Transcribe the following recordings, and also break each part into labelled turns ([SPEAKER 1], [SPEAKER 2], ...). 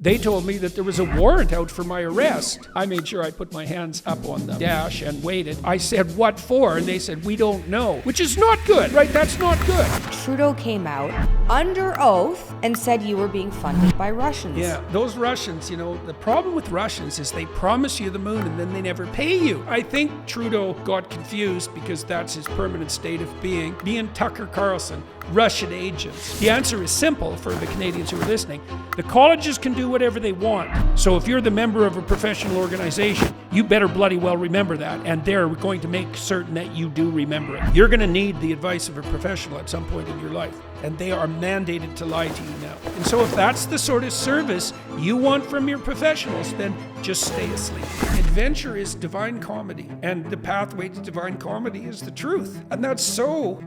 [SPEAKER 1] They told me that there was a warrant out for my arrest. I made sure I put my hands up on the dash and waited. I said, what for? And they said, we don't know, which is not good, right? That's not good.
[SPEAKER 2] Trudeau came out under oath and said you were being funded by Russians.
[SPEAKER 1] Yeah, those Russians, the problem with Russians is they promise you the moon and then they never pay you. I think Trudeau got confused because that's his permanent state of being. Me and Tucker Carlson, Russian agents. The answer is simple for the Canadians who are listening. The colleges can do whatever they want. So if you're the member of a professional organization, you better bloody well remember that. And they're going to make certain that you do remember it. You're going to need the advice of a professional at some point in your life. And they are mandated to lie to you now. And so if that's the sort of service you want from your professionals, then just stay asleep. Adventure is divine comedy. And the pathway to divine comedy is the truth. And that's so...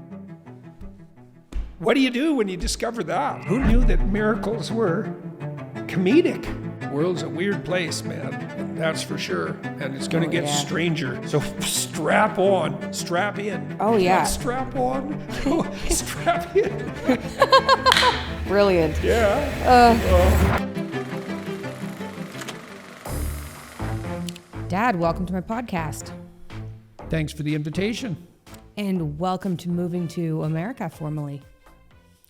[SPEAKER 1] What do you do when you discover that? Who knew that miracles were comedic? The world's a weird place, man. That's for sure. And it's going to get stranger. So strap on, strap in.
[SPEAKER 2] Oh, yeah.
[SPEAKER 1] Not strap on. Oh, strap in.
[SPEAKER 2] Brilliant.
[SPEAKER 1] Yeah.
[SPEAKER 2] Dad, welcome to my podcast.
[SPEAKER 1] Thanks for the invitation.
[SPEAKER 2] And welcome to moving to America formally.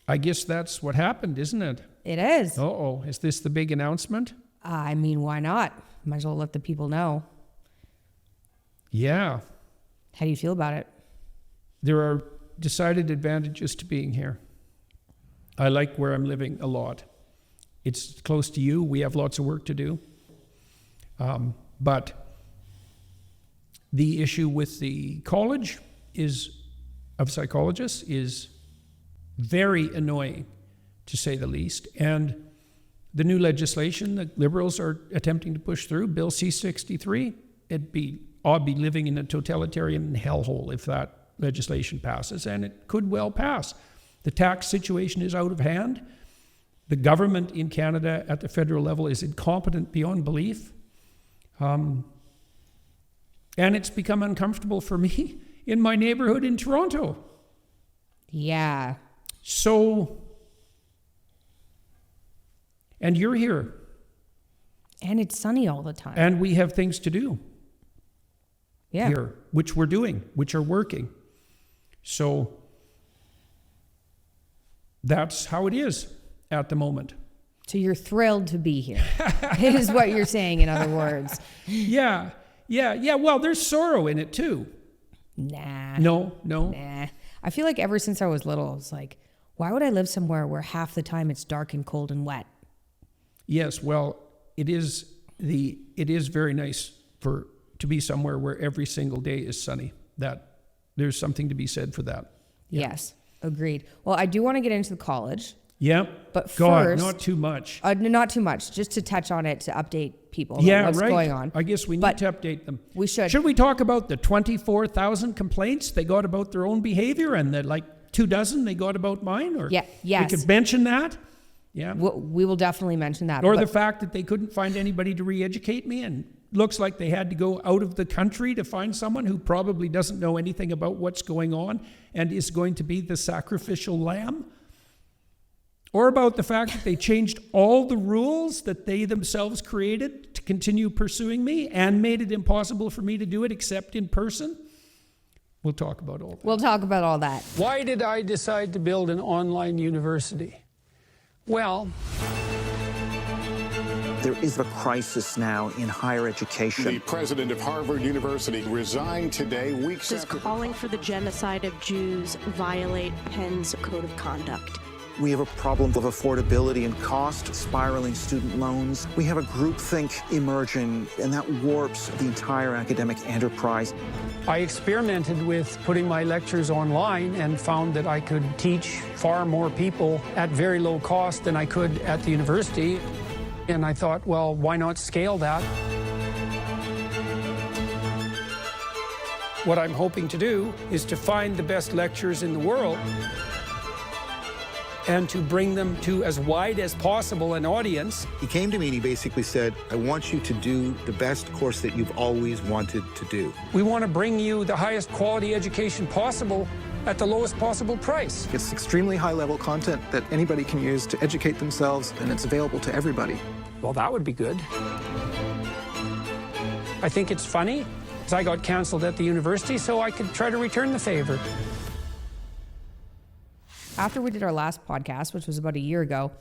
[SPEAKER 1] I guess that's what happened, isn't it?
[SPEAKER 2] It is.
[SPEAKER 1] Uh-oh. Is this the big announcement?
[SPEAKER 2] I mean, why not? Might as well let the people know.
[SPEAKER 1] Yeah.
[SPEAKER 2] How do you feel about it?
[SPEAKER 1] There are decided advantages to being here. I like where I'm living a lot. It's close to you. We have lots of work to do. But the issue with the College of Psychologists is very annoying, to say the least. And the new legislation that Liberals are attempting to push through, Bill C-63, I'd be living in a totalitarian hellhole if that legislation passes, and it could well pass. The tax situation is out of hand. The government in Canada at the federal level is incompetent beyond belief. And it's become uncomfortable for me in my neighborhood in Toronto.
[SPEAKER 2] Yeah.
[SPEAKER 1] So, and you're here.
[SPEAKER 2] And it's sunny all the time.
[SPEAKER 1] And we have things to do
[SPEAKER 2] here,
[SPEAKER 1] which we're doing, which are working. So, that's how it is at the moment.
[SPEAKER 2] So you're thrilled to be here, is what you're saying, in other words.
[SPEAKER 1] Yeah. Well, there's sorrow in it too.
[SPEAKER 2] Nah.
[SPEAKER 1] No.
[SPEAKER 2] Nah. I feel like ever since I was little, I was like, why would I live somewhere where half the time it's dark and cold and wet?
[SPEAKER 1] Yes, well, it is very nice to be somewhere where every single day is sunny. That there's something to be said for that. Yeah.
[SPEAKER 2] Yes, agreed. Well, I do want to get into the college.
[SPEAKER 1] Yeah.
[SPEAKER 2] But
[SPEAKER 1] God,
[SPEAKER 2] first,
[SPEAKER 1] not too much.
[SPEAKER 2] Not too much, just to touch on it, to update people
[SPEAKER 1] on
[SPEAKER 2] what's going on.
[SPEAKER 1] I guess we need to update them.
[SPEAKER 2] We should.
[SPEAKER 1] Should we talk about the 24,000 complaints they got about their own behavior and the 24 they got about mine? Or
[SPEAKER 2] yes.
[SPEAKER 1] We could mention that. Yeah.
[SPEAKER 2] We will definitely mention that.
[SPEAKER 1] Or the fact that they couldn't find anybody to re-educate me, and looks like they had to go out of the country to find someone who probably doesn't know anything about what's going on and is going to be the sacrificial lamb. Or about the fact that they changed all the rules that they themselves created to continue pursuing me and made it impossible for me to do it except in person. We'll talk about all that.
[SPEAKER 2] We'll talk about all that.
[SPEAKER 3] Why did I decide to build an online university? Well,
[SPEAKER 4] there is a crisis now in higher education.
[SPEAKER 5] The president of Harvard University resigned today, weeks
[SPEAKER 6] Does
[SPEAKER 5] after
[SPEAKER 6] calling for the genocide of Jews violate Penn's code of conduct?
[SPEAKER 4] We have a problem of affordability and cost, spiraling student loans. We have a groupthink emerging, and that warps the entire academic enterprise.
[SPEAKER 3] I experimented with putting my lectures online and found that I could teach far more people at very low cost than I could at the university. And I thought, well, why not scale that?
[SPEAKER 1] What I'm hoping to do is to find the best lecturers in the world and to bring them to as wide as possible an audience.
[SPEAKER 7] He came to me and he basically said, I want you to do the best course that you've always wanted to do.
[SPEAKER 3] We want to bring you the highest quality education possible at the lowest possible price.
[SPEAKER 8] It's extremely high-level content that anybody can use to educate themselves, and it's available to everybody.
[SPEAKER 3] Well, that would be good. I think it's funny, because I got canceled at the university, so I could try to return the favor.
[SPEAKER 2] After we did our last podcast, which was about a year ago,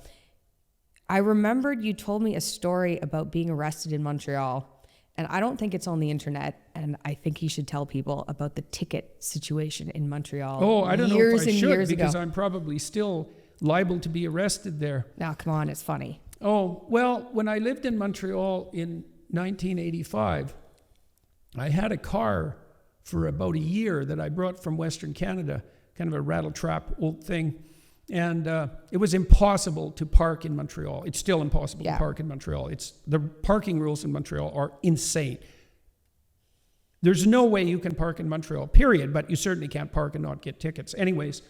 [SPEAKER 2] I remembered you told me a story about being arrested in Montreal. And I don't think it's on the internet. And I think you should tell people about the ticket situation in Montreal.
[SPEAKER 1] Oh, I don't know if I should, because
[SPEAKER 2] ago.
[SPEAKER 1] I'm probably still liable to be arrested there.
[SPEAKER 2] Now, come on, it's funny.
[SPEAKER 1] Oh, well, when I lived in Montreal in 1985, I had a car for about a year that I brought from Western Canada, kind of a rattle-trap old thing. And it was impossible to park in Montreal. It's still impossible to park in Montreal. The parking rules in Montreal are insane. There's no way you can park in Montreal, period, but you certainly can't park and not get tickets. Anyways,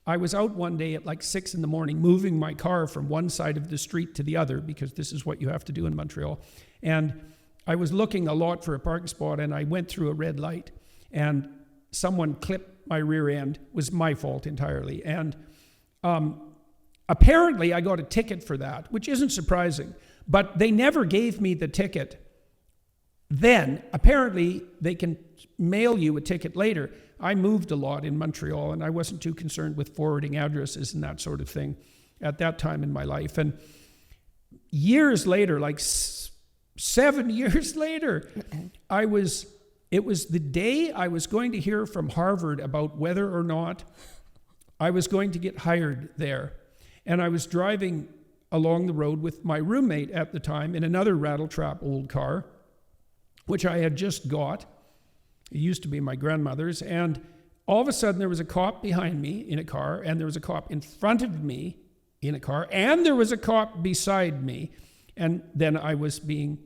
[SPEAKER 1] I was out one day at like 6 a.m, moving my car from one side of the street to the other, because this is what you have to do in Montreal. And I was looking a lot for a parking spot, and I went through a red light, and someone clipped my rear end. It was my fault entirely. And apparently I got a ticket for that, which isn't surprising, but they never gave me the ticket then. Apparently they can mail you a ticket later. I moved a lot in Montreal, and I wasn't too concerned with forwarding addresses and that sort of thing at that time in my life. And years later, like 7 years later, it was the day I was going to hear from Harvard about whether or not I was going to get hired there. And I was driving along the road with my roommate at the time in another rattle-trap old car, which I had just got. It used to be my grandmother's. And all of a sudden there was a cop behind me in a car, and there was a cop in front of me in a car, and there was a cop beside me. And then I was being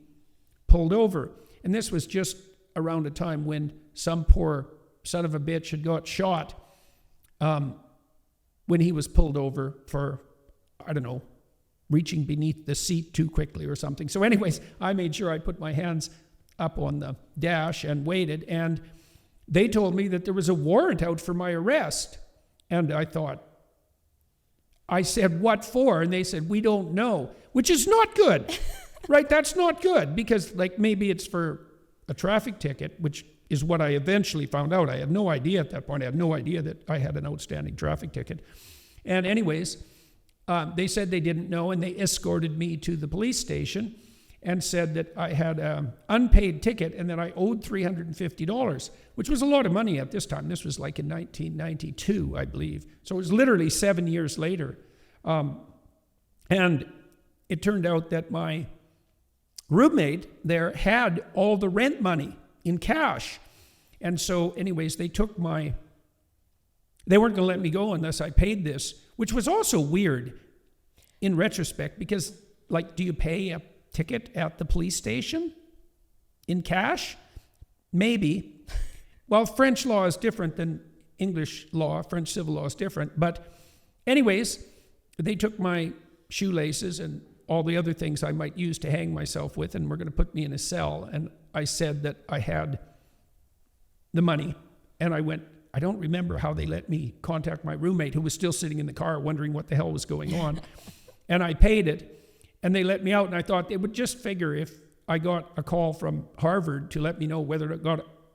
[SPEAKER 1] pulled over. And this was just around a time when some poor son of a bitch had got shot when he was pulled over for, I don't know, reaching beneath the seat too quickly or something. So anyways, I made sure I put my hands up on the dash and waited, and they told me that there was a warrant out for my arrest. And I said, what for? And they said, we don't know, which is not good, right? That's not good, because like maybe it's for a traffic ticket, which is what I eventually found out. I had no idea at that point. I had no idea that I had an outstanding traffic ticket. And anyways, they said they didn't know, and they escorted me to the police station and said that I had an unpaid ticket and that I owed $350, which was a lot of money at this time. This was like in 1992, I believe. So it was literally 7 years later. And it turned out that my roommate there had all the rent money in cash. And so anyways, they weren't going to let me go unless I paid this, which was also weird in retrospect, because like, do you pay a ticket at the police station in cash? Maybe. Well, French law is different than English law. French civil law is different. But anyways, they took my shoelaces and all the other things I might use to hang myself with, and were going to put me in a cell. And I said that I had the money, and I went, I don't remember how they let me contact my roommate, who was still sitting in the car wondering what the hell was going on. And I paid it, and they let me out, and I thought they would just figure if I got a call from Harvard to let me know whether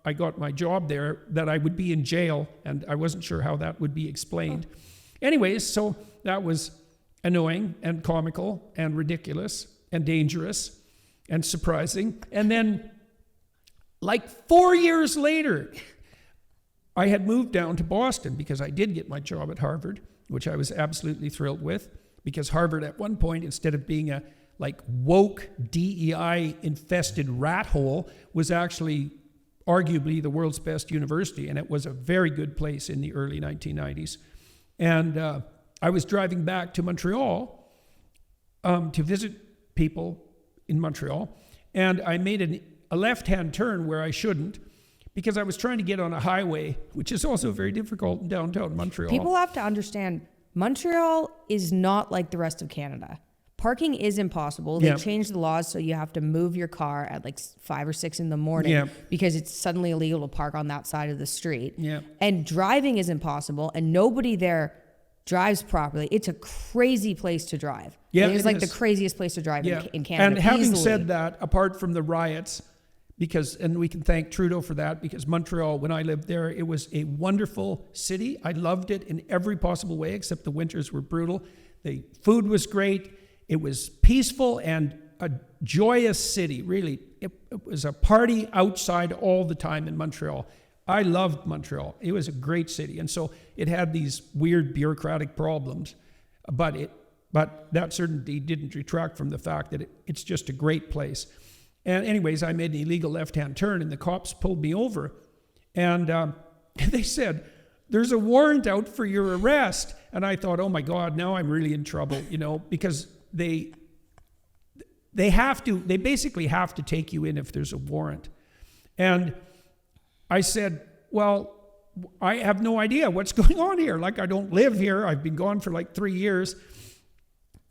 [SPEAKER 1] I got my job there, that I would be in jail, and I wasn't sure how that would be explained. Anyways, so that was annoying and comical and ridiculous and dangerous and surprising. And then like 4 years later, I had moved down to Boston because I did get my job at Harvard, which I was absolutely thrilled with, because Harvard at one point, instead of being a like woke DEI infested rat hole, was actually arguably the world's best university, and it was a very good place in the early 1990s. And I was driving back to Montreal to visit people in Montreal, and I made a left-hand turn where I shouldn't, because I was trying to get on a highway, which is also very difficult in downtown Montreal.
[SPEAKER 2] People have to understand, Montreal is not like the rest of Canada. Parking is impossible. They changed the laws, so you have to move your car at like 5 or 6 in the morning because it's suddenly illegal to park on that side of the street. And driving is impossible, and nobody there drives properly, it's a crazy place to drive.
[SPEAKER 1] Yeah,
[SPEAKER 2] it is
[SPEAKER 1] it
[SPEAKER 2] like
[SPEAKER 1] is.
[SPEAKER 2] the craziest place to drive in Canada.
[SPEAKER 1] And having
[SPEAKER 2] easily.
[SPEAKER 1] said that, apart from the riots, and we can thank Trudeau for that, because Montreal, when I lived there, it was a wonderful city. I loved it in every possible way, except the winters were brutal. The food was great. It was peaceful and a joyous city, really. It was a party outside all the time in Montreal. I loved Montreal. It was a great city. And so it had these weird bureaucratic problems, but that certainly didn't detract from the fact that it's just a great place. And anyways, I made an illegal left-hand turn, and the cops pulled me over. And they said, there's a warrant out for your arrest. And I thought, oh my God, now I'm really in trouble, because they basically have to take you in if there's a warrant. And I said, well, I have no idea what's going on here. Like, I don't live here. I've been gone for like 3 years.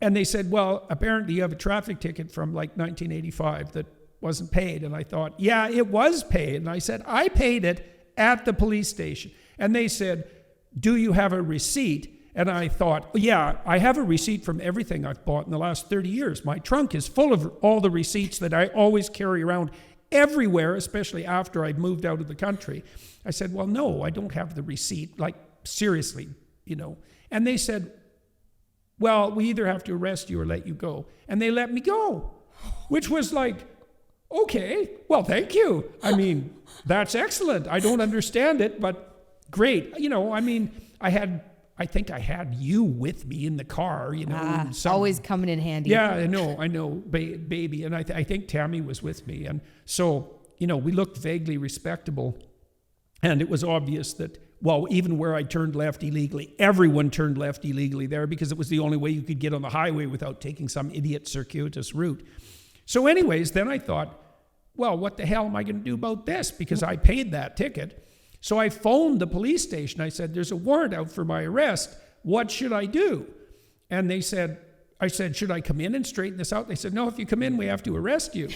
[SPEAKER 1] And they said, well, apparently you have a traffic ticket from like 1985 that wasn't paid. And I thought, yeah, it was paid. And I said, I paid it at the police station. And they said, do you have a receipt? And I thought, yeah, I have a receipt from everything I've bought in the last 30 years. My trunk is full of all the receipts that I always carry around everywhere, especially after I'd moved out of the country. I said, well, no, I don't have the receipt, like seriously, And they said, well, we either have to arrest you or let you go. And they let me go, which was like, okay, well, thank you. I mean, that's excellent. I don't understand it, but great. I think I had you with me in the car,
[SPEAKER 2] always coming in handy.
[SPEAKER 1] Yeah, I know, baby. And I think Tammy was with me. And so, we looked vaguely respectable. And it was obvious that, well, even where I turned left illegally, everyone turned left illegally there, because it was the only way you could get on the highway without taking some idiot circuitous route. So anyways, then I thought, well, what the hell am I going to do about this? Because I paid that ticket. So I phoned the police station. I said, there's a warrant out for my arrest. What should I do? And I said, should I come in and straighten this out? They said, no, if you come in, we have to arrest you.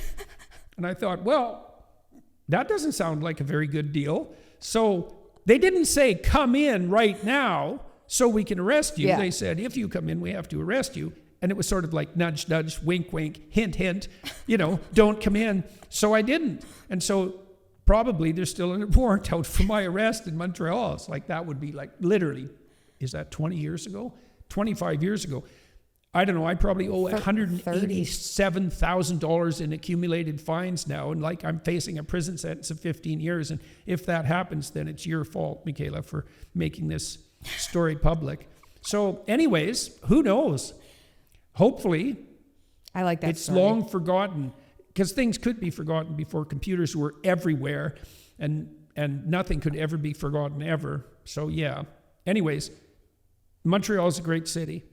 [SPEAKER 1] And I thought, well, that doesn't sound like a very good deal. So they didn't say, come in right now so we can arrest you. Yeah. They said, if you come in, we have to arrest you. And it was sort of like nudge, nudge, wink, wink, hint, hint, don't come in. So I didn't. And so probably there's still a warrant out for my arrest in Montreal. It's like, that would be like literally, is that 20 years ago? 25 years ago. I don't know, I probably owe $187,000 in accumulated fines now. And like, I'm facing a prison sentence of 15 years. And if that happens, then it's your fault, Mikhaila, for making this story public. So anyways, who knows? Hopefully,
[SPEAKER 2] I like that.
[SPEAKER 1] It's
[SPEAKER 2] story.
[SPEAKER 1] long forgotten, because things could be forgotten before computers were everywhere, and nothing could ever be forgotten ever. So yeah. Anyways, Montreal is a great city.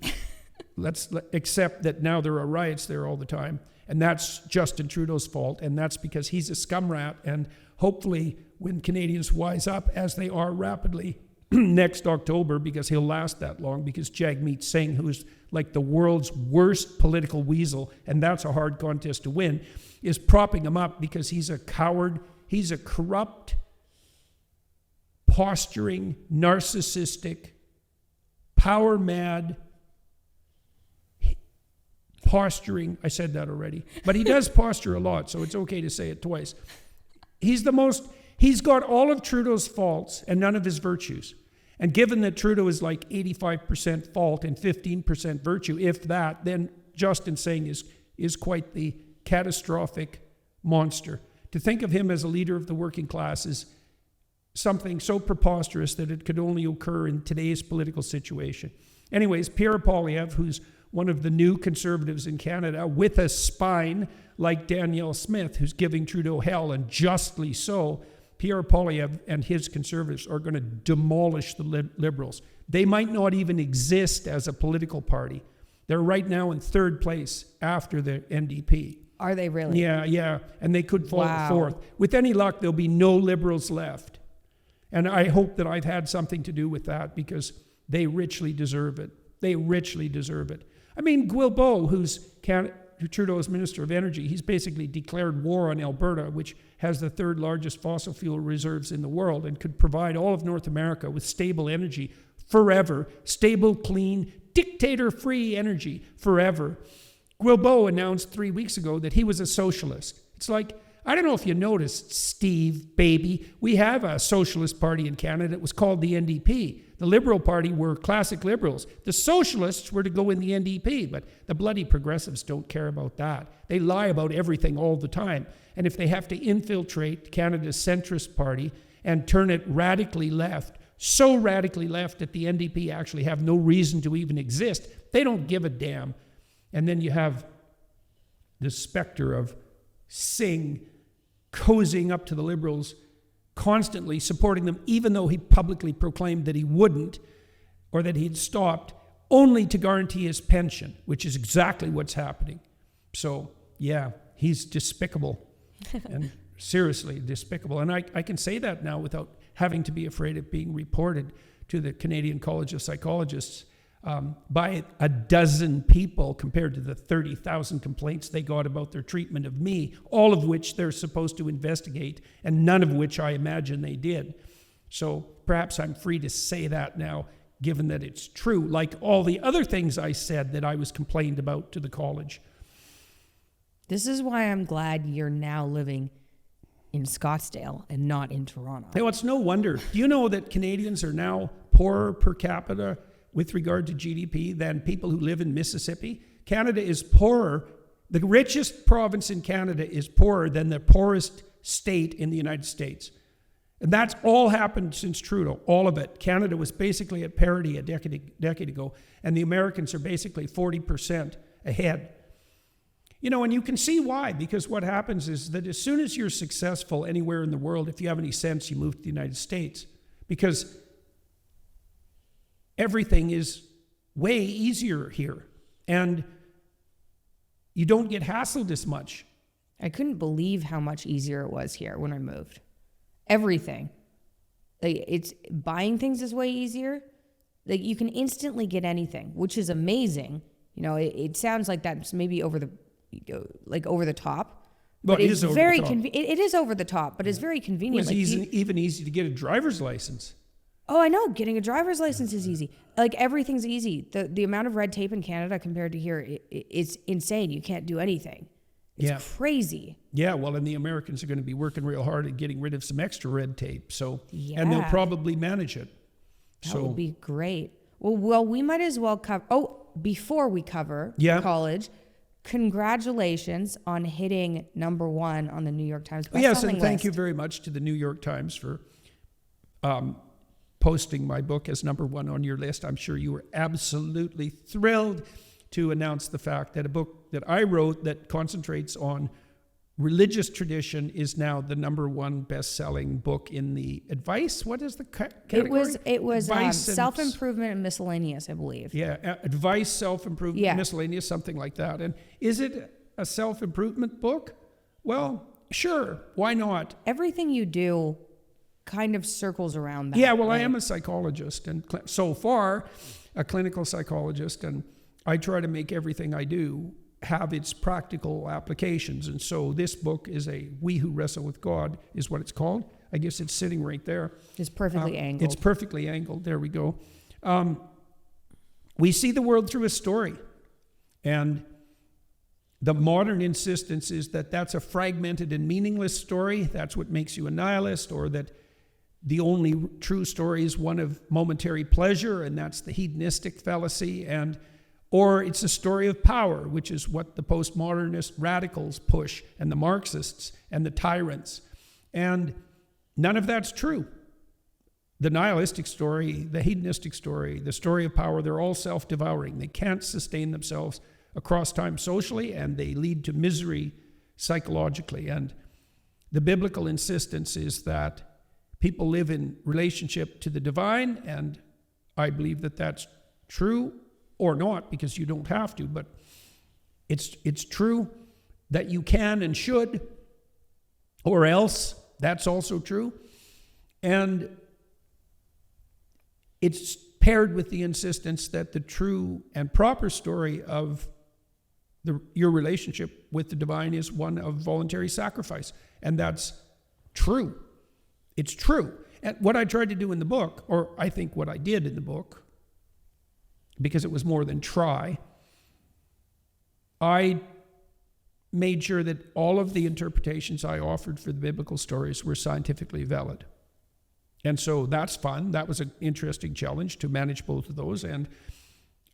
[SPEAKER 1] Let's accept that now there are riots there all the time, and that's Justin Trudeau's fault, and that's because he's a scum rat. And hopefully, when Canadians wise up, as they are rapidly, next October, because he'll last that long, because Jagmeet Singh, who's like the world's worst political weasel, and that's a hard contest to win, is propping him up because he's a coward. He's a corrupt, posturing, narcissistic, power-mad, posturing, I said that already, but he does posture a lot, so it's okay to say it twice. He's got all of Trudeau's faults and none of his virtues. And given that Trudeau is like 85% fault and 15% virtue, if that, then Justin Singh is quite the catastrophic monster. To think of him as a leader of the working class is something so preposterous that it could only occur in today's political situation. Anyways, Pierre Poilievre, who's one of the new conservatives in Canada, with a spine like Danielle Smith, who's giving Trudeau hell, and justly so, Pierre Poilievre and his conservatives are going to demolish the Liberals. They might not even exist as a political party. They're right now in third place after the NDP.
[SPEAKER 2] Are they really?
[SPEAKER 1] Yeah. And they could fall fourth. With any luck, there'll be no Liberals left. And I hope that I've had something to do with that, because they richly deserve it. They richly deserve it. I mean, Guilbeault, who's Trudeau's Minister of Energy, he's basically declared war on Alberta, which has the third largest fossil fuel reserves in the world and could provide all of North America with stable energy forever. Stable, clean, dictator-free energy forever. Guilbeault announced 3 weeks ago that he was a socialist. It's like, I don't know if you noticed, Steve, baby, we have a socialist party in Canada. It was called the NDP. The Liberal Party were classic liberals. The socialists were to go in the NDP, but the bloody progressives don't care about that. They lie about everything all the time. And if they have to infiltrate Canada's centrist party and turn it radically left, so radically left that the NDP actually have no reason to even exist, they don't give a damn. And then you have the specter of Singh cozying up to the Liberals, constantly supporting them, even though he publicly proclaimed that he wouldn't, or that he'd stopped, only to guarantee his pension, which is exactly what's happening. So, yeah, he's despicable, and seriously despicable. And I can say that now without having to be afraid of being reported to the Canadian College of Psychologists by a dozen people compared to the 30,000 complaints they got about their treatment of me, all of which they're supposed to investigate, and none of which I imagine they did. So perhaps I'm free to say that now, given that it's true, like all the other things I said that I was complained about to the college.
[SPEAKER 2] This is why I'm glad you're now living in Scottsdale and not in Toronto.
[SPEAKER 1] Hey, well, it's no wonder. Do you know that Canadians are now poorer per capita with regard to GDP than people who live in Mississippi? Canada is poorer. The richest province in Canada is poorer than the poorest state in the United States. And that's all happened since Trudeau, all of it. Canada was basically at parity a decade ago, and the Americans are basically 40% ahead. You know, and you can see why, because what happens is that as soon as you're successful anywhere in the world, if you have any sense, you move to the United States, because everything is way easier here, and you don't get hassled as much.
[SPEAKER 2] I couldn't believe how much easier it was here when I moved. Everything. Like, it's buying things is way easier. Like, you can instantly get anything, which is amazing. You know, it sounds like that's maybe over the top.
[SPEAKER 1] But it is over the top.
[SPEAKER 2] It is over the top, but it's very convenient.
[SPEAKER 1] It was even easy to get a driver's license.
[SPEAKER 2] Oh, I know. Getting a driver's license is easy. Like, everything's easy. The amount of red tape in Canada compared to here, it's insane. You can't do anything. It's crazy.
[SPEAKER 1] Yeah, well, and the Americans are going to be working real hard at getting rid of some extra red tape. So,
[SPEAKER 2] yeah.
[SPEAKER 1] And they'll probably manage it.
[SPEAKER 2] That would be great. Well, we might as well cover. Oh, before we cover college, congratulations on hitting #1 on the New York Times bestselling
[SPEAKER 1] Yes, and
[SPEAKER 2] list.
[SPEAKER 1] thank you very much to the New York Times for posting my book as #1 on your list. I'm sure you were absolutely thrilled to announce the fact that a book that I wrote that concentrates on religious tradition is now the #1 best-selling book in the advice. What is the category?
[SPEAKER 2] It was self-improvement and miscellaneous, I believe.
[SPEAKER 1] Yeah, advice, self-improvement, miscellaneous, something like that. And is it a self-improvement book? Well, sure. Why not?
[SPEAKER 2] Everything you do kind of circles around that.
[SPEAKER 1] Yeah, well, right? I am a psychologist, and so far, a clinical psychologist, and I try to make everything I do have its practical applications. And so this book is We Who Wrestle with God is what it's called. I guess it's sitting right there.
[SPEAKER 2] It's perfectly angled.
[SPEAKER 1] It's perfectly angled. There we go. We see the world through a story. And the modern insistence is that that's a fragmented and meaningless story. That's what makes you a nihilist, or that the only true story is one of momentary pleasure, and that's the hedonistic fallacy. Or it's a story of power, which is what the postmodernist radicals push, and the Marxists and the tyrants. And none of that's true. The nihilistic story, the hedonistic story, the story of power, they're all self-devouring. They can't sustain themselves across time socially, and they lead to misery psychologically. And the biblical insistence is that people live in relationship to the divine, and I believe that that's true. Or not, because you don't have to, but it's true that you can and should, or else that's also true. And it's paired with the insistence that the true and proper story of your relationship with the divine is one of voluntary sacrifice. And that's true. It's true. And what I tried to do in the book, or I think what I did in the book, because it was more than try, I made sure that all of the interpretations I offered for the biblical stories were scientifically valid. And so that's fun. That was an interesting challenge to manage both of those. And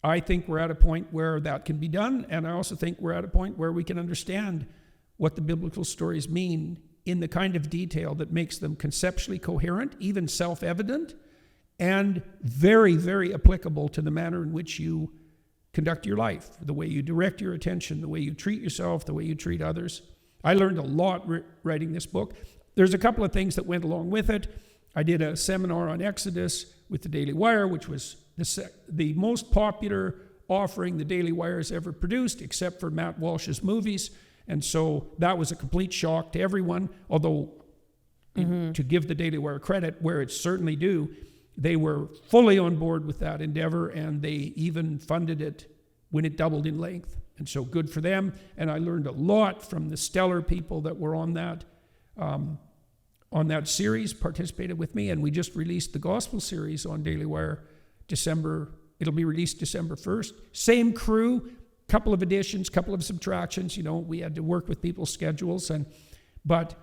[SPEAKER 1] I think we're at a point where that can be done. And I also think we're at a point where we can understand what the biblical stories mean in the kind of detail that makes them conceptually coherent, even self-evident, and very, very applicable to the manner in which you conduct your life, the way you direct your attention, the way you treat yourself, the way you treat others. I learned a lot writing this book. There's a couple of things that went along with it. I did a seminar on Exodus with the Daily Wire, which was the most popular offering the Daily Wire has ever produced, except for Matt Walsh's movies. And so that was a complete shock to everyone, although to give the Daily Wire credit, where it's certainly due, they were fully on board with that endeavor, and they even funded it when it doubled in length. And so good for them. And I learned a lot from the stellar people that were on that series, participated with me. And we just released the Gospel series on Daily Wire it'll be released December 1st. Same crew, couple of additions, couple of subtractions. We had to work with people's schedules. But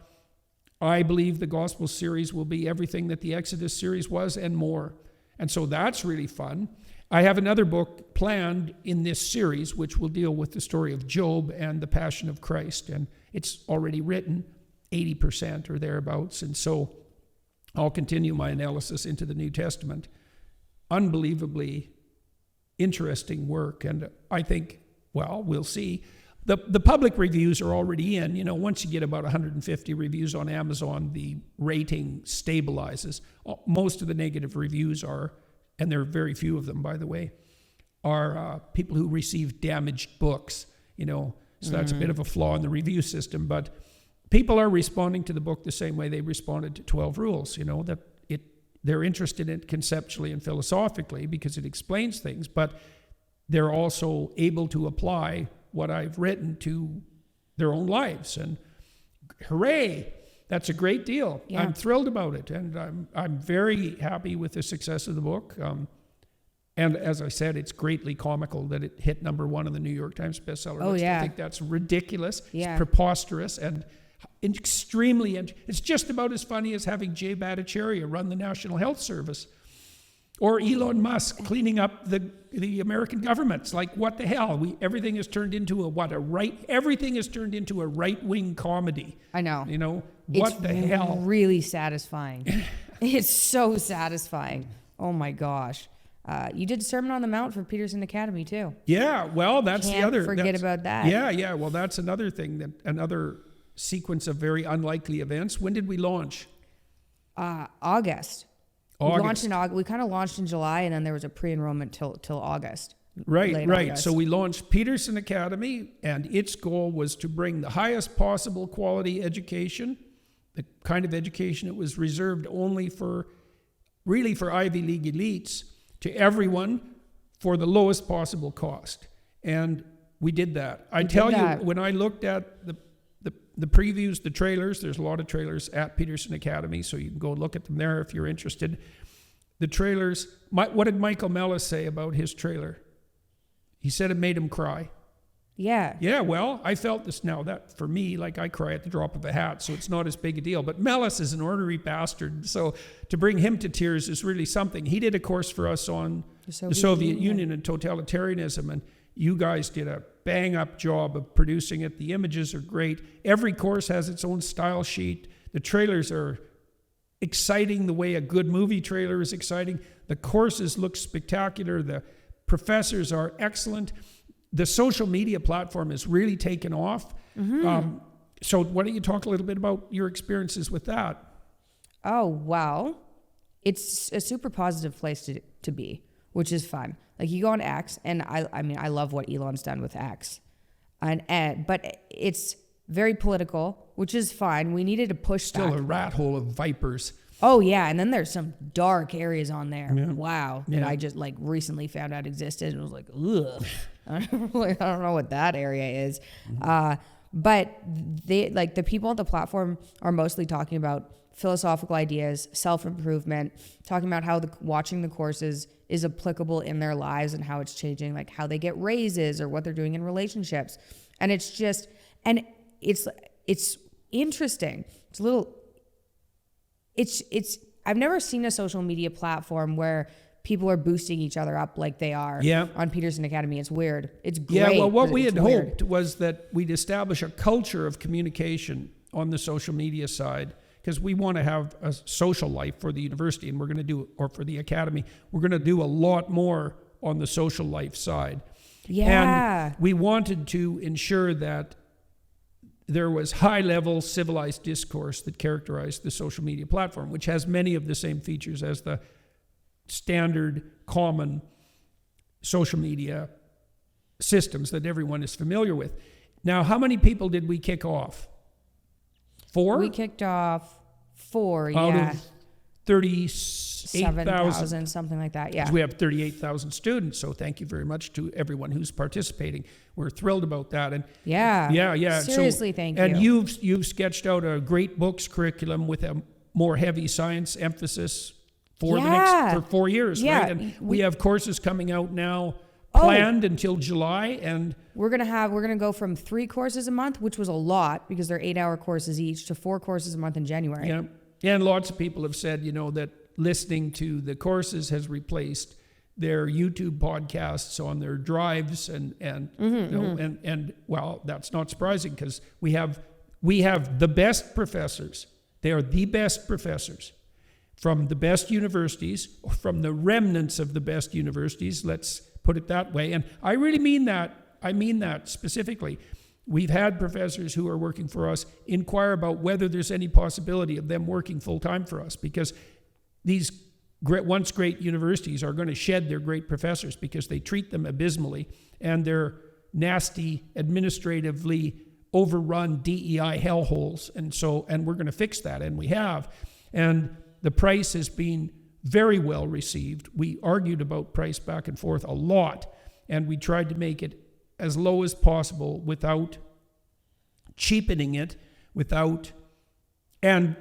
[SPEAKER 1] I believe the Gospel series will be everything that the Exodus series was and more. And so that's really fun. I have another book planned in this series, which will deal with the story of Job and the Passion of Christ. And it's already written, 80% or thereabouts. And so I'll continue my analysis into the New Testament. Unbelievably interesting work. And I think, well, we'll see. The public reviews are already in. Once you get about 150 reviews on Amazon, the rating stabilizes. Most of the negative reviews are, and there are very few of them, by the way, are people who received damaged books. So that's a bit of a flaw in the review system. But people are responding to the book the same way they responded to 12 Rules. That they're interested in it conceptually and philosophically because it explains things, but they're also able to apply what I've written to their own lives. And hooray, that's a great deal. Yeah. I'm thrilled about it. And I'm very happy with the success of the book. And as I said, it's greatly comical that it hit #1 on the New York Times bestseller list. I think that's ridiculous. Yeah. It's preposterous and extremely, it's just about as funny as having Jay Bhattacharya run the National Health Service. Or Elon Musk cleaning up the American government. It's like, what the hell? Everything has turned into everything has turned into a right-wing comedy.
[SPEAKER 2] I know.
[SPEAKER 1] What the hell?
[SPEAKER 2] It's really satisfying. It's so satisfying. Oh my gosh. You did Sermon on the Mount for Peterson Academy too.
[SPEAKER 1] Yeah, well, that's the other.
[SPEAKER 2] Forget about that.
[SPEAKER 1] Yeah. Well, that's another thing, another sequence of very unlikely events. When did we launch?
[SPEAKER 2] August. We launched in August. We kind of launched in July, and then there was a pre-enrollment till August.
[SPEAKER 1] Right.
[SPEAKER 2] August.
[SPEAKER 1] So we launched Peterson Academy, and its goal was to bring the highest possible quality education, the kind of education that was reserved only for Ivy League elites, to everyone for the lowest possible cost. And we did that. I tell you, when I looked at the previews, the trailers, there's a lot of trailers at Peterson Academy, so you can go look at them there if you're interested. The trailers, what did Michael Mellis say about his trailer? He said it made him cry.
[SPEAKER 2] Yeah.
[SPEAKER 1] Yeah, well, I felt this now. That, for me, like, I cry at the drop of a hat, so it's not as big a deal. But Mellis is an ornery bastard, so to bring him to tears is really something. He did a course for us on the Soviet Union and totalitarianism, and you guys did a bang-up job of producing it. The images are great. Every course has its own style sheet. The trailers are exciting the way a good movie trailer is exciting. The courses look spectacular. The professors are excellent. The social media platform has really taken off. So why don't you talk a little bit about your experiences with that?
[SPEAKER 2] Oh, well, it's a super positive place to be, which is fun. Like, you go on X, and I mean, I love what Elon's done with X, but it's very political, which is fine. We needed to push
[SPEAKER 1] Still a rat hole of vipers.
[SPEAKER 2] Oh yeah, and then there's some dark areas on there. Yeah. Wow, that I just recently found out existed, and was like, ugh. I don't know what that area is. But the people on the platform are mostly talking about philosophical ideas, self-improvement, talking about how watching the courses is applicable in their lives and how it's changing, like how they get raises or what they're doing in relationships. And it's just, and it's interesting. It's a little, I've never seen a social media platform where people are boosting each other up like they are on Peterson Academy. It's weird. It's great.
[SPEAKER 1] Yeah, well, what we had hoped was that we'd establish a culture of communication on the social media side, because we want to have a social life for the university, and we're going to do, or for the academy, we're going to do a lot more on the social life side.
[SPEAKER 2] Yeah.
[SPEAKER 1] And we wanted to ensure that there was high-level civilized discourse that characterized the social media platform, which has many of the same features as the standard, common social media systems that everyone is familiar with. Now, how many people did we kick off? 4?
[SPEAKER 2] We kicked off 4,
[SPEAKER 1] out
[SPEAKER 2] yeah.
[SPEAKER 1] of 38,000,
[SPEAKER 2] something like that, yeah.
[SPEAKER 1] We have 38,000 students, so thank you very much to everyone who's participating. We're thrilled about that. And
[SPEAKER 2] yeah. Seriously, thank you.
[SPEAKER 1] And you've sketched out a great books curriculum with a more heavy science emphasis for the next 4 years, right? And we have courses coming out now planned until July, and
[SPEAKER 2] we're gonna go from 3 courses a month, which was a lot because they're 8-hour courses each, to 4 courses a month in January.
[SPEAKER 1] Yeah, and lots of people have said, that listening to the courses has replaced their YouTube podcasts on their drives, and well, that's not surprising, because we have the best professors. They are the best professors from the best universities, or from the remnants of the best universities, let's put it that way. And I really mean that. I mean that specifically. We've had professors who are working for us inquire about whether there's any possibility of them working full-time for us, because these once great universities are going to shed their great professors because they treat them abysmally, and they're nasty, administratively overrun DEI hellholes. And we're going to fix that, and we have. And the price has been very well received. We argued about price back and forth a lot, and we tried to make it as low as possible without cheapening it, and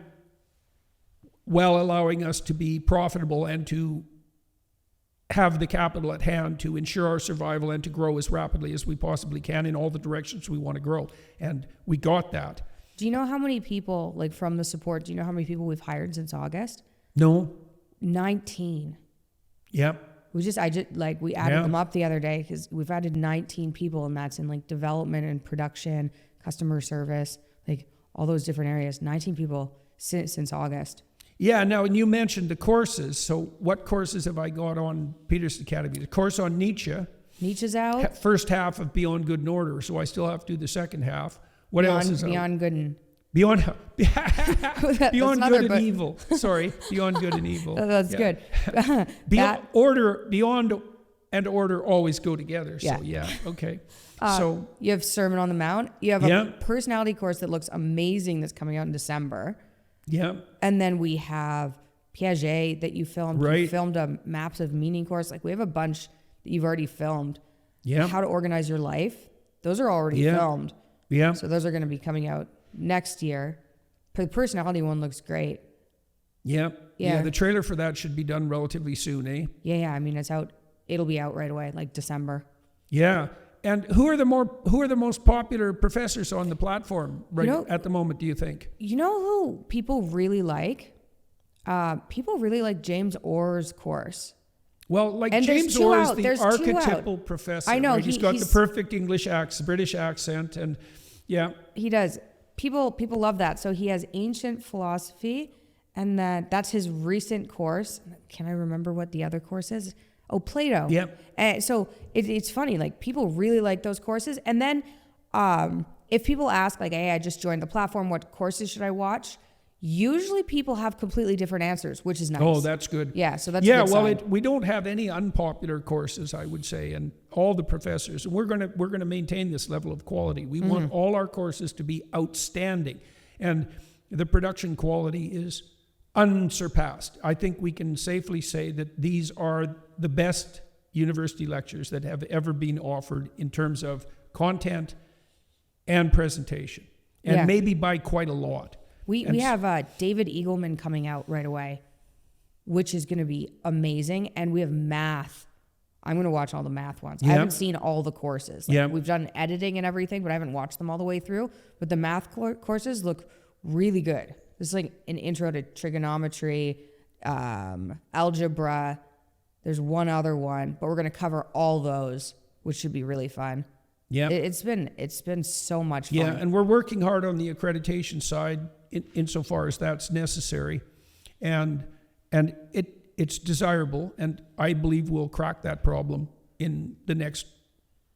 [SPEAKER 1] while allowing us to be profitable and to have the capital at hand to ensure our survival and to grow as rapidly as we possibly can in all the directions we want to grow. And we got that.
[SPEAKER 2] Do you know how many people, like from the support, do you know how many people we've hired since August?
[SPEAKER 1] No.
[SPEAKER 2] 19.
[SPEAKER 1] Yep.
[SPEAKER 2] We added them up the other day, because we've added 19 people, and that's in like development and production, customer service, like all those different areas. 19 people since August.
[SPEAKER 1] Yeah. Now, and you mentioned the courses. So what courses have I got on Peterson Academy? The course on Nietzsche.
[SPEAKER 2] Nietzsche's out.
[SPEAKER 1] First half of Beyond Good and Order. So I still have to do the second half. What else is
[SPEAKER 2] Beyond
[SPEAKER 1] out?
[SPEAKER 2] Good and...
[SPEAKER 1] Beyond Good and
[SPEAKER 2] book.
[SPEAKER 1] Evil. Sorry, Beyond Good and Evil.
[SPEAKER 2] That's good.
[SPEAKER 1] Beyond and order always go together. So okay. So
[SPEAKER 2] you have Sermon on the Mount. You have a personality course that looks amazing that's coming out in December.
[SPEAKER 1] Yeah.
[SPEAKER 2] And then we have Piaget that you filmed.
[SPEAKER 1] Right.
[SPEAKER 2] You filmed a Maps of Meaning course. Like, we have a bunch that you've already filmed.
[SPEAKER 1] Yeah.
[SPEAKER 2] How to Organize Your Life. Those are already filmed.
[SPEAKER 1] Yeah.
[SPEAKER 2] So those are going to be coming out next year. The personality one looks great.
[SPEAKER 1] Yeah. The trailer for that should be done relatively soon, eh?
[SPEAKER 2] Yeah. I mean, it's out. It'll be out right away, like December.
[SPEAKER 1] Yeah. And who are the most popular professors on the platform at the moment, do you think?
[SPEAKER 2] You know who people really like? People really like James Orr's course.
[SPEAKER 1] Well, like,
[SPEAKER 2] and
[SPEAKER 1] James Orr is the
[SPEAKER 2] There's
[SPEAKER 1] archetypal professor.
[SPEAKER 2] I know.
[SPEAKER 1] Right? He's got the perfect English accent, British accent, and
[SPEAKER 2] he does. People love that. So he has ancient philosophy, and that's his recent course. Can I remember what the other course is? Oh, Plato.
[SPEAKER 1] Yep.
[SPEAKER 2] So it's funny. Like, people really like those courses. And then if people ask, like, hey, I just joined the platform, what courses should I watch? Usually people have completely different answers, which is nice.
[SPEAKER 1] Oh, that's good.
[SPEAKER 2] Yeah, so that's a good sign.
[SPEAKER 1] We don't have any unpopular courses, I would say, and all the professors. And we're gonna maintain this level of quality. We want all our courses to be outstanding, and the production quality is unsurpassed. I think we can safely say that these are the best university lectures that have ever been offered in terms of content and presentation, and maybe by quite a lot.
[SPEAKER 2] We have David Eagleman coming out right away. which is going to be amazing. And we have math. I'm going to watch all the math ones.
[SPEAKER 1] Yep.
[SPEAKER 2] I haven't seen all the courses. Like,
[SPEAKER 1] Yep.
[SPEAKER 2] We've done editing and everything, but I haven't watched them all the way through. But the math courses look really good. It's like an intro to trigonometry, algebra. There's one other one, but we're going to cover all those, which should be really fun.
[SPEAKER 1] Yeah.
[SPEAKER 2] It's been so much fun.
[SPEAKER 1] Yeah, and we're working hard on the accreditation side insofar as that's necessary. And it's desirable, and I believe we'll crack that problem in the next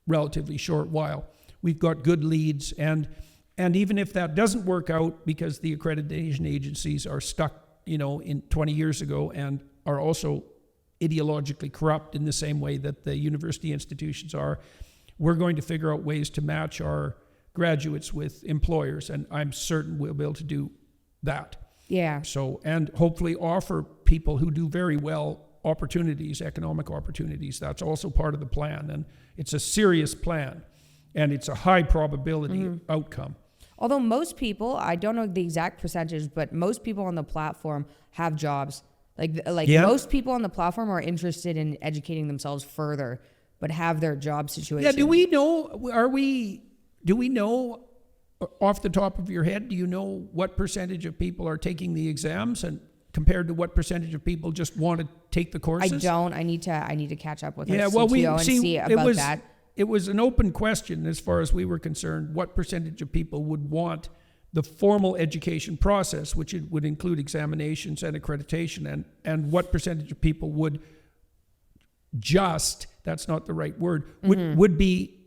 [SPEAKER 1] relatively short while. We've got good leads, and even if that doesn't work out because the accreditation agencies are stuck, in 20 years ago and are also ideologically corrupt in the same way that the university institutions are, we're going to figure out ways to match our graduates with employers, and I'm certain we'll be able to do that.
[SPEAKER 2] Yeah.
[SPEAKER 1] So, and hopefully offer people who do very well opportunities, economic opportunities. That's also part of the plan, and it's a serious plan, and it's a high probability outcome.
[SPEAKER 2] Although most people, I don't know the exact percentage, but most people on the platform have jobs. Like
[SPEAKER 1] Yeah.
[SPEAKER 2] most people on the platform are interested in educating themselves further, but have their job situation.
[SPEAKER 1] Yeah, do we know off the top of your head, do you know what percentage of people are taking the exams and compared to what percentage of people just want to take the courses?
[SPEAKER 2] I don't. I need to catch up with our
[SPEAKER 1] Yeah, well,
[SPEAKER 2] CTO and see about that.
[SPEAKER 1] It was an open question as far as we were concerned, what percentage of people would want the formal education process, which it would include examinations and accreditation, and what percentage of people would just, that's not the right word, would be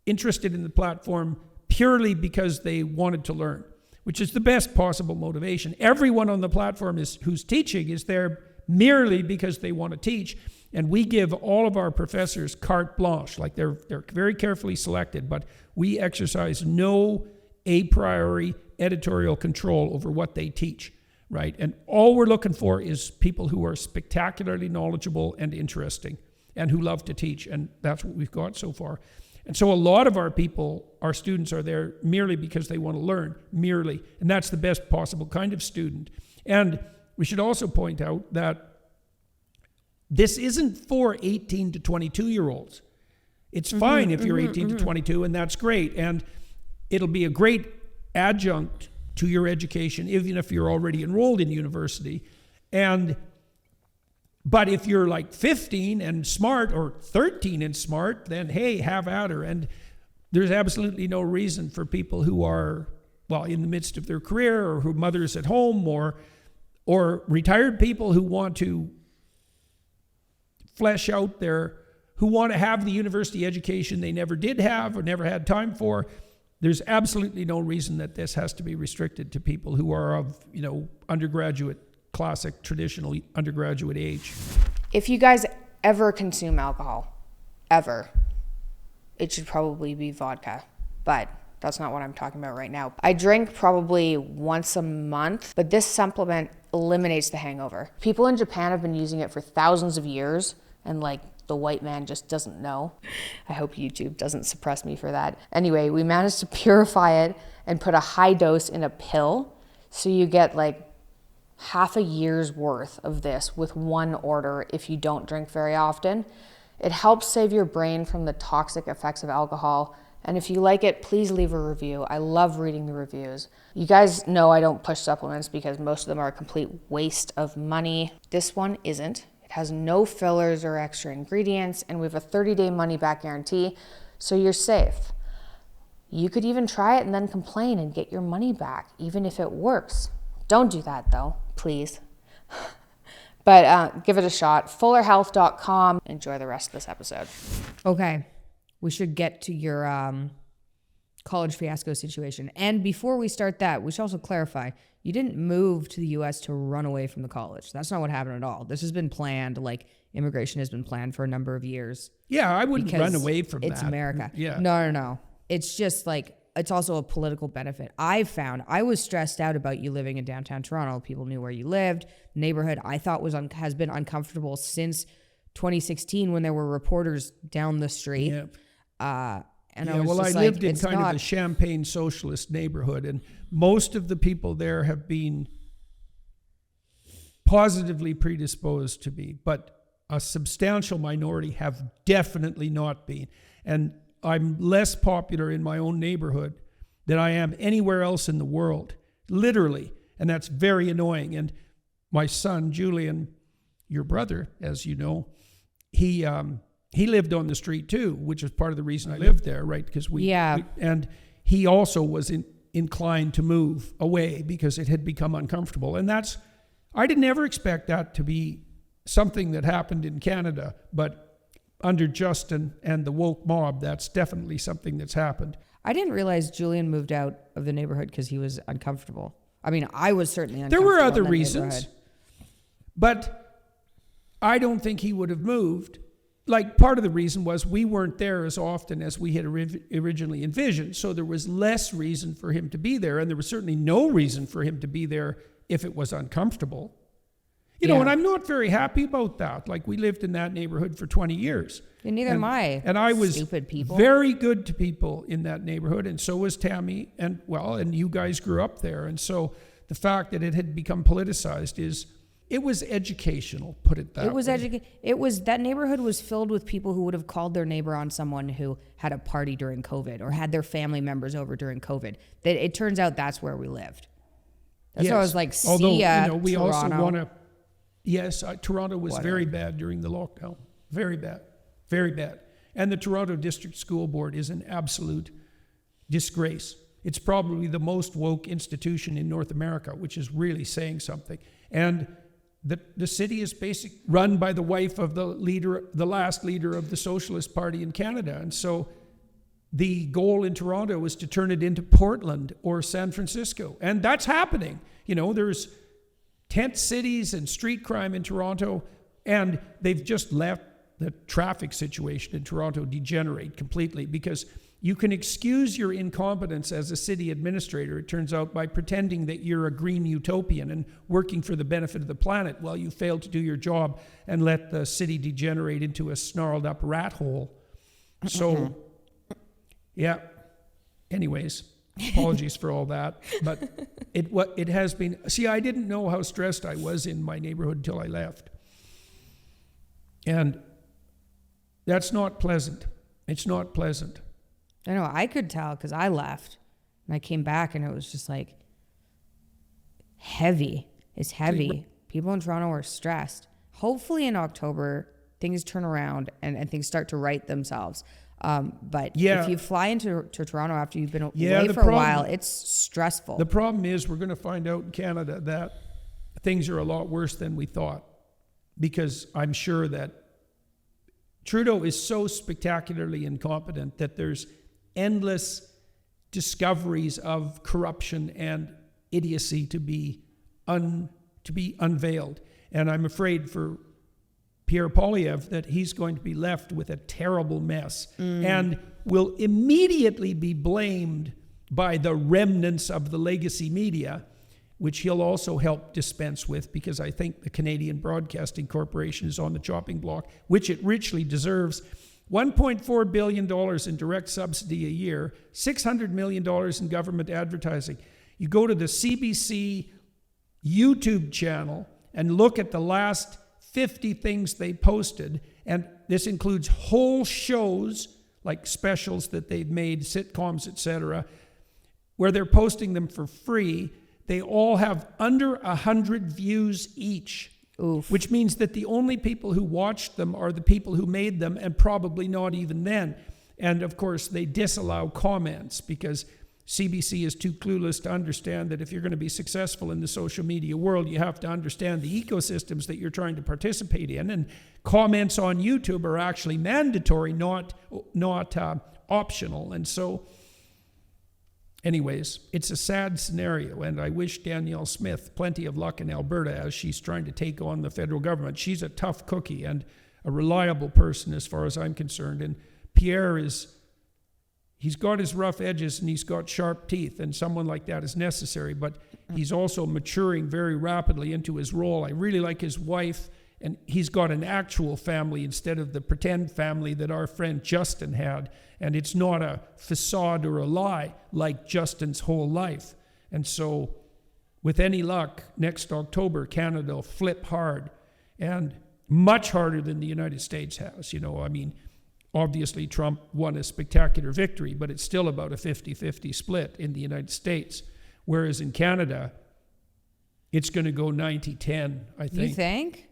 [SPEAKER 1] interested in the platform purely because they wanted to learn, which is the best possible motivation. Everyone on the platform who's teaching is there merely because they want to teach. And we give all of our professors carte blanche, like they're very carefully selected, but we exercise no a priori editorial control over what they teach, right? And all we're looking for is people who are spectacularly knowledgeable and interesting and who love to teach. And that's what we've got so far. And so a lot of our students are there merely because they want to learn, merely. And that's the best possible kind of student. And we should also point out that this isn't for 18 to 22-year-olds. It's fine if you're 18 to 22, and that's great. And it'll be a great adjunct to your education, even if you're already enrolled in university. But if you're like 15 and smart or 13 and smart, then hey, have at her. And there's absolutely no reason for people who are, in the midst of their career, or who mothers at home, or retired people who want to flesh out who want to have the university education they never did have or never had time for. There's absolutely no reason that this has to be restricted to people who are of, undergraduate, classic, traditional undergraduate age.
[SPEAKER 2] If you guys ever consume alcohol, ever, it should probably be vodka, but that's not what I'm talking about right now. I drink probably once a month, but this supplement eliminates the hangover. People in Japan have been using it for thousands of years, and the white man just doesn't know. I hope YouTube doesn't suppress me for that. Anyway, we managed to purify it and put a high dose in a pill, so you get half a year's worth of this with one order if you don't drink very often. It helps save your brain from the toxic effects of alcohol. And if you like it, please leave a review. I love reading the reviews. You guys know I don't push supplements because most of them are a complete waste of money. This one isn't. It has no fillers or extra ingredients, and we have a 30-day money-back guarantee, so you're safe. You could even try it and then complain and get your money back, even if it works. Don't do that though, please. But give it a shot. fullerhealth.com. Enjoy the rest of this episode. Okay. We should get to your college fiasco situation. And before we start that, we should also clarify, you didn't move to the U.S. to run away from the college. That's not what happened at all. This has been planned, immigration has been planned for a number of years.
[SPEAKER 1] Yeah, I wouldn't run away from that.
[SPEAKER 2] It's America.
[SPEAKER 1] Yeah.
[SPEAKER 2] No. It's just it's also a political benefit. I was stressed out about you living in downtown Toronto. People knew where you lived. Neighborhood I thought has been uncomfortable since 2016 when there were reporters down the street.
[SPEAKER 1] Yeah.
[SPEAKER 2] I
[SPEAKER 1] lived in kind of a Champagne socialist neighborhood, and most of the people there have been positively predisposed to be, but a substantial minority have definitely not been. And I'm less popular in my own neighborhood than I am anywhere else in the world, literally. And that's very annoying. And my son, Julian, your brother, as you know, he lived on the street too, which is part of the reason I lived there, right? Because and he also was inclined to move away because it had become uncomfortable. And I didn't ever expect that to be something that happened in Canada, but under Justin and the woke mob, that's definitely something that's happened.
[SPEAKER 2] I didn't realize Julian moved out of the neighborhood because he was uncomfortable. I mean, I was certainly uncomfortable.
[SPEAKER 1] There were other reasons, but I don't think he would have moved. Like, part of the reason was we weren't there as often as we had originally envisioned, so there was less reason for him to be there, and there was certainly no reason for him to be there if it was uncomfortable. You know, and I'm not very happy about that. Like, we lived in that neighborhood for 20 years.
[SPEAKER 2] And neither am I.
[SPEAKER 1] And I was
[SPEAKER 2] stupid people.
[SPEAKER 1] Very good to people in that neighborhood, and so was Tammy, and you guys grew up there. And so the fact that it had become politicized it was educational, put it that way.
[SPEAKER 2] It was that neighborhood was filled with people who would have called their neighbor on someone who had a party during COVID or had their family members over during COVID. That it turns out that's where we lived. That's why I was like,
[SPEAKER 1] although, we
[SPEAKER 2] Toronto.
[SPEAKER 1] also want to. Yes, Toronto was very bad during the lockdown. Very bad. Very bad. And the Toronto District School Board is an absolute disgrace. It's probably the most woke institution in North America, which is really saying something. And the city is basically run by the wife of the last leader of the Socialist Party in Canada. And so the goal in Toronto was to turn it into Portland or San Francisco. And that's happening. You know, there's tent cities and street crime in Toronto, and they've just let the traffic situation in Toronto degenerate completely, because you can excuse your incompetence as a city administrator, it turns out, by pretending that you're a green utopian and working for the benefit of the planet while you fail to do your job and let the city degenerate into a snarled up rat hole. So, yeah. Anyways, apologies for all that. But it has been... See, I didn't know how stressed I was in my neighborhood until I left. And that's not pleasant. It's not pleasant.
[SPEAKER 2] I know, I could tell because I left and I came back and it was just like heavy. It's heavy. People in Toronto are stressed. Hopefully in October, things turn around and things start to right themselves. But if you fly into Toronto after you've been away for a while, it's stressful.
[SPEAKER 1] The problem is we're going to find out in Canada that things are a lot worse than we thought, because I'm sure that Trudeau is so spectacularly incompetent that there's endless discoveries of corruption and idiocy to be unveiled. And I'm afraid for Pierre Poilievre that he's going to be left with a terrible mess and will immediately be blamed by the remnants of the legacy media, which he'll also help dispense with, because I think the Canadian Broadcasting Corporation is on the chopping block, which it richly deserves. $1.4 billion in direct subsidy a year, $600 million in government advertising. You go to the CBC YouTube channel and look at the last 50 things they posted, and this includes whole shows like specials that they've made, sitcoms, etc., where they're posting them for free. They all have under 100 views each. Oof. Which means that the only people who watched them are the people who made them, and probably not even then. And of course, they disallow comments because CBC is too clueless to understand that if you're going to be successful in the social media world, you have to understand the ecosystems that you're trying to participate in. And comments on YouTube are actually mandatory, not optional. And so, anyways, it's a sad scenario, and I wish Danielle Smith plenty of luck in Alberta as she's trying to take on the federal government. She's a tough cookie and a reliable person as far as I'm concerned. And Pierre he's got his rough edges and he's got sharp teeth, and someone like that is necessary, but he's also maturing very rapidly into his role. I really like his wife, and he's got an actual family instead of the pretend family that our friend Justin had. And it's not a facade or a lie like Justin's whole life. And so with any luck, next October, Canada will flip hard, and much harder than the United States has. I mean, obviously Trump won a spectacular victory, but it's still about a 50-50 split in the United States. Whereas in Canada, it's going to go 90-10, I think.
[SPEAKER 2] You think?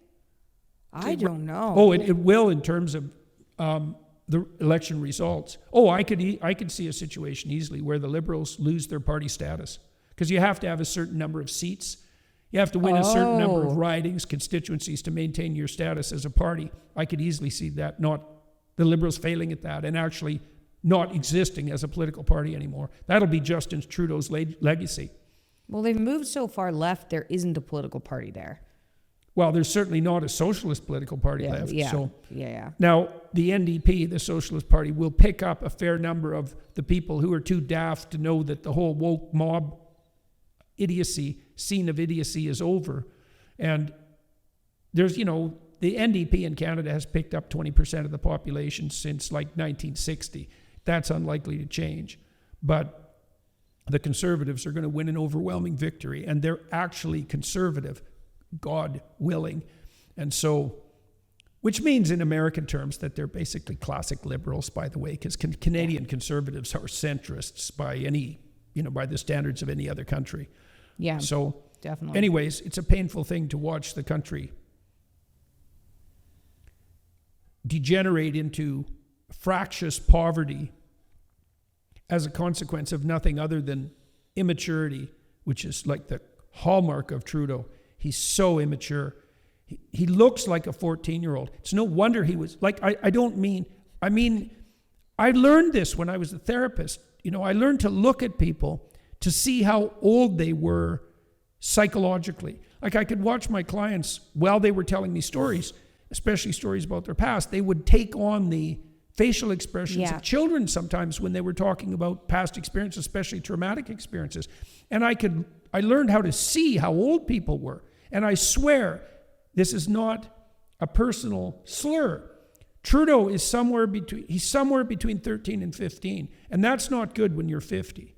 [SPEAKER 2] I don't know.
[SPEAKER 1] Oh, it will in terms of the election results. Oh, I could see a situation easily where the Liberals lose their party status, because you have to have a certain number of seats. You have to win a certain number of ridings, constituencies, to maintain your status as a party. I could easily see that, not the Liberals failing at that and actually not existing as a political party anymore. That'll be Justin Trudeau's legacy.
[SPEAKER 2] Well, they've moved so far left, there isn't a political party there.
[SPEAKER 1] Well, there's certainly not a socialist political party left.
[SPEAKER 2] Yeah,
[SPEAKER 1] So
[SPEAKER 2] yeah.
[SPEAKER 1] now, the NDP, the Socialist Party, will pick up a fair number of the people who are too daft to know that the whole woke mob scene of idiocy is over. And there's, the NDP in Canada has picked up 20% of the population since like 1960. That's unlikely to change. But the Conservatives are going to win an overwhelming victory, and they're actually conservative, God willing. And so, which means in American terms that they're basically classic liberals, by the way, because Canadian Conservatives are centrists by the standards of any other country.
[SPEAKER 2] Yeah,
[SPEAKER 1] so
[SPEAKER 2] definitely.
[SPEAKER 1] Anyways, it's a painful thing to watch the country degenerate into fractious poverty as a consequence of nothing other than immaturity, which is like the hallmark of Trudeau. He's so immature. He looks like a 14-year-old. It's no wonder he was like, I learned this when I was a therapist. I learned to look at people to see how old they were psychologically. Like, I could watch my clients while they were telling me stories, especially stories about their past. They would take on the facial expressions of children sometimes when they were talking about past experiences, especially traumatic experiences. And I learned how to see how old people were. And I swear, this is not a personal slur. Trudeau is somewhere between 13 and 15. And that's not good when you're 50.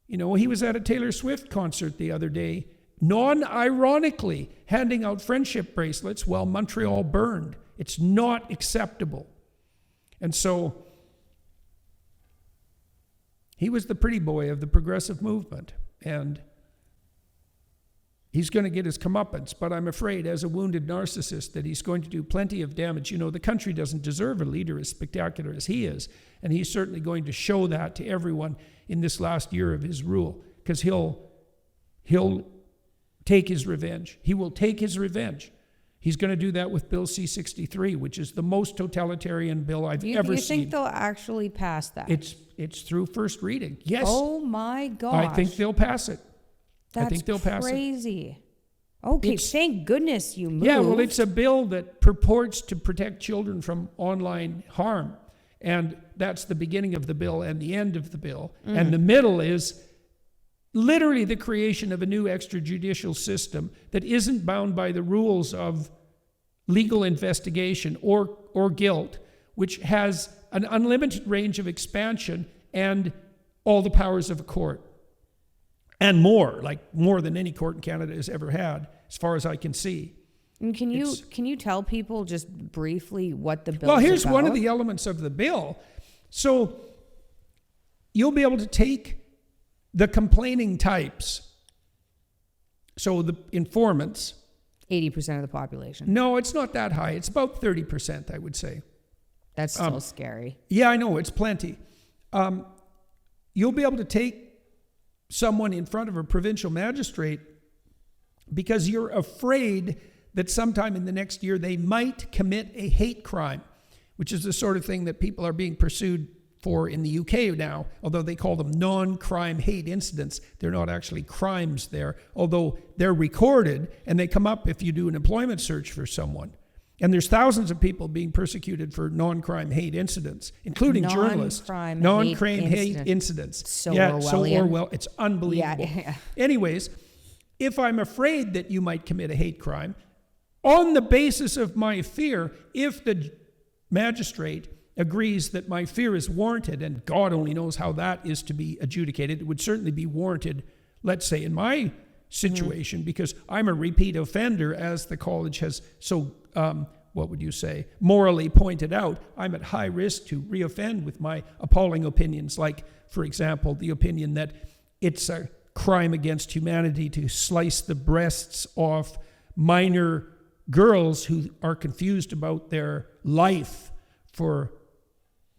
[SPEAKER 1] He was at a Taylor Swift concert the other day, non-ironically handing out friendship bracelets while Montreal burned. It's not acceptable. And so he was the pretty boy of the progressive movement. And he's going to get his comeuppance, but I'm afraid, as a wounded narcissist, that he's going to do plenty of damage. The country doesn't deserve a leader as spectacular as he is, and he's certainly going to show that to everyone in this last year of his rule, because he'll take his revenge. He will take his revenge. He's going to do that with Bill C-63, which is the most totalitarian bill I've ever seen.
[SPEAKER 2] You think they'll actually pass that?
[SPEAKER 1] It's through first reading. Yes.
[SPEAKER 2] Oh my gosh.
[SPEAKER 1] I think they'll pass it.
[SPEAKER 2] That's
[SPEAKER 1] I think they'll pass
[SPEAKER 2] crazy. Okay, thank goodness you moved.
[SPEAKER 1] Yeah, well, it's a bill that purports to protect children from online harm. And that's the beginning of the bill and the end of the bill. And the middle is literally the creation of a new extrajudicial system that isn't bound by the rules of legal investigation or guilt, which has an unlimited range of expansion and all the powers of a court. And more than any court in Canada has ever had, as far as I can see.
[SPEAKER 2] And can you tell people just briefly what the bill is about?
[SPEAKER 1] Well, here's one of the elements of the bill. So you'll be able to take the complaining types, so the informants.
[SPEAKER 2] 80% of the population.
[SPEAKER 1] No, it's not that high. It's about 30%, I would say.
[SPEAKER 2] That's still scary.
[SPEAKER 1] Yeah, I know. It's plenty. You'll be able to take someone in front of a provincial magistrate because you're afraid that sometime in the next year they might commit a hate crime, which is the sort of thing that people are being pursued for in the UK now, although they call them non-crime hate incidents. They're not actually crimes there, although they're recorded and they come up if you do an employment search for someone. And there's thousands of people being persecuted for non-crime hate incidents, including journalists. Non-crime hate incidents.
[SPEAKER 2] So Orwellian.
[SPEAKER 1] It's unbelievable.
[SPEAKER 2] Yeah.
[SPEAKER 1] Anyways, if I'm afraid that you might commit a hate crime, on the basis of my fear, if the magistrate agrees that my fear is warranted, and God only knows how that is to be adjudicated, it would certainly be warranted, let's say, in my situation because I'm a repeat offender, as the college has so, what would you say, morally pointed out. I'm at high risk to reoffend with my appalling opinions, like, for example, the opinion that it's a crime against humanity to slice the breasts off minor girls who are confused about their life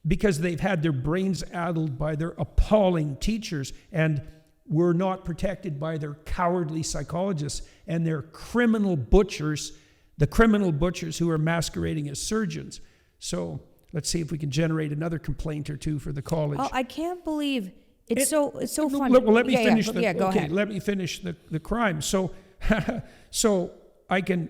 [SPEAKER 1] because they've had their brains addled by their appalling teachers and were not protected by their cowardly psychologists and their criminal butchers, the criminal butchers who are masquerading as surgeons. So let's see if we can generate another complaint or two for the college.
[SPEAKER 2] Oh, I can't believe it's so funny.
[SPEAKER 1] Well, let me finish.
[SPEAKER 2] Go ahead.
[SPEAKER 1] Let me finish the crime. So, so I can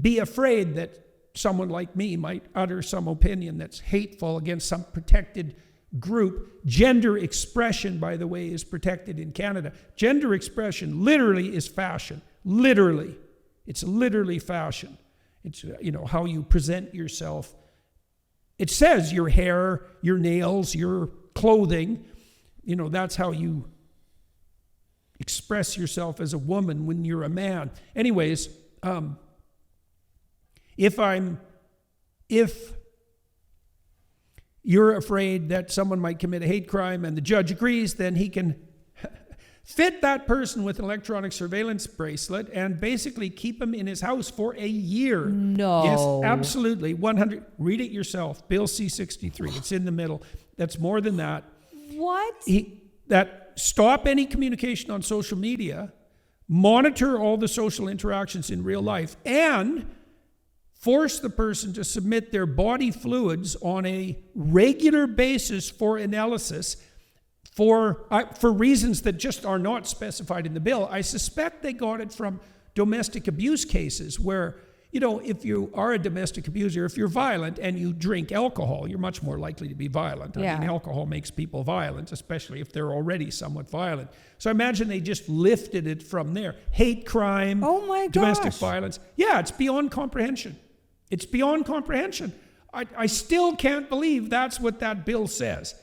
[SPEAKER 1] be afraid that someone like me might utter some opinion that's hateful against some protected group. Gender expression, by the way, is protected in Canada. Gender expression literally is fashion. Literally. It's literally fashion. It's, how you present yourself. It says your hair, your nails, your clothing, that's how you express yourself as a woman when you're a man. Anyways, if you're afraid that someone might commit a hate crime and the judge agrees, then he can fit that person with an electronic surveillance bracelet and basically keep him in his house for a year.
[SPEAKER 2] No.
[SPEAKER 1] Yes, absolutely. 100. Read it yourself. Bill C-63. It's in the middle. That's more than that.
[SPEAKER 2] What?
[SPEAKER 1] Stop any communication on social media, monitor all the social interactions in real life, and force the person to submit their body fluids on a regular basis for analysis for reasons that just are not specified in the bill. I suspect they got it from domestic abuse cases where, if you are a domestic abuser, if you're violent and you drink alcohol, you're much more likely to be violent. I mean, alcohol makes people violent, especially if they're already somewhat violent. So I imagine they just lifted it from there. Hate crime, domestic violence. Yeah, it's beyond comprehension. It's beyond comprehension. I still can't believe that's what that bill says,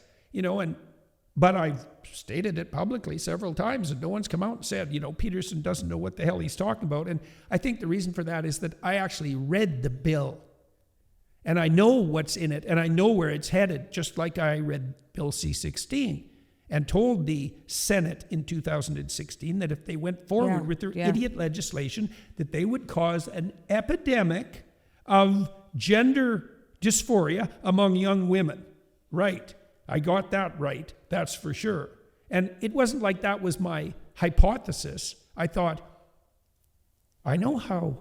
[SPEAKER 1] but I've stated it publicly several times and no one's come out and said, Peterson doesn't know what the hell he's talking about. And I think the reason for that is that I actually read the bill and I know what's in it and I know where it's headed, just like I read Bill C-16 and told the Senate in 2016 that if they went forward with their idiot legislation, that they would cause an epidemic of gender dysphoria among young women. Right. I got that right. That's for sure. And it wasn't like that was my hypothesis. I thought, I know how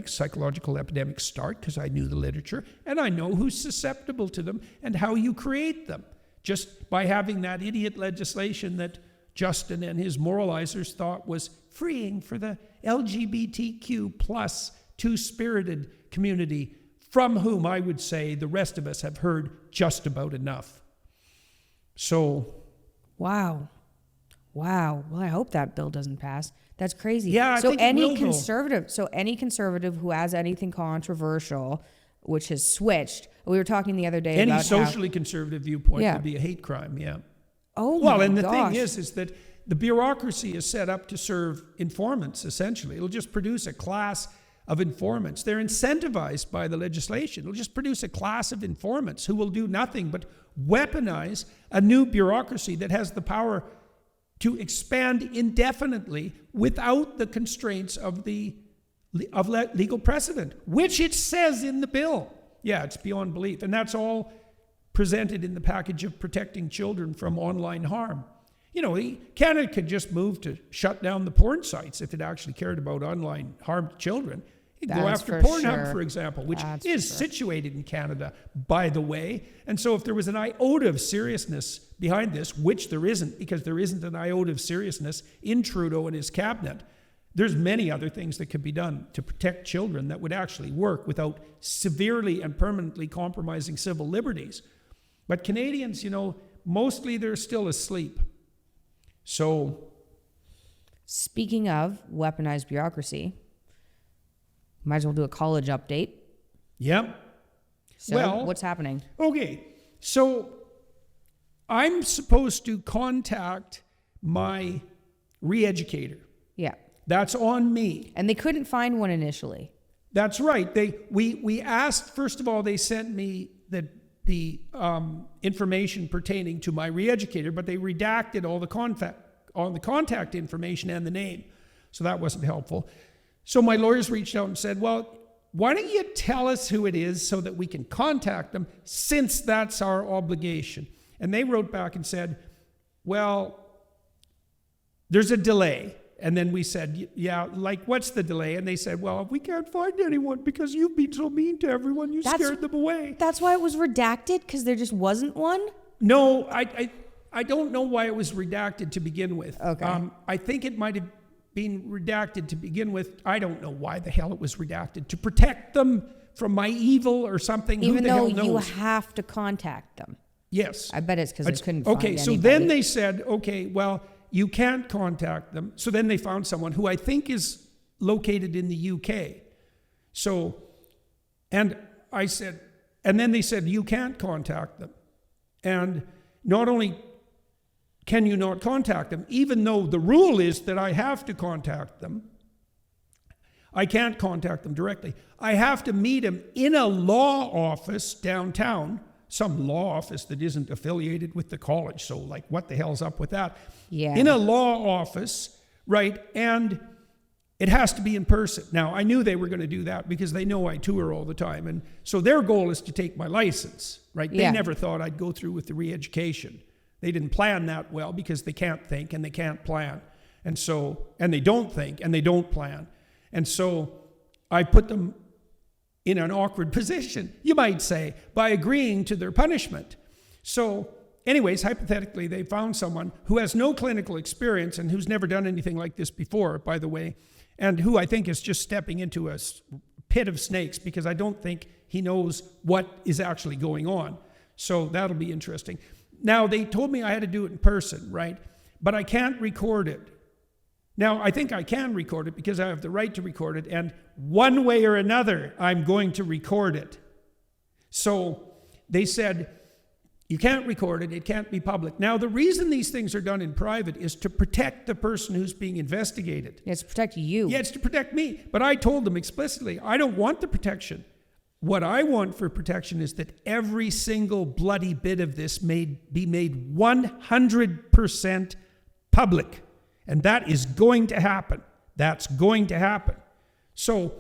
[SPEAKER 1] psychological epidemics start because I knew the literature and I know who's susceptible to them and how you create them. Just by having that idiot legislation that Justin and his moralizers thought was freeing for the LGBTQ plus two-spirited community, from whom I would say the rest of us have heard just about enough. So.
[SPEAKER 2] Wow. Well, I hope that bill doesn't pass. That's crazy.
[SPEAKER 1] Yeah, I think
[SPEAKER 2] any conservative who has anything controversial, which has switched. We were talking the other day about
[SPEAKER 1] any socially conservative viewpoint would be a hate crime. Yeah.
[SPEAKER 2] Oh,
[SPEAKER 1] well, and the thing is that the bureaucracy is set up to serve informants. Essentially, it'll just produce a class of informants. They're incentivized by the legislation. It'll just produce a class of informants who will do nothing but weaponize a new bureaucracy that has the power to expand indefinitely without the constraints of legal precedent, which it says in the bill. Yeah, it's beyond belief. And that's all presented in the package of protecting children from online harm. Canada could just move to shut down the porn sites if it actually cared about online harm to children. Go after Pornhub, for example, which is situated in Canada, by the way. And so if there was an iota of seriousness behind this, which there isn't, because there isn't an iota of seriousness in Trudeau and his cabinet, there's many other things that could be done to protect children that would actually work without severely and permanently compromising civil liberties. But Canadians, mostly they're still asleep. So,
[SPEAKER 2] speaking of weaponized bureaucracy, might as well do a college update.
[SPEAKER 1] Yep.
[SPEAKER 2] So, what's happening?
[SPEAKER 1] Okay, so I'm supposed to contact my re-educator.
[SPEAKER 2] Yeah.
[SPEAKER 1] That's on me.
[SPEAKER 2] And they couldn't find one initially.
[SPEAKER 1] That's right. We asked, first of all, they sent me the information pertaining to my re-educator, but they redacted all the contact information and the name. So that wasn't helpful. So my lawyers reached out and said, well, why don't you tell us who it is so that we can contact them, since that's our obligation? And they wrote back and said, well, there's a delay. And then we said, yeah, like, what's the delay? And they said, well, we can't find anyone because you've been so mean to everyone. You scared them away.
[SPEAKER 2] That's why it was redacted, because there just wasn't one?
[SPEAKER 1] No, I don't know why it was redacted to begin with.
[SPEAKER 2] Okay.
[SPEAKER 1] I think it might have been redacted to begin with. I don't know why the hell it was redacted. To protect them from my evil or something.
[SPEAKER 2] Even
[SPEAKER 1] who the
[SPEAKER 2] though
[SPEAKER 1] hell knows?
[SPEAKER 2] you have to contact them.
[SPEAKER 1] Yes.
[SPEAKER 2] I bet it's because they couldn't find
[SPEAKER 1] Okay,
[SPEAKER 2] anybody.
[SPEAKER 1] so then they said, okay, well, you can't contact them. So then they found someone who I think is located in the UK. So, and I said, and then they said, you can't contact them. And not only can you not contact them, even though the rule is that I have to contact them, I can't contact them directly. I have to meet them in a law office downtown, some law office that isn't affiliated with the college. So like, what the hell's up with that?
[SPEAKER 2] Yeah.
[SPEAKER 1] In a law office, right? And it has to be in person. Now, I knew they were going to do that because they know I tour all the time. And so their goal is to take my license, right? They never thought I'd go through with the re-education. They didn't plan that well because they can't think and they can't plan. And so, and they don't think and they don't plan. And so I put them in an awkward position, you might say, by agreeing to their punishment. So anyways, hypothetically, they found someone who has no clinical experience and who's never done anything like this before, by the way, and who I think is just stepping into a pit of snakes because I don't think he knows what is actually going on. So that'll be interesting. Now, they told me I had to do it in person, right? But I can't record it. Now, I think I can record it because I have the right to record it, and one way or another, I'm going to record it. So they said, you can't record it, it can't be public. Now, the reason these things are done in private is to protect the person who's being investigated.
[SPEAKER 2] It's to protect you.
[SPEAKER 1] Yeah, it's to protect me. But I told them explicitly, I don't want the protection. What I want for protection is that every single bloody bit of this be made 100% public. And that is going to happen. That's going to happen. So,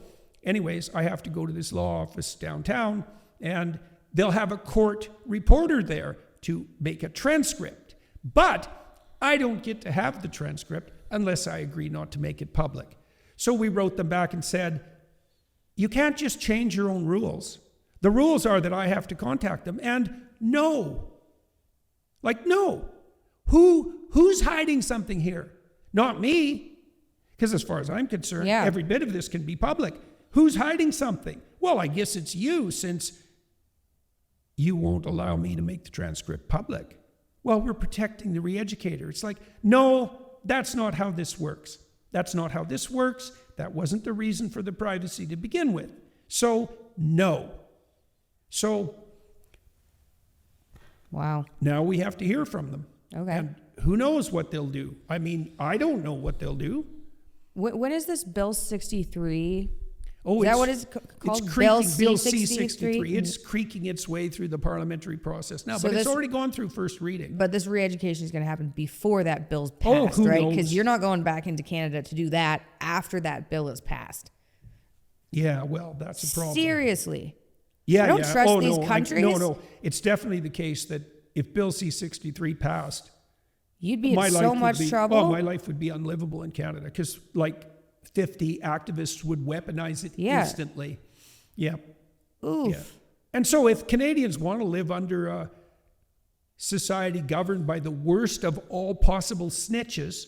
[SPEAKER 1] anyways, I have to go to this law office downtown, and they'll have a court reporter there to make a transcript. But I don't get to have the transcript unless I agree not to make it public. So we wrote them back and said, you can't just change your own rules. The rules are that I have to contact them. And no. Like, no. Who's hiding something here? Not me. Because as far as I'm concerned, every bit of this can be public. Who's hiding something? Well, I guess it's you, since you won't allow me to make the transcript public. Well, we're protecting the re-educator. It's like, no, that's not how this works. That's not how this works. That wasn't the reason for the privacy to begin with. So, no. So,
[SPEAKER 2] wow.
[SPEAKER 1] Now we have to hear from them.
[SPEAKER 2] Okay.
[SPEAKER 1] And who knows what they'll do? I mean, I don't know what they'll do.
[SPEAKER 2] When is this Bill 63?
[SPEAKER 1] Oh,
[SPEAKER 2] is that what it's called?
[SPEAKER 1] It's creaking, Bill
[SPEAKER 2] C-63?
[SPEAKER 1] C-63. It's creaking its way through the parliamentary process now, but it's already gone through first reading.
[SPEAKER 2] But this re-education is going to happen before that bill's passed, right? Because you're not going back into Canada to do that after that bill is passed.
[SPEAKER 1] Yeah, well, that's a problem.
[SPEAKER 2] Seriously.
[SPEAKER 1] Yeah,
[SPEAKER 2] I don't trust these countries.
[SPEAKER 1] No. It's definitely the case that if Bill C-63 passed,
[SPEAKER 2] you'd be in so much trouble.
[SPEAKER 1] Oh, my life would be unlivable in Canada because, like, 50 activists would weaponize it instantly. Yeah.
[SPEAKER 2] Oof.
[SPEAKER 1] Yeah. And so if Canadians want to live under a society governed by the worst of all possible snitches,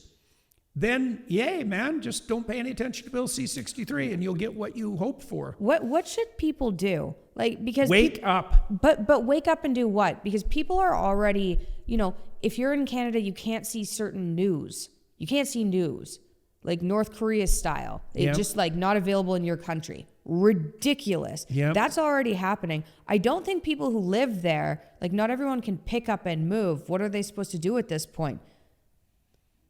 [SPEAKER 1] then yay, man, just don't pay any attention to Bill C-63 and you'll get what you hope for.
[SPEAKER 2] What should people do? Like, because
[SPEAKER 1] wake up.
[SPEAKER 2] But wake up and do what? Because people are already, if you're in Canada, you can't see certain news. You can't see news. Like North Korea style. It's just like not available in your country. Ridiculous.
[SPEAKER 1] Yep.
[SPEAKER 2] That's already happening. I don't think people who live there, like not everyone can pick up and move. What are they supposed to do at this point?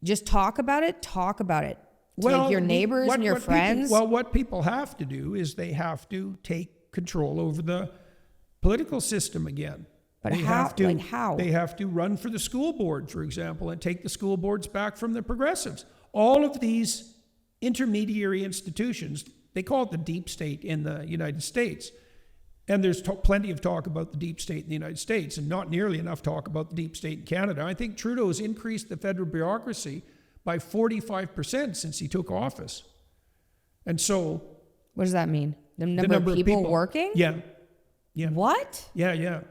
[SPEAKER 2] Just talk about it. To your neighbors and your friends.
[SPEAKER 1] What people have to do is they have to take control over the political system again.
[SPEAKER 2] But
[SPEAKER 1] they
[SPEAKER 2] how?
[SPEAKER 1] how? They have to run for the school board, for example, and take the school boards back from the progressives. All of these intermediary institutions, they call it the deep state in the United States. And there's plenty of talk about the deep state in the United States and not nearly enough talk about the deep state in Canada. I think Trudeau has increased the federal bureaucracy by 45% since he took office. And so...
[SPEAKER 2] What does that mean? The number of people working?
[SPEAKER 1] Yeah.
[SPEAKER 2] What?
[SPEAKER 1] Yeah.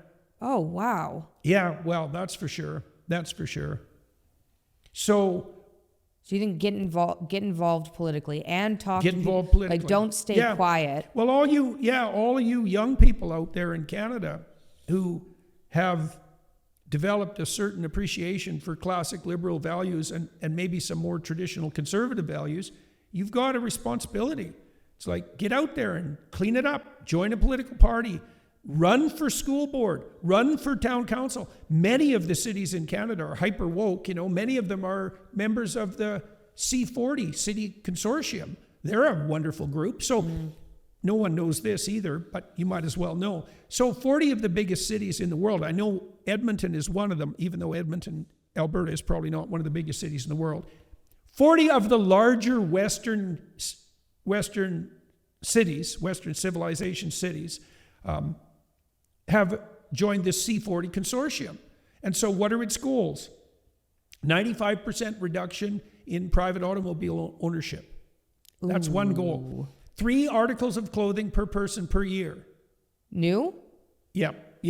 [SPEAKER 2] Oh, wow.
[SPEAKER 1] Yeah, well, that's for sure. So
[SPEAKER 2] you think get involved politically and talk
[SPEAKER 1] get
[SPEAKER 2] to
[SPEAKER 1] involved
[SPEAKER 2] people,
[SPEAKER 1] politically.
[SPEAKER 2] like don't stay quiet.
[SPEAKER 1] Well, all of you young people out there in Canada who have developed a certain appreciation for classic liberal values and maybe some more traditional conservative values, you've got a responsibility. It's like, get out there and clean it up, join a political party, run for school board, run for town council. Many of the cities in Canada are hyper woke. Many of them are members of the C-40 city consortium. They're a wonderful group. So no one knows this either, but you might as well know. So 40 of the biggest cities in the world, I know Edmonton is one of them, even though Edmonton, Alberta is probably not one of the biggest cities in the world. 40 of the larger Western cities, Western civilization cities, have joined this C-40 consortium. And so what are its goals? 95% reduction in private automobile ownership. That's one goal. 3 articles of clothing per person per year.
[SPEAKER 2] New?
[SPEAKER 1] Yep.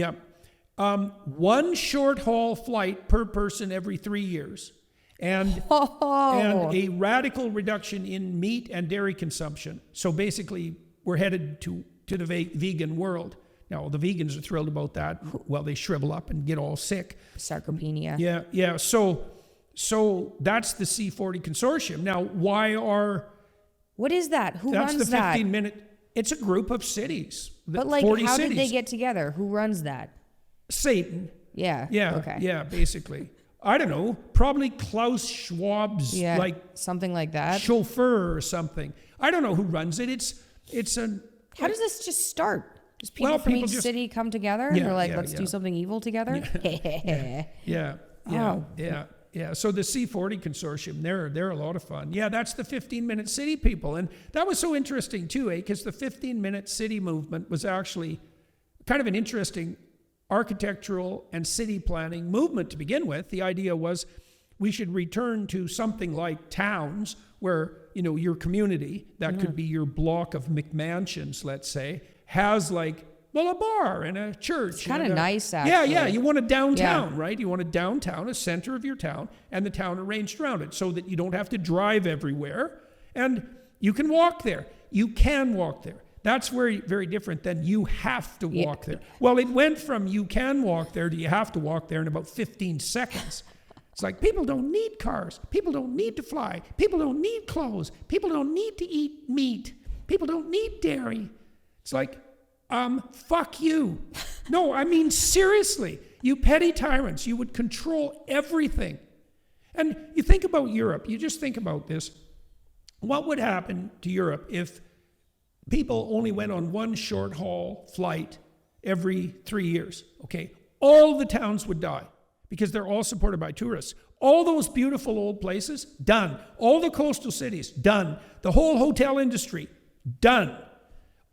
[SPEAKER 1] 1 short haul flight per person every 3 years. And a radical reduction in meat and dairy consumption. So basically, we're headed to the vegan world. Now, the vegans are thrilled about that. Well, they shrivel up and get all sick.
[SPEAKER 2] Sarcopenia.
[SPEAKER 1] Yeah. So that's the C-40 consortium. Now,
[SPEAKER 2] what is that? Who runs that?
[SPEAKER 1] That's the 15-minute... It's a group of cities.
[SPEAKER 2] But how did they get together? Who runs that?
[SPEAKER 1] Satan.
[SPEAKER 2] Yeah. Okay.
[SPEAKER 1] Yeah, basically. I don't know, probably Klaus Schwab's
[SPEAKER 2] something like that.
[SPEAKER 1] Chauffeur or something. I don't know who runs it.
[SPEAKER 2] How does this just start? Just people from each city come together and they're like, let's do something evil together?
[SPEAKER 1] Yeah. So the C-40 consortium, they're a lot of fun. Yeah, that's the 15-minute city people. And that was so interesting too, because the 15-minute city movement was actually kind of an interesting architectural and city planning movement to begin with. The idea was we should return to something like towns where, your community, that could be your block of McMansions, let's say, has a bar and a church.
[SPEAKER 2] It's kind of nice, actually.
[SPEAKER 1] Yeah. You want a downtown, right? You want a downtown, a center of your town, and the town arranged around it so that you don't have to drive everywhere. And you can walk there. You can walk there. That's very different than you have to walk there. Well, it went from you can walk there to you have to walk there in about 15 seconds. It's like, people don't need cars. People don't need to fly. People don't need clothes. People don't need to eat meat. People don't need dairy. It's like, fuck you. No, I mean, seriously, you petty tyrants, you would control everything. And you think about Europe, you just think about this. What would happen to Europe if people only went on 1 short haul flight every 3 years? Okay, all the towns would die because they're all supported by tourists. All those beautiful old places, done. All the coastal cities, done. The whole hotel industry, done.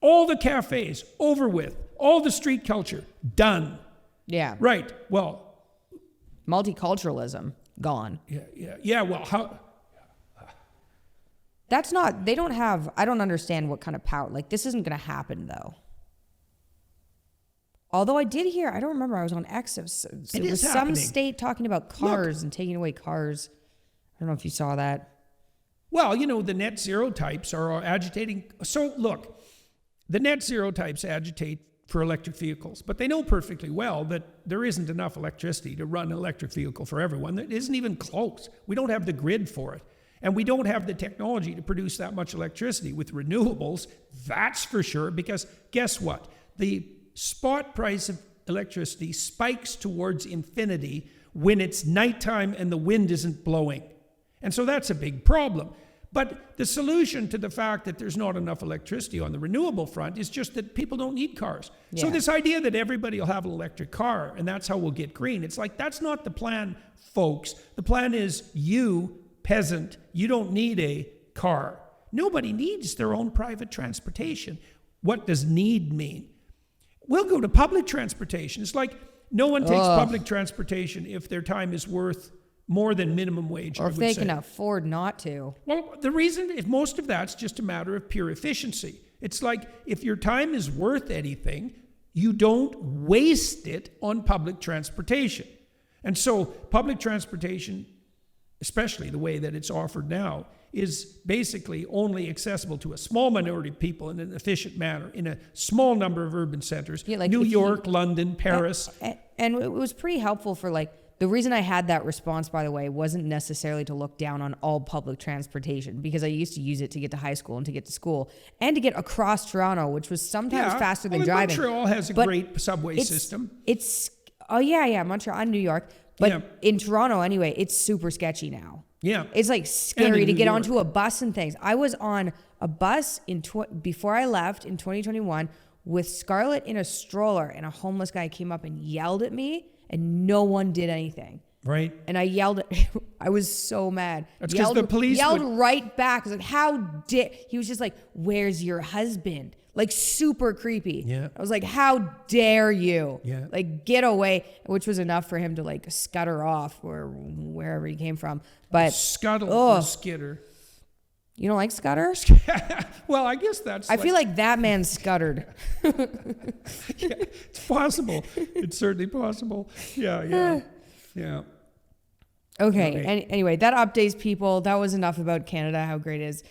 [SPEAKER 1] All the cafes, over with. All the street culture, done.
[SPEAKER 2] Yeah.
[SPEAKER 1] Right. Well.
[SPEAKER 2] Multiculturalism, gone.
[SPEAKER 1] Yeah. Well, how?
[SPEAKER 2] That's not, they don't have, I don't understand what kind of power, this isn't going to happen though. Although I did hear, I don't remember, I was on X, it was some state talking about cars and taking away cars. I don't know if you saw that.
[SPEAKER 1] Well, the net zero types are agitating. So look, the net zero types agitate for electric vehicles, but they know perfectly well that there isn't enough electricity to run an electric vehicle for everyone. It isn't even close. We don't have the grid for it. And we don't have the technology to produce that much electricity with renewables, that's for sure, because guess what? The spot price of electricity spikes towards infinity when it's nighttime and the wind isn't blowing. And so that's a big problem. But the solution to the fact that there's not enough electricity on the renewable front is just that people don't need cars. So this idea that everybody will have an electric car and that's how we'll get green, it's like, that's not the plan, folks. The plan is you, peasant, you don't need a car. Nobody needs their own private transportation. What does need mean? We'll go to public transportation. It's like no one takes public transportation if their time is worth more than minimum wage.
[SPEAKER 2] Or if they can afford not to.
[SPEAKER 1] Well, the reason is most of that's just a matter of pure efficiency. It's like if your time is worth anything, you don't waste it on public transportation. And so public transportation, especially the way that it's offered now, is basically only accessible to a small minority of people in an efficient manner in a small number of urban centers. Yeah, like New York, London, Paris.
[SPEAKER 2] And it was pretty helpful for the reason I had that response, by the way, wasn't necessarily to look down on all public transportation, because I used to use it to get to high school and to get to school and to get across Toronto, which was sometimes faster than driving.
[SPEAKER 1] Montreal has a great subway system.
[SPEAKER 2] Montreal and New York. But in Toronto, anyway, it's super sketchy now.
[SPEAKER 1] Yeah.
[SPEAKER 2] It's scary to get onto a bus and things. I was on a bus before I left in 2021 with Scarlett in a stroller, and a homeless guy came up and yelled at me, and no one did anything.
[SPEAKER 1] Right.
[SPEAKER 2] And I yelled at I was so mad.
[SPEAKER 1] That's because the police
[SPEAKER 2] yelled right back. I was like, how dare... He was just like, where's your husband? Super creepy.
[SPEAKER 1] Yeah.
[SPEAKER 2] I was like, how dare you?
[SPEAKER 1] Yeah.
[SPEAKER 2] Get away, which was enough for him to scutter off or wherever he came from. But
[SPEAKER 1] scuttle or skitter.
[SPEAKER 2] You don't like Scudder?
[SPEAKER 1] Well, I guess that's...
[SPEAKER 2] I feel like that man scuttered.
[SPEAKER 1] Yeah, it's possible. It's certainly possible. Yeah.
[SPEAKER 2] Okay. Anyway, that updates people. That was enough about Canada, how great it is.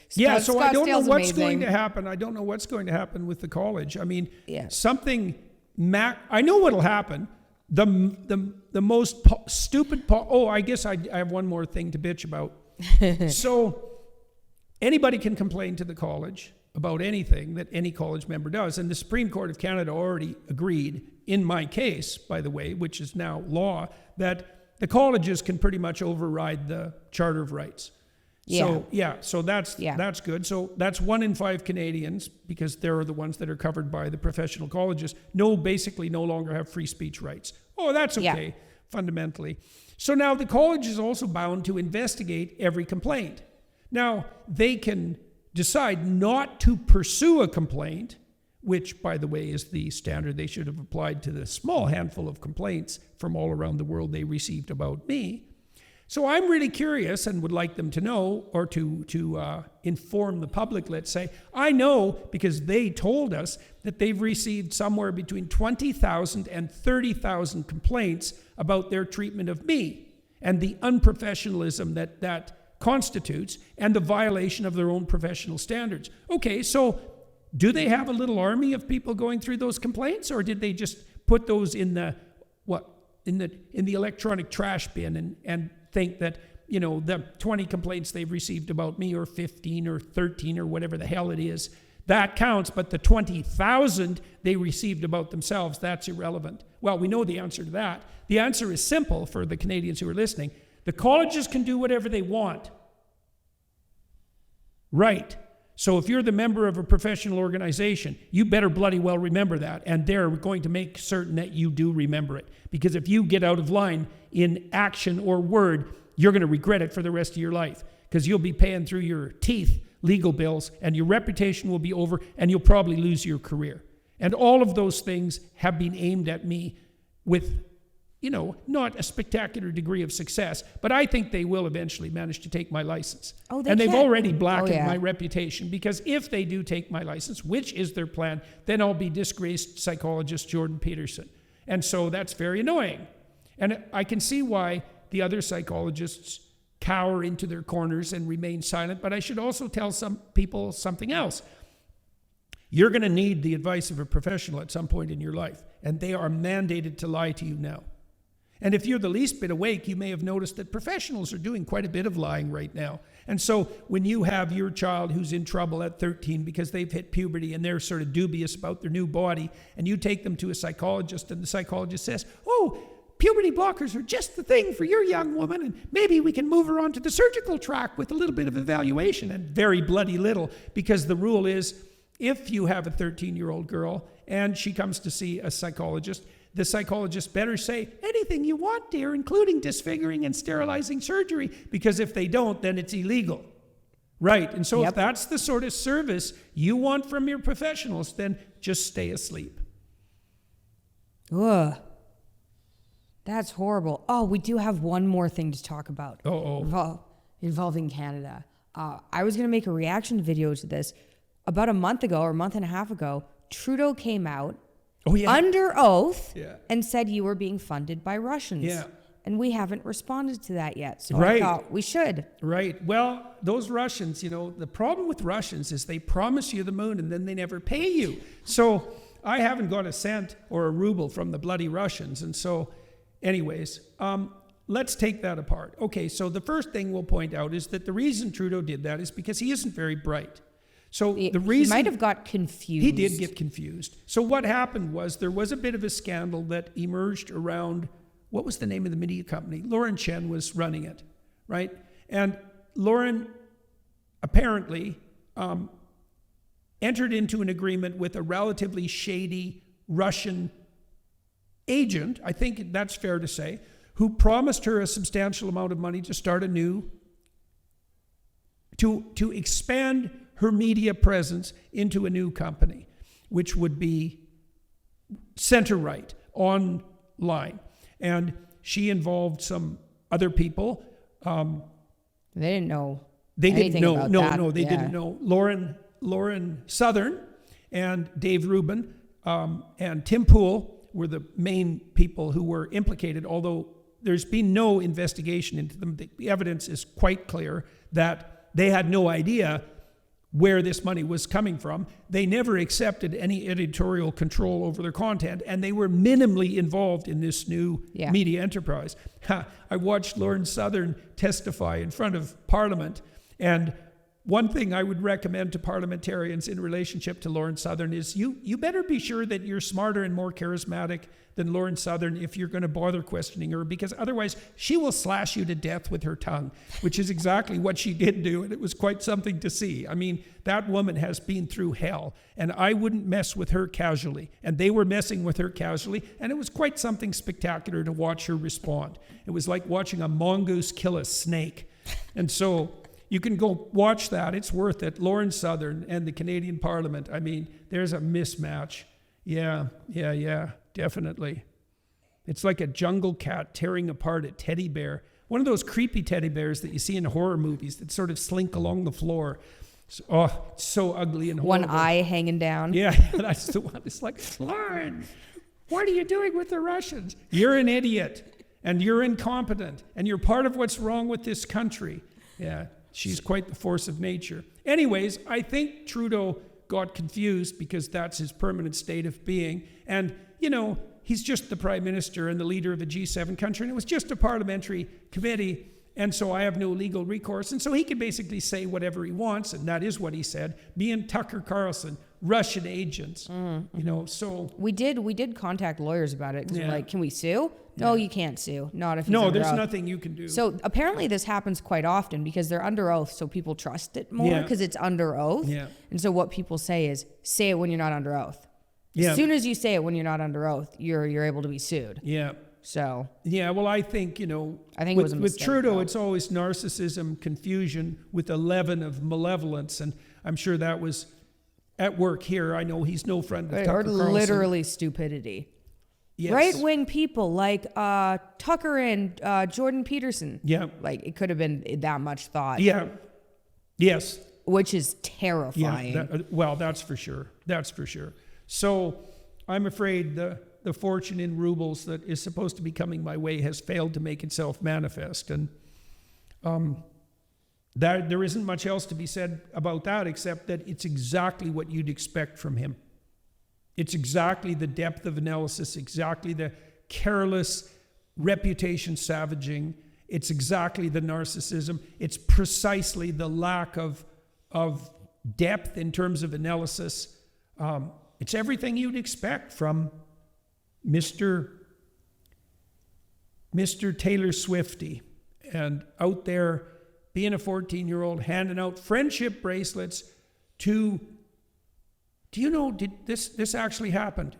[SPEAKER 1] So I don't know what's going to happen. I don't know what's going to happen with the college. I mean, something... I know what'll happen. The most stupid... I guess I have one more thing to bitch about. So... Anybody can complain to the college about anything that any college member does. And the Supreme Court of Canada already agreed, in my case, by the way, which is now law, that the colleges can pretty much override the Charter of Rights. So that's good. So that's 1 in 5 Canadians, because they're the ones that are covered by the professional colleges, basically no longer have free speech rights. Oh, that's okay, fundamentally. So now the college is also bound to investigate every complaint. Now, they can decide not to pursue a complaint, which, by the way, is the standard they should have applied to the small handful of complaints from all around the world they received about me. So I'm really curious and would like them to know, or to inform the public, let's say. I know, because they told us, that they've received somewhere between 20,000 and 30,000 complaints about their treatment of me and the unprofessionalism that constitutes, and the violation of their own professional standards. Okay, so do they have a little army of people going through those complaints, or did they just put those in the electronic trash bin and think that, the 20 complaints they've received about me, or 15 or 13 or whatever the hell it is, that counts, but the 20,000 they received about themselves, that's irrelevant? Well, we know the answer to that. The answer is simple for the Canadians who are listening. The colleges can do whatever they want. Right. So if you're the member of a professional organization, you better bloody well remember that. And they're going to make certain that you do remember it. Because if you get out of line in action or word, you're going to regret it for the rest of your life. Because you'll be paying through your teeth legal bills, and your reputation will be over, and you'll probably lose your career. And all of those things have been aimed at me with, not a spectacular degree of success, but I think they will eventually manage to take my license. And they've already blackened my reputation, because if they do take my license, which is their plan, then I'll be disgraced psychologist Jordan Peterson. And so that's very annoying. And I can see why the other psychologists cower into their corners and remain silent, but I should also tell some people something else. You're going to need the advice of a professional at some point in your life, and they are mandated to lie to you now. And if you're the least bit awake, you may have noticed that professionals are doing quite a bit of lying right now. And so when you have your child who's in trouble at 13 because they've hit puberty and they're sort of dubious about their new body, and you take them to a psychologist, and the psychologist says, puberty blockers are just the thing for your young woman, and maybe we can move her onto the surgical track with a little bit of evaluation, and very bloody little, because the rule is if you have a 13-year-old girl and she comes to see a psychologist, the psychologist better say anything you want, dear, including disfiguring and sterilizing surgery, because if they don't, then it's illegal. Right, and so if that's the sort of service you want from your professionals, then just stay asleep.
[SPEAKER 2] Ugh. That's horrible. Oh, we do have one more thing to talk about. Involving Canada. I was going to make a reaction video to this. About a month ago or a month and a half ago, Trudeau came out under oath and said you were being funded by Russians.
[SPEAKER 1] Yeah.
[SPEAKER 2] And we haven't responded to that yet. So I thought we should.
[SPEAKER 1] Right. Well, those Russians, the problem with Russians is they promise you the moon and then they never pay you. So I haven't got a cent or a ruble from the bloody Russians. And so anyways, let's take that apart. Okay, so the first thing we'll point out is that the reason Trudeau did that is because he isn't very bright. So the reason...
[SPEAKER 2] He might have got confused.
[SPEAKER 1] He did get confused. So what happened was there was a bit of a scandal that emerged around... What was the name of the media company? Lauren Chen was running it, right? And Lauren apparently entered into an agreement with a relatively shady Russian agent, I think that's fair to say, who promised her a substantial amount of money to start to expand her media presence into a new company, which would be center-right, online. And she involved some other people.
[SPEAKER 2] They didn't know.
[SPEAKER 1] They didn't know.
[SPEAKER 2] No,
[SPEAKER 1] They didn't know. Lauren Southern and Dave Rubin and Tim Poole were the main people who were implicated, although there's been no investigation into them. The evidence is quite clear that they had no idea where this money was coming from. They never accepted any editorial control over their content, and they were minimally involved in this new media enterprise. I watched Lauren Southern testify in front of Parliament, and one thing I would recommend to parliamentarians in relationship to Lauren Southern is you better be sure that you're smarter and more charismatic than Lauren Southern if you're going to bother questioning her, because otherwise she will slash you to death with her tongue, which is exactly what she did do, and it was quite something to see. I mean, that woman has been through hell, and I wouldn't mess with her casually, and they were messing with her casually, and it was quite something spectacular to watch her respond. It was like watching a mongoose kill a snake. And so you can go watch that. It's worth it. Lauren Southern and the Canadian Parliament. I mean, there's a mismatch. Yeah, definitely. It's like a jungle cat tearing apart a teddy bear. One of those creepy teddy bears that you see in horror movies that sort of slink along the floor. It's so ugly and horrible.
[SPEAKER 2] One eye hanging down.
[SPEAKER 1] Yeah, that's the one. It's like, Lauren, what are you doing with the Russians? You're an idiot, and you're incompetent, and you're part of what's wrong with this country. Yeah. She's quite the force of nature. Anyways, I think Trudeau got confused because that's his permanent state of being. And, he's just the prime minister and the leader of a G7 country, and it was just a parliamentary committee, and so I have no legal recourse. And so he can basically say whatever he wants, and that is what he said. Me and Tucker Carlson, Russian agents, so... We
[SPEAKER 2] did contact lawyers about it. We're like, can we sue? No, you can't sue. Not if he's
[SPEAKER 1] No,
[SPEAKER 2] under
[SPEAKER 1] there's
[SPEAKER 2] oath.
[SPEAKER 1] nothing you can do.
[SPEAKER 2] So apparently this happens quite often because they're under oath, so people trust it more because it's under oath.
[SPEAKER 1] Yeah.
[SPEAKER 2] And so what people say is, say it when you're not under oath.
[SPEAKER 1] Yeah.
[SPEAKER 2] As soon as you say it when you're not under oath, you're able to be sued.
[SPEAKER 1] Yeah.
[SPEAKER 2] So.
[SPEAKER 1] Yeah, well, I think,
[SPEAKER 2] I think
[SPEAKER 1] with,
[SPEAKER 2] it was a mistake,
[SPEAKER 1] with Trudeau,
[SPEAKER 2] though.
[SPEAKER 1] it's always narcissism, confusion with a leaven of malevolence, and I'm sure that was at work here. I know he's no friend of Tucker
[SPEAKER 2] Or
[SPEAKER 1] Carlson.
[SPEAKER 2] literally stupidity.
[SPEAKER 1] Yes.
[SPEAKER 2] Right-wing people like Tucker and Jordan Peterson.
[SPEAKER 1] Yeah.
[SPEAKER 2] Like, it could have been that much thought.
[SPEAKER 1] Yeah. Yes.
[SPEAKER 2] Which is terrifying.
[SPEAKER 1] Yeah. Well, that's for sure. That's for sure. So I'm afraid the fortune in rubles that is supposed to be coming my way has failed to make itself manifest. And there isn't much else to be said about that except that it's exactly what you'd expect from him. It's exactly the depth of analysis, exactly the careless reputation savaging. It's exactly the narcissism. It's precisely the lack of depth in terms of analysis. It's everything you'd expect from Mr. Mr. Taylor Swifty, and out there being a 14-year-old, handing out friendship bracelets to, do you know, this actually happened,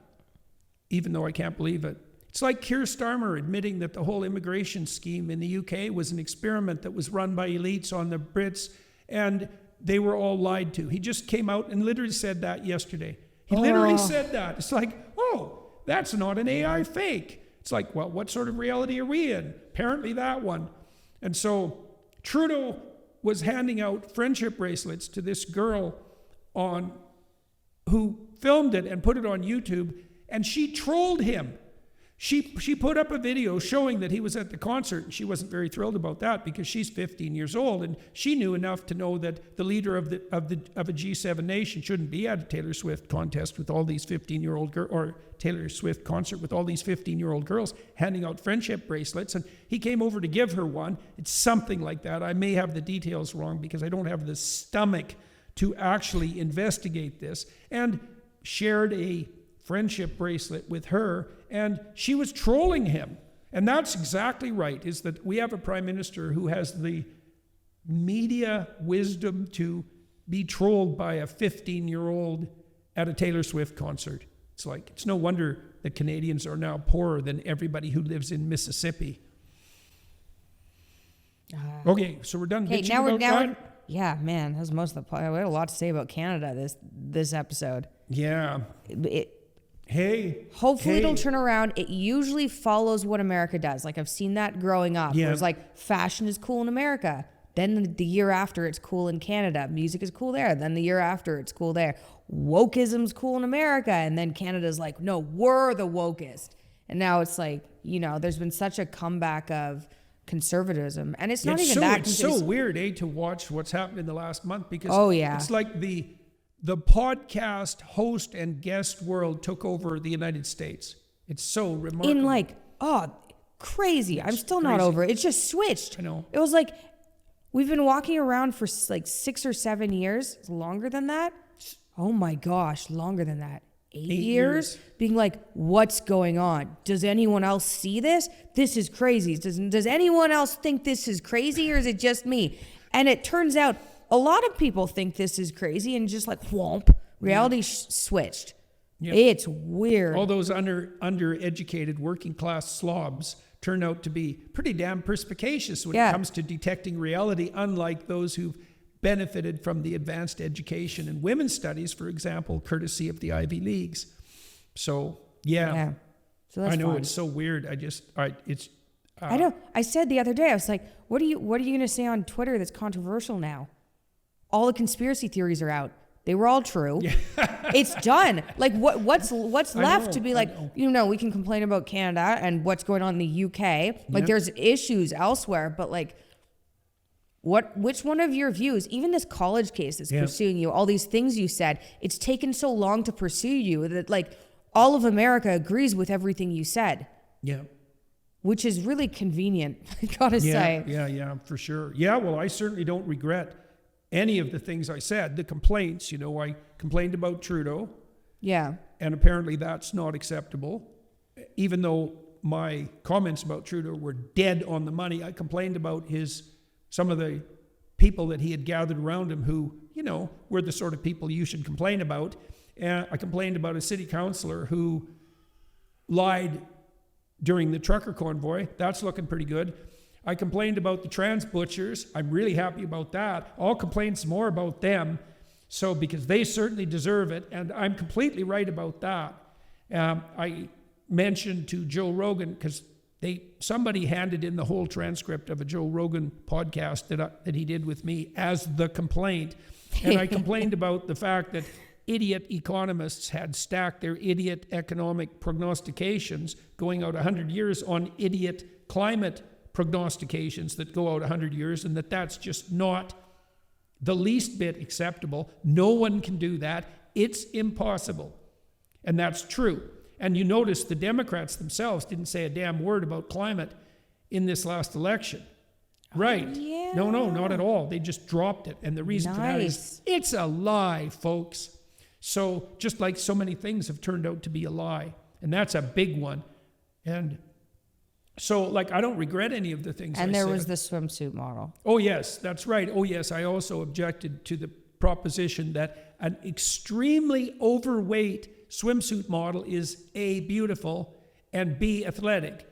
[SPEAKER 1] even though I can't believe it. It's like Keir Starmer admitting that the whole immigration scheme in the UK was an experiment that was run by elites on the Brits, and they were all lied to. He just came out and literally said that yesterday. He literally said that. It's like, oh, that's not an AI fake. It's like, well, what sort of reality are we in? Apparently that one. And so Trudeau was handing out friendship bracelets to this girl who filmed it and put it on YouTube, and she trolled him. She put up a video showing that he was at the concert, and she wasn't very thrilled about that because she's 15 years old, and she knew enough to know that the leader of a G7 nation shouldn't be at a Taylor Swift contest with all these 15-year-old girls, or Taylor Swift concert with all these 15-year-old girls handing out friendship bracelets. And he came over to give her one. It's something like that. I may have the details wrong because I don't have the stomach to actually investigate this. And shared a friendship bracelet with her, and she was trolling him. And that's exactly right, is that we have a prime minister who has the media wisdom to be trolled by a 15-year-old at a Taylor Swift concert. It's like, it's no wonder that Canadians are now poorer than everybody who lives in Mississippi. Okay, so we're done.
[SPEAKER 2] Okay, yeah, man, that was most of the podcast. We had a lot to say about Canada this episode.
[SPEAKER 1] Yeah.
[SPEAKER 2] Hopefully it'll turn around. It usually follows what America does. Like, I've seen that growing up.
[SPEAKER 1] Yeah.
[SPEAKER 2] It was like, fashion is cool in America. Then the year after, it's cool in Canada. Music is cool there. Then the year after, it's cool there. Wokeism's cool in America. And then Canada's like, no, we're the wokest. And now it's like, you know, there's been such a comeback of conservatism. And it's not even that.
[SPEAKER 1] It's so weird, to watch what's happened in the last month, because it's like the podcast host and guest world took over the United States. It's so remarkable.
[SPEAKER 2] Crazy. I'm still not over it. It's just switched.
[SPEAKER 1] I know.
[SPEAKER 2] It was like, we've been walking around for like 6 or 7 years. It's longer than that. Oh my gosh, longer than that. 8 years? Being like, what's going on? Does anyone else see this? This is crazy. Does anyone else think this is crazy, or is it just me? And it turns out a lot of people think this is crazy, and just like, whomp, reality switched. Yep. It's weird.
[SPEAKER 1] All those undereducated working class slobs turn out to be pretty damn perspicacious when it comes to detecting reality, unlike those who've benefited from the advanced education in women's studies, for example, courtesy of the Ivy Leagues. So, So that's I know fun. It's so weird. I
[SPEAKER 2] know. I said the other day, I was like, what are you going to say on Twitter that's controversial now? All the conspiracy theories are out. They were all true. Yeah. It's done. Like, what's left to be like, we can complain about Canada and what's going on in the UK. Like, there's issues elsewhere, but like, which one of your views, even this college case that's pursuing you, all these things you said, it's taken so long to pursue you that like all of America agrees with everything you said.
[SPEAKER 1] Yeah.
[SPEAKER 2] Which is really convenient, I gotta say.
[SPEAKER 1] Yeah, for sure. Yeah, well, I certainly don't regret any of the things I said. The complaints, I complained about Trudeau. Yeah. And apparently that's not acceptable. Even though my comments about Trudeau were dead on the money, I complained about some of the people that he had gathered around him who, were the sort of people you should complain about. And I complained about a city councillor who lied during the trucker convoy. That's looking pretty good. I complained about the trans butchers. I'm really happy about that. I'll complain some more about them, because they certainly deserve it, and I'm completely right about that. I mentioned to Joe Rogan, because somebody handed in the whole transcript of a Joe Rogan podcast that he did with me as the complaint, and I complained about the fact that idiot economists had stacked their idiot economic prognostications going out 100 years on idiot climate prognostications that go out 100 years, and that's just not the least bit acceptable. No one can do that. It's impossible. And that's true. And you notice the Democrats themselves didn't say a damn word about climate in this last election. Right.
[SPEAKER 2] Yeah.
[SPEAKER 1] No, not at all. They just dropped it. And the reason for that is it's a lie, folks. So just like so many things have turned out to be a lie. And that's a big one. And So, like, I don't regret any of the things
[SPEAKER 2] And
[SPEAKER 1] I
[SPEAKER 2] there
[SPEAKER 1] said.
[SPEAKER 2] was the swimsuit model.
[SPEAKER 1] Oh, yes, that's right. Oh, yes, I also objected to the proposition that an extremely overweight swimsuit model is A, beautiful, and B, athletic.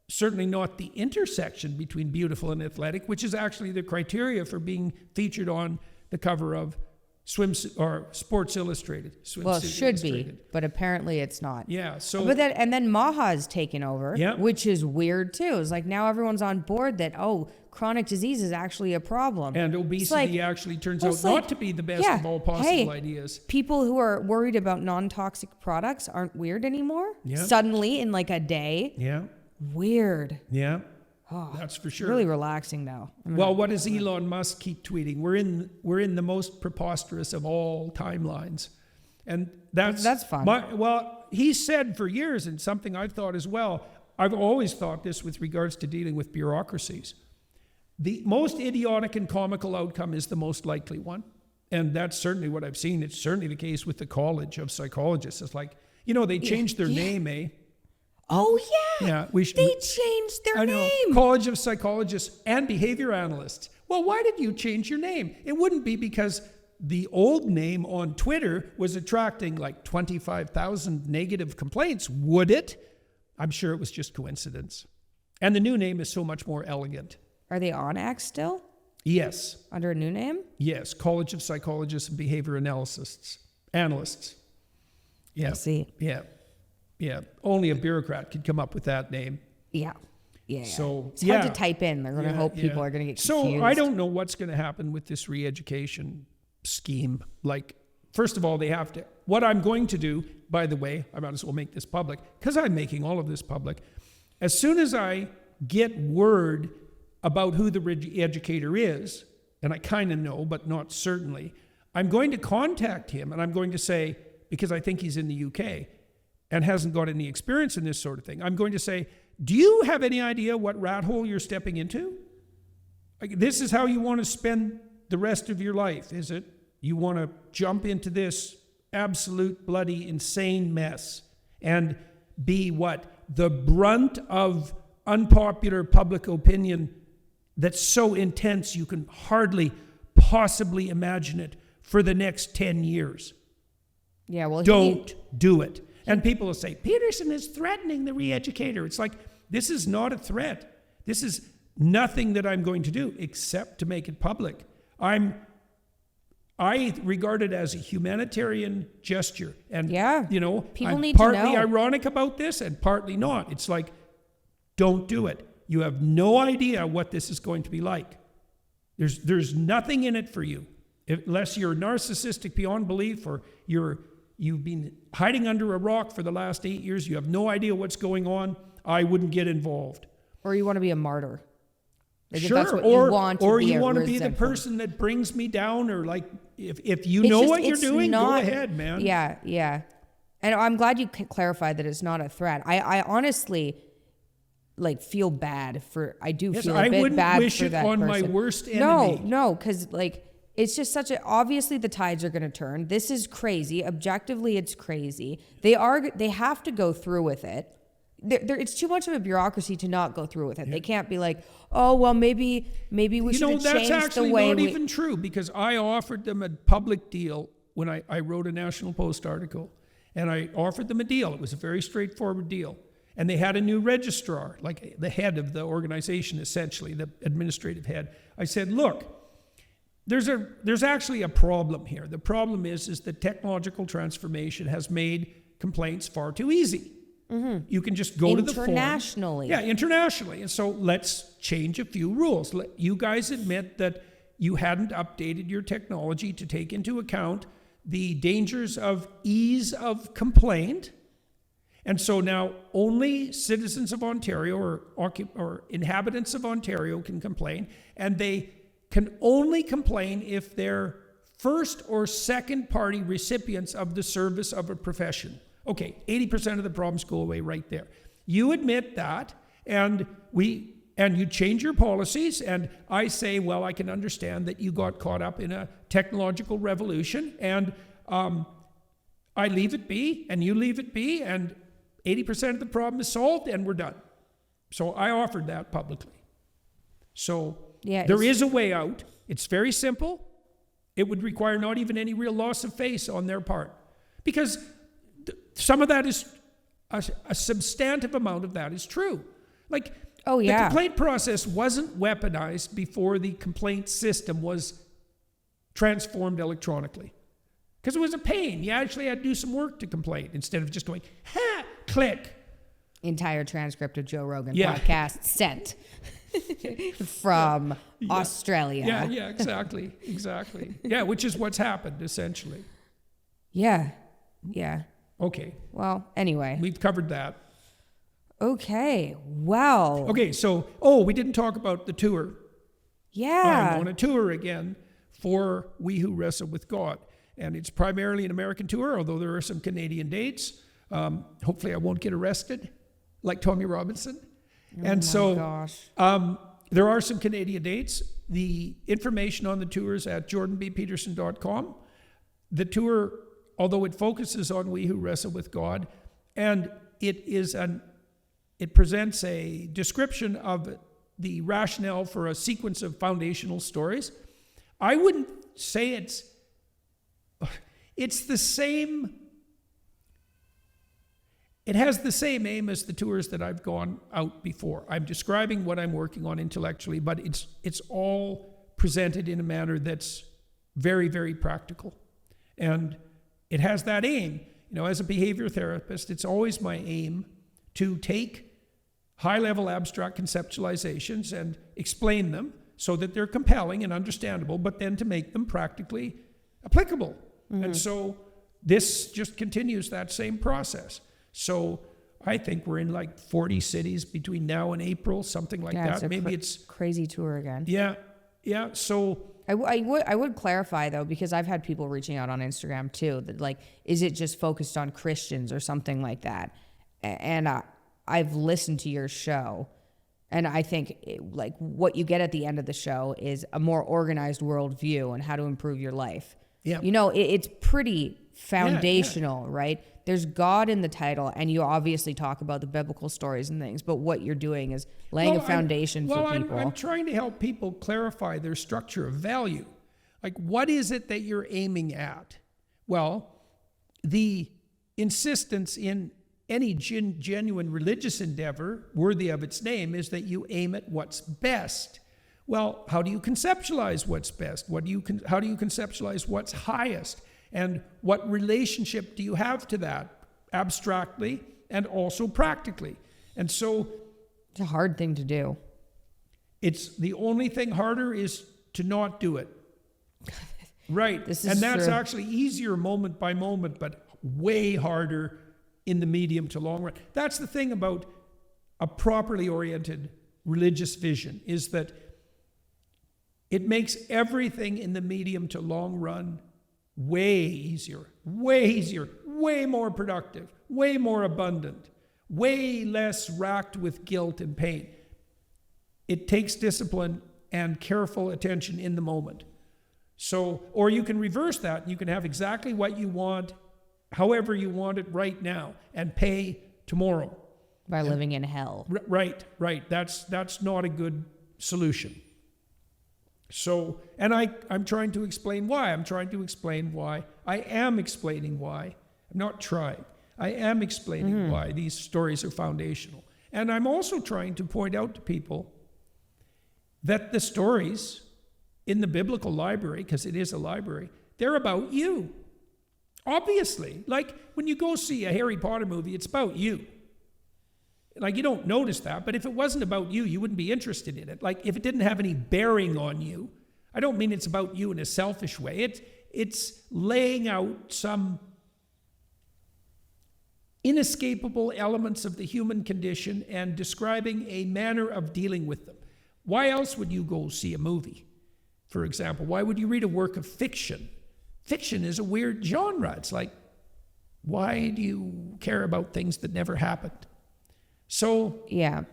[SPEAKER 1] Certainly not the intersection between beautiful and athletic, which is actually the criteria for being featured on the cover of Swimsuit or Sports Illustrated.
[SPEAKER 2] Well, it should be, but apparently it's not.
[SPEAKER 1] Yeah. So,
[SPEAKER 2] and then Maha's taken over,
[SPEAKER 1] Yeah.
[SPEAKER 2] which is weird too. It's like now everyone's on board that chronic disease is actually a problem.
[SPEAKER 1] and obesity actually turns out not to be the best of all possible ideas.
[SPEAKER 2] People who are worried about non-toxic products aren't weird anymore.
[SPEAKER 1] Yeah.
[SPEAKER 2] Suddenly, in like a day.
[SPEAKER 1] Yeah.
[SPEAKER 2] Weird.
[SPEAKER 1] Yeah. That's for sure.
[SPEAKER 2] Really relaxing now.
[SPEAKER 1] Well, what does Elon Musk keep tweeting? We're in the most preposterous of all timelines, and that's
[SPEAKER 2] fun.
[SPEAKER 1] Well, he said for years, and something I've thought as well. I've always thought this with regards to dealing with bureaucracies. The most idiotic and comical outcome is the most likely one, and that's certainly what I've seen. It's certainly the case with the College of Psychologists. It's like, they changed their name, eh?
[SPEAKER 2] Oh yeah.
[SPEAKER 1] Yeah,
[SPEAKER 2] they changed their name.
[SPEAKER 1] College of Psychologists and Behavior Analysts. Well, why did you change your name? It wouldn't be because the old name on Twitter was attracting like 25,000 negative complaints, would it? I'm sure it was just coincidence. And the new name is so much more elegant.
[SPEAKER 2] Are they on X still?
[SPEAKER 1] Yes.
[SPEAKER 2] Under a new name?
[SPEAKER 1] Yes, College of Psychologists and Behavior Analysts. Yeah.
[SPEAKER 2] I see.
[SPEAKER 1] Yeah. Yeah, only a bureaucrat could come up with that name.
[SPEAKER 2] Yeah. Yeah.
[SPEAKER 1] So
[SPEAKER 2] it's hard to type in. They're going to hope people are going to get confused.
[SPEAKER 1] So I don't know what's going to happen with this re-education scheme. Like, first of all, they have to. What I'm going to do, by the way, I might as well make this public because I'm making all of this public. As soon as I get word about who the re-educator is, and I kind of know, but not certainly, I'm going to contact him and I'm going to say, because I think he's in the UK and hasn't got any experience in this sort of thing, I'm going to say, do you have any idea what rat hole you're stepping into? Like, this is how you want to spend the rest of your life, is it? You want to jump into this absolute bloody insane mess and be what? The brunt of unpopular public opinion that's so intense you can hardly possibly imagine it for the next 10 years.
[SPEAKER 2] Yeah, well,
[SPEAKER 1] don't do it. And people will say, Peterson is threatening the re-educator. It's like, this is not a threat. This is nothing that I'm going to do except to make it public. I regard it as a humanitarian gesture. And,
[SPEAKER 2] people
[SPEAKER 1] I'm
[SPEAKER 2] need to
[SPEAKER 1] partly
[SPEAKER 2] know.
[SPEAKER 1] ironic about this and partly not. It's like, don't do it. You have no idea what this is going to be like. There's nothing in it for you. Unless you're narcissistic beyond belief or you've been hiding under a rock for the last 8 years, you have no idea what's going on, I wouldn't get involved.
[SPEAKER 2] Or you want to be a martyr. Like
[SPEAKER 1] Sure,
[SPEAKER 2] if that's what
[SPEAKER 1] or
[SPEAKER 2] you want to
[SPEAKER 1] or
[SPEAKER 2] be
[SPEAKER 1] you
[SPEAKER 2] a
[SPEAKER 1] want to be the
[SPEAKER 2] resentful.
[SPEAKER 1] person that brings me down, or like if you know what you're doing, go ahead, man.
[SPEAKER 2] Yeah. And I'm glad you clarified that it's not a threat. I honestly feel bad for. I do feel a bit bad for that person.
[SPEAKER 1] I wouldn't wish it on my worst enemy.
[SPEAKER 2] No, because it's just such a. Obviously, the tides are going to turn. This is crazy. Objectively, it's crazy. They have to go through with it. It's too much of a bureaucracy to not go through with it. Yeah. They can't be like, oh, well, maybe we should have changed the way.
[SPEAKER 1] That's actually not even true, because I offered them a public deal when I wrote a National Post article, and I offered them a deal. It was a very straightforward deal. And they had a new registrar, like the head of the organization, essentially, the administrative head. I said, look, there's actually a problem here. The problem is that technological transformation has made complaints far too easy. Mm-hmm. You can just go to the forum.
[SPEAKER 2] Internationally.
[SPEAKER 1] Yeah, internationally. And so let's change a few rules. You guys admit that you hadn't updated your technology to take into account the dangers of ease of complaint. And so now only citizens of Ontario or inhabitants of Ontario can complain, and they can only complain if they're first or second party recipients of the service of a profession. Okay, 80% of the problems go away right there. You admit that, and you change your policies, and I say, well, I can understand that you got caught up in a technological revolution, and I leave it be, and you leave it be, and 80% of the problem is solved, and we're done. So I offered that publicly. So
[SPEAKER 2] Yeah,
[SPEAKER 1] there is a way out. It's very simple. It would require not even any real loss of face on their part. Because some of that is, a substantive amount of that is true. Like, the complaint process wasn't weaponized before the complaint system was transformed electronically. Because it was a pain. You actually had to do some work to complain instead of just going, ha, click.
[SPEAKER 2] Entire transcript of Joe Rogan podcast sent from Australia.
[SPEAKER 1] Yeah, exactly. Yeah, which is what's happened, essentially.
[SPEAKER 2] Yeah.
[SPEAKER 1] Okay.
[SPEAKER 2] Well, anyway.
[SPEAKER 1] We've covered that.
[SPEAKER 2] Okay, well.
[SPEAKER 1] Okay, so, we didn't talk about the tour.
[SPEAKER 2] Yeah.
[SPEAKER 1] I'm on a tour again for We Who Wrestle with God. And it's primarily an American tour, although there are some Canadian dates. Hopefully I won't get arrested like Tommy Robinson.
[SPEAKER 2] Gosh.
[SPEAKER 1] There are some Canadian dates. The information on the tour is at jordanbpeterson.com. The tour, although it focuses on We Who Wrestle with God, and it presents a description of the rationale for a sequence of foundational stories. I wouldn't say it's the same. It has the same aim as the tours that I've gone out before. I'm describing what I'm working on intellectually, but it's all presented in a manner that's very, very practical. And it has that aim. As a behavior therapist, it's always my aim to take high-level abstract conceptualizations and explain them so that they're compelling and understandable, but then to make them practically applicable. Mm-hmm. And so this just continues that same process. So I think we're in like 40 cities between now and April, something like that. Maybe it's
[SPEAKER 2] crazy tour again.
[SPEAKER 1] Yeah. So
[SPEAKER 2] I would clarify though, because I've had people reaching out on Instagram too, that like, is it just focused on Christians or something like that? And I've listened to your show, and I think like what you get at the end of the show is a more organized worldview and how to improve your life.
[SPEAKER 1] Yeah.
[SPEAKER 2] It's pretty foundational, right? There's God in the title, and you obviously talk about the biblical stories and things, but what you're doing is laying a foundation for people.
[SPEAKER 1] I'm trying to help people clarify their structure of value. Like, what is it that you're aiming at? Well, the insistence in any genuine religious endeavor worthy of its name is that you aim at what's best. Well, how do you conceptualize what's best? How do you conceptualize what's highest? And what relationship do you have to that, abstractly and also practically? And so
[SPEAKER 2] it's a hard thing to do.
[SPEAKER 1] It's the only thing harder is to not do it. Right. That's
[SPEAKER 2] true.
[SPEAKER 1] Actually easier moment by moment, but way harder in the medium to long run. That's the thing about a properly oriented religious vision, is that it makes everything in the medium to long run way easier, way more productive, way more abundant, way less racked with guilt and pain. It takes discipline and careful attention in the moment. So, or you can reverse that. You can have exactly what you want, however you want it right now, and pay tomorrow.
[SPEAKER 2] By living in hell.
[SPEAKER 1] Right. That's not a good solution. So, and I'm trying to explain why. I am explaining why. I'm not trying. I am explaining why these stories are foundational. And I'm also trying to point out to people that the stories in the biblical library, because it is a library, they're about you. Obviously. Like when you go see a Harry Potter movie, it's about you. Like, you don't notice that, but if it wasn't about you, you wouldn't be interested in it. Like, if it didn't have any bearing on you, I don't mean it's about you in a selfish way. It's laying out some inescapable elements of the human condition and describing a manner of dealing with them. Why else would you go see a movie, for example? Why would you read a work of fiction? Fiction is a weird genre. It's like, why do you care about things that never happened? So,
[SPEAKER 2] yeah.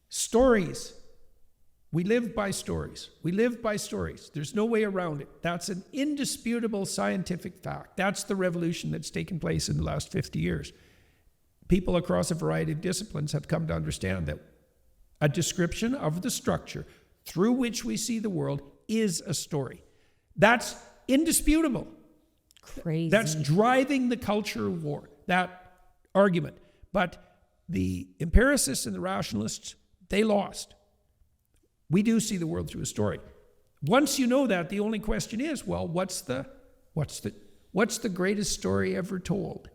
[SPEAKER 1] Stories. We live by stories. There's no way around it. That's an indisputable scientific fact. That's the revolution that's taken place in the last 50 years. people across a variety of disciplines have come to understand that a description of the structure through which we see the world is a story. That's indisputable.
[SPEAKER 2] Crazy.
[SPEAKER 1] That's driving the culture war, that argument. But the empiricists and the rationalists, they lost. We do see the world through a story. Once you know that, the only question is, well, what's the greatest story ever told?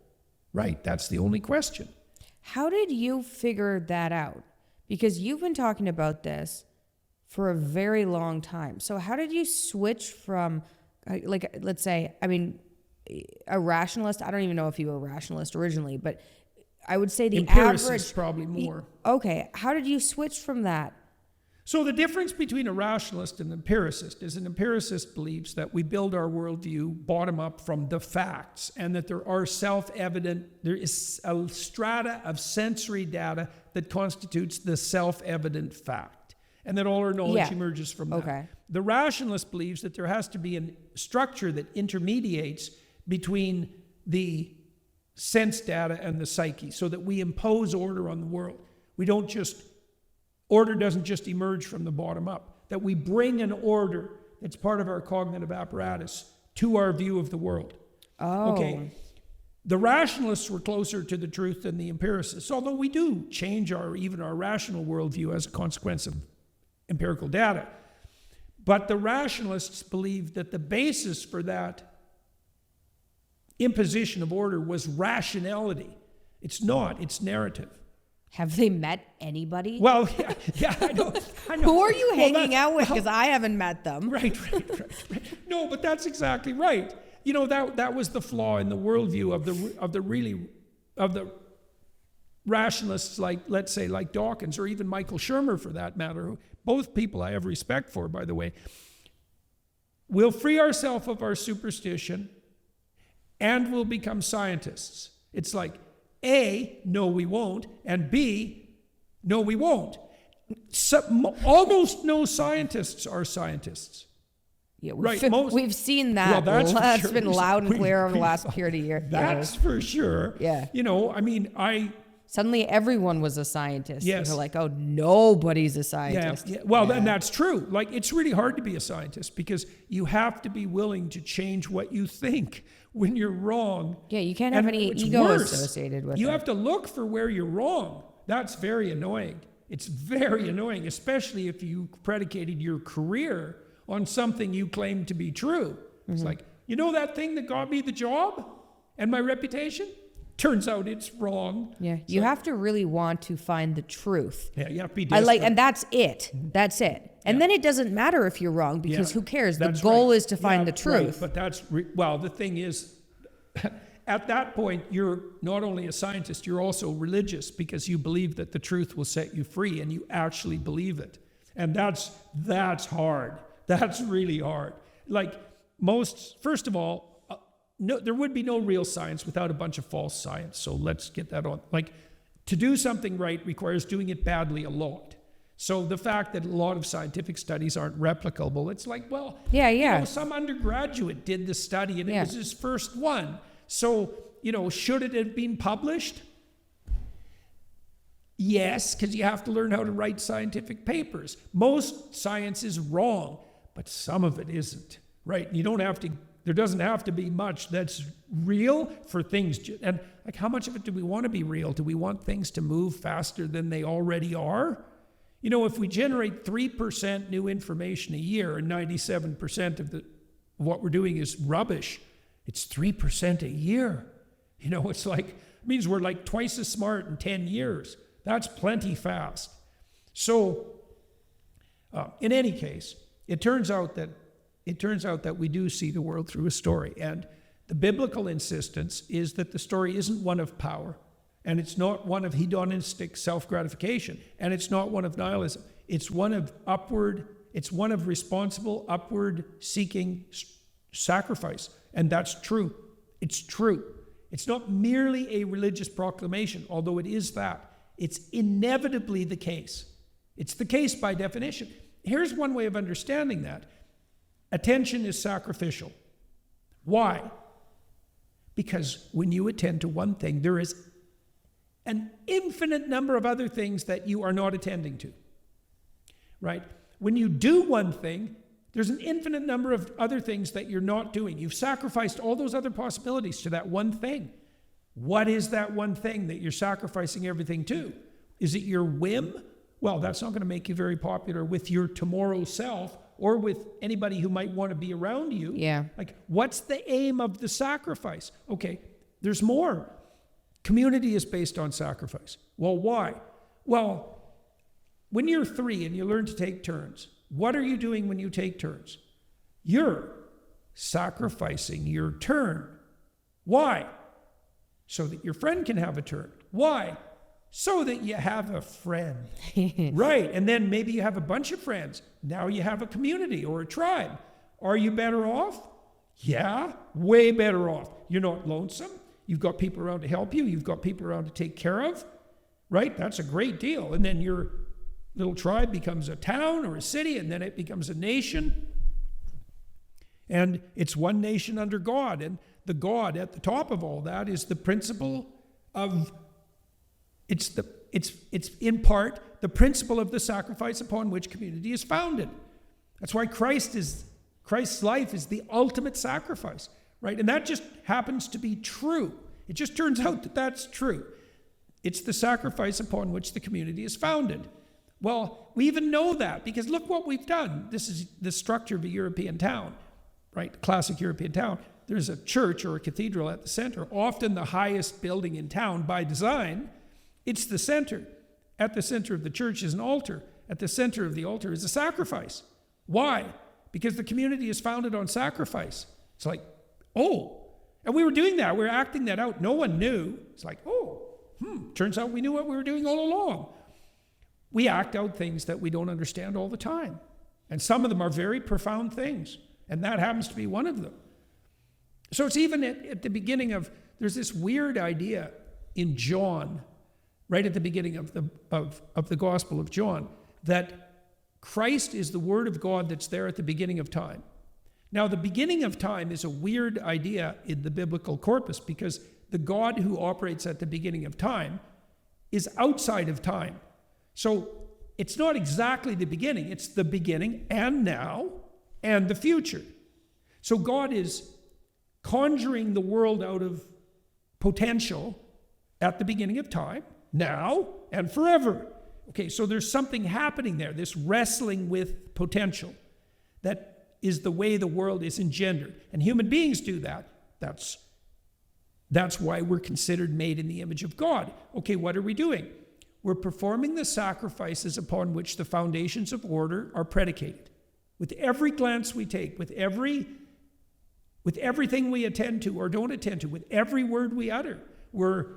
[SPEAKER 1] Right, that's the only question.
[SPEAKER 2] How did you figure that out? Because you've been talking about this for a very long time. So how did you switch from, like, let's say, I mean, a rationalist? I don't even know if you were a rationalist originally, but I would say the
[SPEAKER 1] Empiricists
[SPEAKER 2] average...
[SPEAKER 1] probably more.
[SPEAKER 2] Okay, how did you switch from that?
[SPEAKER 1] So the difference between a rationalist and an empiricist is an empiricist believes that we build our worldview bottom up from the facts, and that there are there is a strata of sensory data that constitutes the self-evident fact, and that all our knowledge emerges from that.
[SPEAKER 2] Okay.
[SPEAKER 1] The rationalist believes that there has to be a structure that intermediates between the sense data and the psyche, so that we impose order on the world. Order doesn't just emerge from the bottom up, that we bring an order that's part of our cognitive apparatus to our view of the world.
[SPEAKER 2] Oh.
[SPEAKER 1] Okay. The rationalists were closer to the truth than the empiricists, although we do change even our rational worldview as a consequence of empirical data. But the rationalists believed that the basis for that imposition of order was rationality. It's not, it's narrative.
[SPEAKER 2] Have they met anybody?
[SPEAKER 1] Well, yeah, I know.
[SPEAKER 2] Who are you hanging out with? Because I haven't met them.
[SPEAKER 1] Right. No, but that's exactly right. You know, that was the flaw in the worldview of the rationalists, like, let's say, like Dawkins, or even Michael Shermer, for that matter. Both people I have respect for, by the way. We'll free ourselves of our superstition, and we'll become scientists. It's like, A, no, we won't, and B, no, we won't. Almost no scientists are scientists.
[SPEAKER 2] Yeah,
[SPEAKER 1] we've
[SPEAKER 2] seen that.
[SPEAKER 1] Well, that's
[SPEAKER 2] sure. Been loud and clear over the last period of years.
[SPEAKER 1] That's for sure.
[SPEAKER 2] Yeah.
[SPEAKER 1] You know, I mean,
[SPEAKER 2] Suddenly everyone was a scientist.
[SPEAKER 1] Yes.
[SPEAKER 2] They're like, oh, nobody's a scientist.
[SPEAKER 1] Yeah. Well, then that's true. Like, it's really hard to be a scientist because you have to be willing to change what you think when you're wrong.
[SPEAKER 2] Yeah, you can't have any ego associated with it.
[SPEAKER 1] You have to look for where you're wrong. That's very annoying. It's very annoying, especially if you predicated your career on something you claim to be true. It's like, you know that thing that got me the job and my reputation? Turns out it's wrong.
[SPEAKER 2] Yeah, you have to really want to find the truth.
[SPEAKER 1] Yeah, you have to be desperate.
[SPEAKER 2] And that's it. That's it. And then it doesn't matter if you're wrong, because who cares? The goal is to find the truth.
[SPEAKER 1] Right. But well, the thing is, at that point, you're not only a scientist, you're also religious, because you believe that the truth will set you free, and you actually believe it. And that's hard. That's really hard. Like, first of all, no, there would be no real science without a bunch of false science. So let's get that on. Like, to do something right requires doing it badly a lot. So the fact that a lot of scientific studies aren't replicable, it's like, well, you know, some undergraduate did the study and it was his first one. So, you know, should it have been published? Yes, because you have to learn how to write scientific papers. Most science is wrong, but some of it isn't, right? There doesn't have to be much that's real for things. And like, how much of it do we want to be real? Do we want things to move faster than they already are? You know, if we generate 3% new information a year and 97% of what we're doing is rubbish, it's 3% a year. You know, it's like, it means we're like twice as smart in 10 years. That's plenty fast. So, in any case, it turns out that we do see the world through a story. And the biblical insistence is that the story isn't one of power, and it's not one of hedonistic self-gratification, and it's not one of nihilism. It's one of responsible, upward-seeking sacrifice. And that's true. It's true. It's not merely a religious proclamation, although it is that. It's inevitably the case. It's the case by definition. Here's one way of understanding that. Attention is sacrificial. Why? Because when you attend to one thing, there is an infinite number of other things that you are not attending to, right? When you do one thing, there's an infinite number of other things that you're not doing. You've sacrificed all those other possibilities to that one thing. What is that one thing that you're sacrificing everything to? Is it your whim? Well, that's not going to make you very popular with your tomorrow self or with anybody who might want to be around you.
[SPEAKER 2] Yeah.
[SPEAKER 1] Like, what's the aim of the sacrifice? Okay, there's more. Community is based on sacrifice. Well, why? Well, when you're 3 and you learn to take turns, what are you doing when you take turns? You're sacrificing your turn. Why? So that your friend can have a turn. Why? So that you have a friend. Right. And then maybe you have a bunch of friends. Now you have a community or a tribe. Are you better off? Yeah, way better off. You're not lonesome. You've got people around to help you. You've got people around to take care of. Right? That's a great deal. And then your little tribe becomes a town or a city, and then it becomes a nation. And it's one nation under God. And the God at the top of all that is the principle of, it's in part the principle of the sacrifice upon which community is founded. That's why Christ's life is the ultimate sacrifice, right? And that just happens to be true. It just turns out that that's true. It's the sacrifice upon which the community is founded. Well, we even know that because look what we've done. This is the structure of a European town, right? Classic European town. There's a church or a cathedral at the center, often the highest building in town by design. It's the center. At the center of the church is an altar. At the center of the altar is a sacrifice. Why? Because the community is founded on sacrifice. It's like, oh, and we were doing that. We were acting that out. No one knew. It's like, turns out we knew what we were doing all along. We act out things that we don't understand all the time. And some of them are very profound things. And that happens to be one of them. So it's even at the beginning of, there's this weird idea in John, right at the beginning of the Gospel of John, that Christ is the Word of God that's there at the beginning of time. Now, the beginning of time is a weird idea in the biblical corpus because the God who operates at the beginning of time is outside of time. So it's not exactly the beginning. It's the beginning and now and the future. So God is conjuring the world out of potential at the beginning of time, now and forever. Okay, so there's something happening there, this wrestling with potential. That is the way the world is engendered. And human beings do that. That's why we're considered made in the image of God. Okay, what are we doing? We're performing the sacrifices upon which the foundations of order are predicated. With every glance we take, with everything we attend to or don't attend to, with every word we utter, we're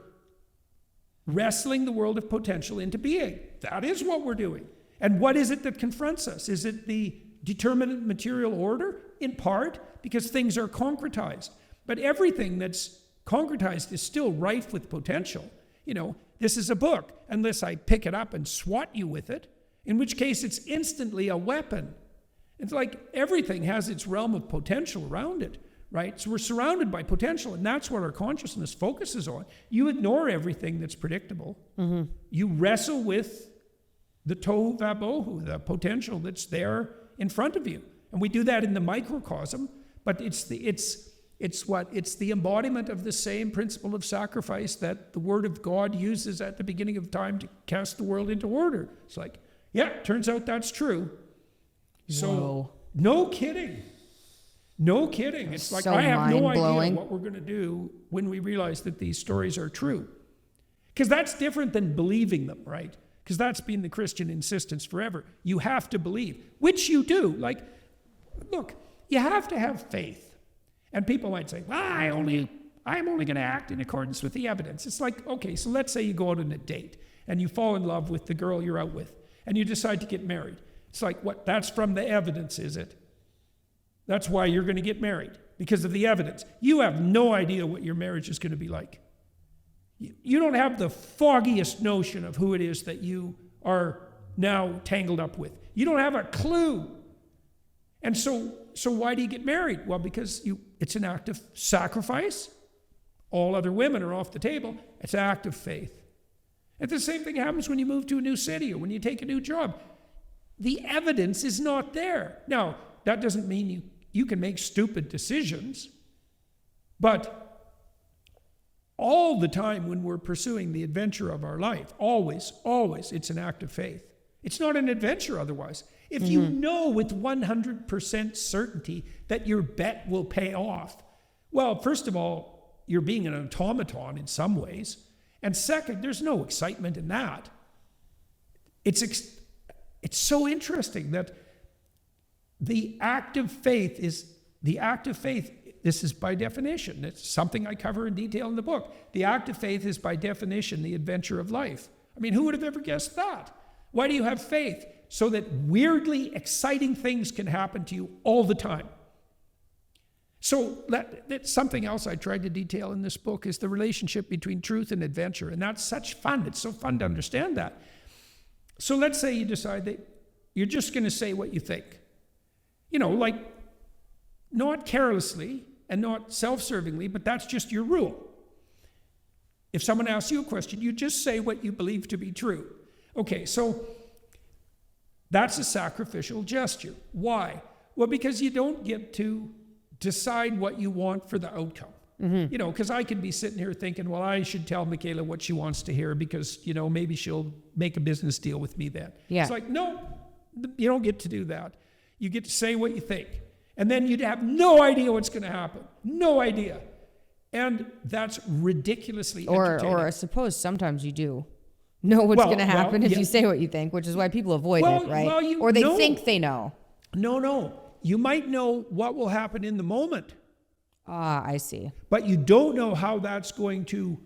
[SPEAKER 1] wrestling the world of potential into being. That is what we're doing. And what is it that confronts us? Is it the determinate material order? In part, because things are concretized. But everything that's concretized is still rife with potential. You know, this is a book, unless I pick it up and swat you with it, in which case it's instantly a weapon. It's like everything has its realm of potential around it, right? So we're surrounded by potential, and that's what our consciousness focuses on. You ignore everything that's predictable. Mm-hmm. You wrestle with the tohu vabohu, the potential that's there in front of you. And we do that in the microcosm, but it's the embodiment of the same principle of sacrifice that the Word of God uses at the beginning of time to cast the world into order. It's like, yeah, turns out that's true. So,
[SPEAKER 2] whoa.
[SPEAKER 1] No kidding. No kidding. It's like,
[SPEAKER 2] so
[SPEAKER 1] I have no idea
[SPEAKER 2] mind-blowing.
[SPEAKER 1] what we're going to do when we realize that these stories are true. Because that's different than believing them, right? Because that's been the Christian insistence forever. You have to believe, which you do. Like, look, you have to have faith. And people might say, well, I'm only going to act in accordance with the evidence. It's like, okay, so let's say you go out on a date and you fall in love with the girl you're out with and you decide to get married. It's like, what? That's from the evidence, is it? That's why you're going to get married, because of the evidence. You have no idea what your marriage is going to be like. You don't have the foggiest notion of who it is that you are now tangled up with. You don't have a clue. And so why do you get married? Well, because it's an act of sacrifice. All other women are off the table. It's an act of faith. And the same thing happens when you move to a new city or when you take a new job. The evidence is not there. Now, that doesn't mean you can make stupid decisions, but all the time when we're pursuing the adventure of our life, always, it's an act of faith. It's not an adventure otherwise. If you know with 100% certainty that your bet will pay off, well, first of all, you're being an automaton in some ways. And second, there's no excitement in that. It's so interesting that the act of faith, this is by definition, it's something I cover in detail in the book. The act of faith is by definition the adventure of life. I mean, who would have ever guessed that? Why do you have faith? So that weirdly exciting things can happen to you all the time. So that's something else I tried to detail in this book is the relationship between truth and adventure. And that's such fun. It's so fun to understand that. So let's say you decide that you're just going to say what you think. You know, like not carelessly and not self-servingly, but that's just your rule. If someone asks you a question, you just say what you believe to be true. Okay, so that's a sacrificial gesture. Why? Well, because you don't get to decide what you want for the outcome. You know, because I could be sitting here thinking, well, I should tell Mikhaila what she wants to hear because, you know, maybe she'll make a business deal with me then.
[SPEAKER 2] Yeah.
[SPEAKER 1] It's like, no, you don't get to do that. You get to say what you think. And then you'd have no idea what's going to happen. No idea. And that's ridiculously entertaining.
[SPEAKER 2] Or I suppose sometimes you do know what's going to happen if you say what you think, which is why people avoid it, right? Or they think they know.
[SPEAKER 1] No. You might know what will happen in the moment.
[SPEAKER 2] Ah, I see.
[SPEAKER 1] But you don't know how that's going to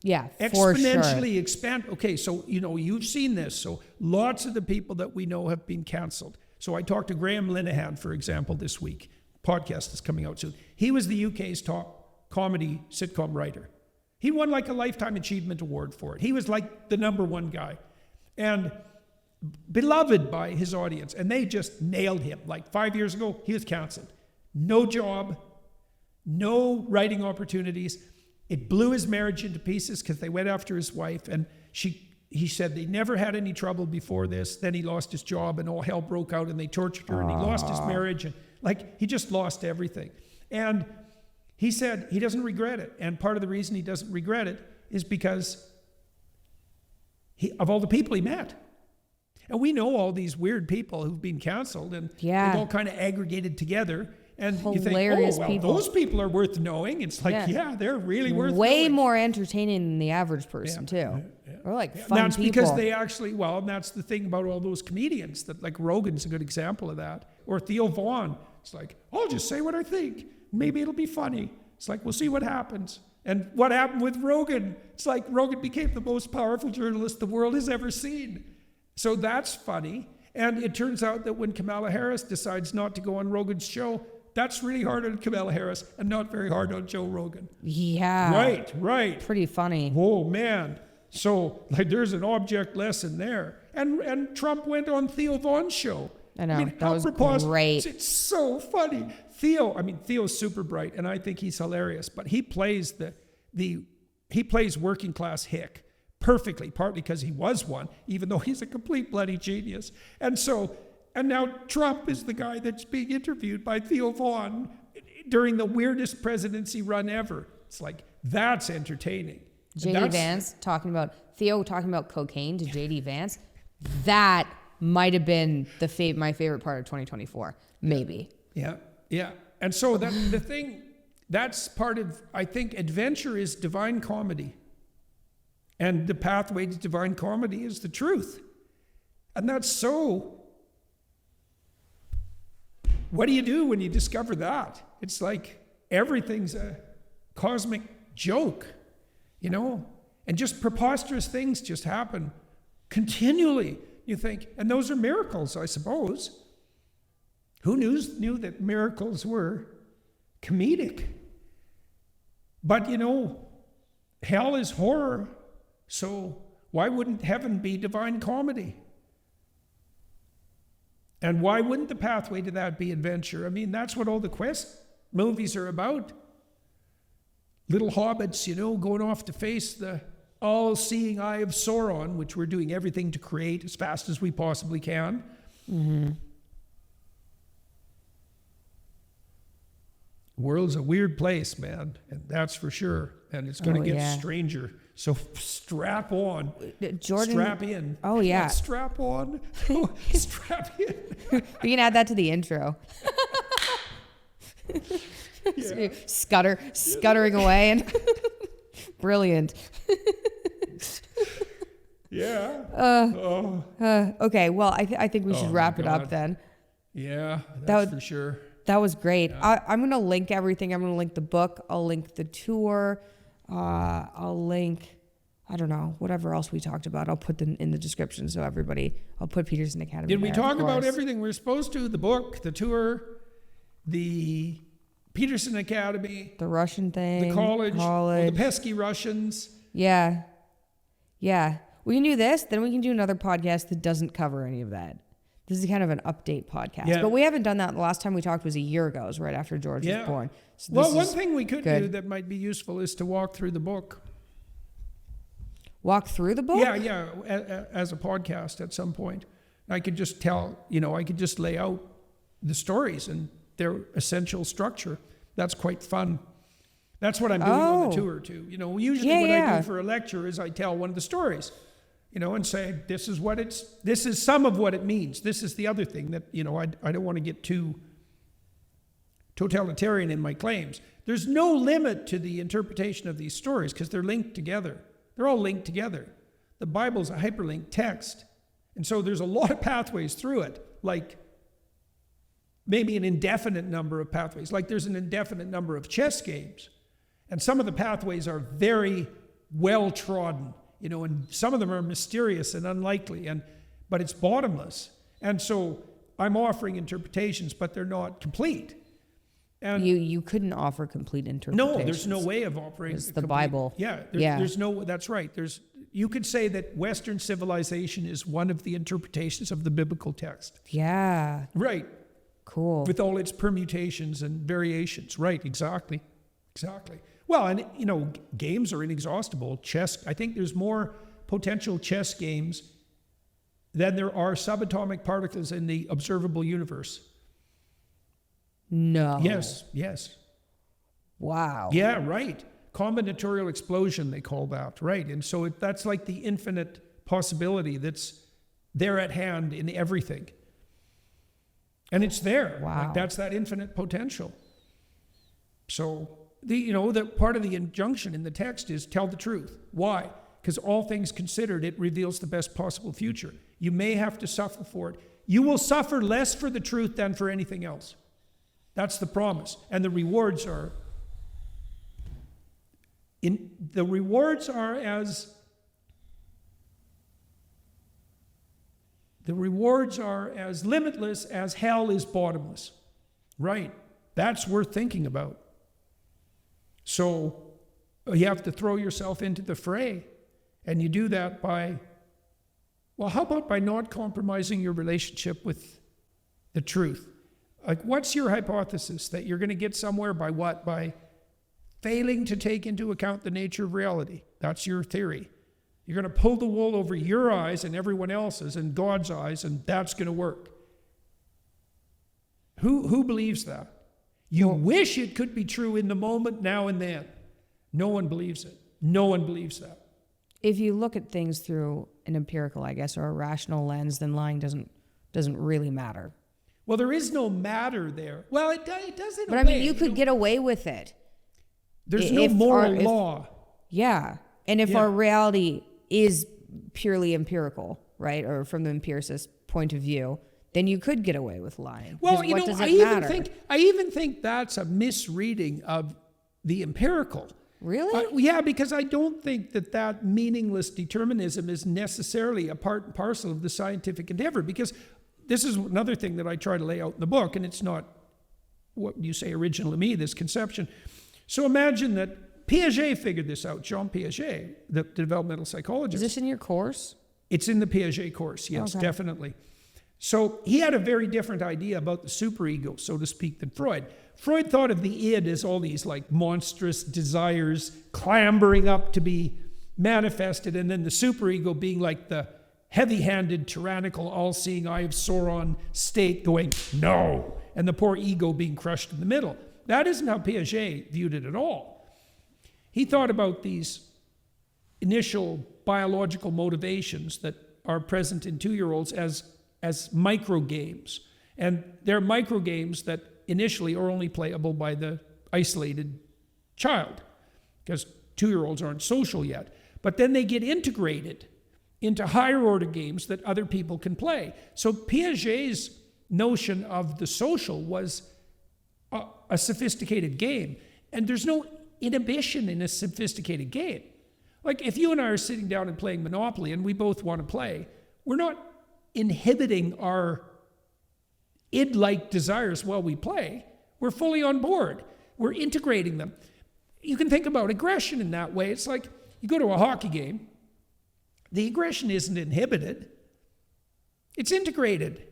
[SPEAKER 1] exponentially expand. Okay, so, you know, you've seen this. So lots of the people that we know have been canceled. So I talked to Graham Linehan, for example, this week. Podcast is coming out soon. He was the UK's top comedy sitcom writer. He won like a Lifetime Achievement Award for it. He was like the number one guy. And beloved by his audience. And they just nailed him. Like 5 years ago, he was canceled. No job. No writing opportunities. It blew his marriage into pieces because they went after his wife, and he said they never had any trouble before this. Then he lost his job and all hell broke out and they tortured her and he lost his marriage and like he just lost everything. And he said he doesn't regret it. And part of the reason he doesn't regret it is because of all the people he met. And we know all these weird people who've been canceled and they've all kind of aggregated together. And
[SPEAKER 2] hilarious
[SPEAKER 1] you think,
[SPEAKER 2] people.
[SPEAKER 1] Those people are worth knowing. It's like, they're really worth
[SPEAKER 2] way
[SPEAKER 1] knowing.
[SPEAKER 2] More entertaining than the average person, too.
[SPEAKER 1] Yeah.
[SPEAKER 2] Or like fun
[SPEAKER 1] that's
[SPEAKER 2] people.
[SPEAKER 1] Because they actually, and that's the thing about all those comedians, that like Rogan's a good example of that. Or Theo Vaughn. It's like, I'll just say what I think. Maybe it'll be funny. It's like, we'll see what happens. And what happened with Rogan? It's like Rogan became the most powerful journalist the world has ever seen. So that's funny. And it turns out that when Kamala Harris decides not to go on Rogan's show, that's really hard on Kamala Harris and not very hard on Joe Rogan.
[SPEAKER 2] Yeah.
[SPEAKER 1] Right.
[SPEAKER 2] Pretty funny.
[SPEAKER 1] Oh, man. So, like, there's an object lesson there. And Trump went on Theo Vaughn's show.
[SPEAKER 2] I know. That was great.
[SPEAKER 1] It's so funny. Theo's super bright, and I think he's hilarious. But he plays he plays working class hick perfectly, partly because he was one, even though he's a complete bloody genius. And now Trump is the guy that's being interviewed by Theo Vaughn during the weirdest presidency run ever. It's like, that's entertaining.
[SPEAKER 2] J.D. Vance talking about cocaine to J.D. Vance. That might have been my favorite part of 2024. Maybe.
[SPEAKER 1] Yeah. And so that's part of, I think, adventure is divine comedy. And the pathway to divine comedy is the truth. And that's so... What do you do when you discover that? It's like everything's a cosmic joke, you know? And just preposterous things just happen continually, you think. And those are miracles, I suppose. Who knew that miracles were comedic? But, you know, hell is horror, so why wouldn't heaven be divine comedy? And why wouldn't the pathway to that be adventure? I mean, that's what all the quest movies are about. Little hobbits, you know, going off to face the all-seeing eye of Sauron, which we're doing everything to create as fast as we possibly can.
[SPEAKER 2] Mm-hmm.
[SPEAKER 1] The world's a weird place, man, and that's for sure. And it's going to get stranger. So strap on.
[SPEAKER 2] Jordan.
[SPEAKER 1] Strap in.
[SPEAKER 2] Oh, yeah.
[SPEAKER 1] Not strap on. Strap in.
[SPEAKER 2] We can add that to the intro.
[SPEAKER 1] Yeah.
[SPEAKER 2] Scuttering away and brilliant.
[SPEAKER 1] Yeah.
[SPEAKER 2] Okay, well, I think we should wrap it up then.
[SPEAKER 1] Yeah, that's for sure.
[SPEAKER 2] That was great.
[SPEAKER 1] Yeah.
[SPEAKER 2] I'm going to link everything. I'm going to link the book. I'll link the tour. I'll link, I don't know, whatever else we talked about. I'll put them in the description so everybody, I'll put Peterson Academy
[SPEAKER 1] Did we
[SPEAKER 2] there,
[SPEAKER 1] talk
[SPEAKER 2] of
[SPEAKER 1] about
[SPEAKER 2] course.
[SPEAKER 1] everything we're supposed to? The book, the tour, the Peterson Academy,
[SPEAKER 2] The Russian thing.
[SPEAKER 1] the college. The pesky Russians.
[SPEAKER 2] Yeah. Yeah. We can do this, then we can do another podcast that doesn't cover any of that. This is kind of an update podcast.
[SPEAKER 1] Yeah.
[SPEAKER 2] But we haven't done that. The last time we talked was a year ago. It was right after George was born. So
[SPEAKER 1] Well, one thing we could
[SPEAKER 2] good.
[SPEAKER 1] do that might be useful is to walk through the book.
[SPEAKER 2] Walk through the book?
[SPEAKER 1] Yeah, as a podcast at some point. I could just I could just lay out the stories and their essential structure. That's quite fun. That's what I'm doing on the tour too. Usually I do for a lecture is I tell one of the stories, and say, this is some of what it means. This is the other thing that, I don't want to get too totalitarian in my claims. There's no limit to the interpretation of these stories because they're linked together. They're all linked together. The Bible's a hyperlinked text. And so there's a lot of pathways through it, like maybe an indefinite number of pathways. Like there's an indefinite number of chess games. And some of the pathways are very well trodden, and some of them are mysterious and unlikely, but it's bottomless. And so I'm offering interpretations, but they're not complete. And
[SPEAKER 2] you couldn't offer complete interpretations.
[SPEAKER 1] no, there's no way of offering.
[SPEAKER 2] It's the Bible.
[SPEAKER 1] Yeah, there's no. That's right. You could say that Western civilization is one of the interpretations of the biblical text.
[SPEAKER 2] Yeah.
[SPEAKER 1] Right.
[SPEAKER 2] Cool.
[SPEAKER 1] With all its permutations and variations. Right. Exactly. Well, and games are inexhaustible. Chess. I think there's more potential chess games than there are subatomic particles in the observable universe.
[SPEAKER 2] No.
[SPEAKER 1] Yes.
[SPEAKER 2] Wow.
[SPEAKER 1] Yeah, right. Combinatorial explosion, they call that, right? And so that's like the infinite possibility that's there at hand in everything. And it's there.
[SPEAKER 2] Wow.
[SPEAKER 1] Like that's that infinite potential. So, the part of the injunction in the text is tell the truth. Why? Because all things considered, it reveals the best possible future. You may have to suffer for it. You will suffer less for the truth than for anything else. That's the promise. And the rewards are as limitless as hell is bottomless. Right. That's worth thinking about. So you have to throw yourself into the fray. And you do that by not compromising your relationship with the truth? Like, what's your hypothesis? That you're going to get somewhere by what? By failing to take into account the nature of reality. That's your theory. You're going to pull the wool over your eyes and everyone else's and God's eyes, and that's going to work. Who believes that? You wish it could be true in the moment, now and then. No one believes it. No one believes that.
[SPEAKER 2] If you look at things through an empirical, I guess, or a rational lens, then lying doesn't really matter.
[SPEAKER 1] Well, there is no matter there. Well, it does in a way.
[SPEAKER 2] But I mean, you could get away with it.
[SPEAKER 1] There's no moral law.
[SPEAKER 2] Yeah. And if our reality is purely empirical, right, or from the empiricist point of view, then you could get away with lying.
[SPEAKER 1] Well,
[SPEAKER 2] what does it matter?
[SPEAKER 1] I even think that's a misreading of the empirical.
[SPEAKER 2] Really?
[SPEAKER 1] Yeah, because I don't think that meaningless determinism is necessarily a part and parcel of the scientific endeavor, because this is another thing that I try to lay out in the book, and it's not what you say original to me, this conception. So imagine that Piaget figured this out, Jean Piaget, the developmental psychologist.
[SPEAKER 2] Is this in your course?
[SPEAKER 1] It's in the Piaget course, yes,
[SPEAKER 2] Okay.
[SPEAKER 1] definitely. So he had a very different idea about the superego, so to speak, than Freud. Freud thought of the id as all these like monstrous desires clambering up to be, manifested, and then the superego being like the heavy-handed, tyrannical, all-seeing eye of Sauron state going, no, and the poor ego being crushed in the middle. That isn't how Piaget viewed it at all. He thought about these initial biological motivations that are present in 2-year-olds as micro games. And they're micro games that initially are only playable by the isolated child, because 2-year-olds aren't social yet. But then they get integrated into higher order games that other people can play. So Piaget's notion of the social was a sophisticated game. And there's no inhibition in a sophisticated game. Like if you and I are sitting down and playing Monopoly and we both want to play, we're not inhibiting our id-like desires while we play. We're fully on board. We're integrating them. You can think about aggression in that way. It's like you go to a hockey game, the aggression isn't inhibited. It's integrated.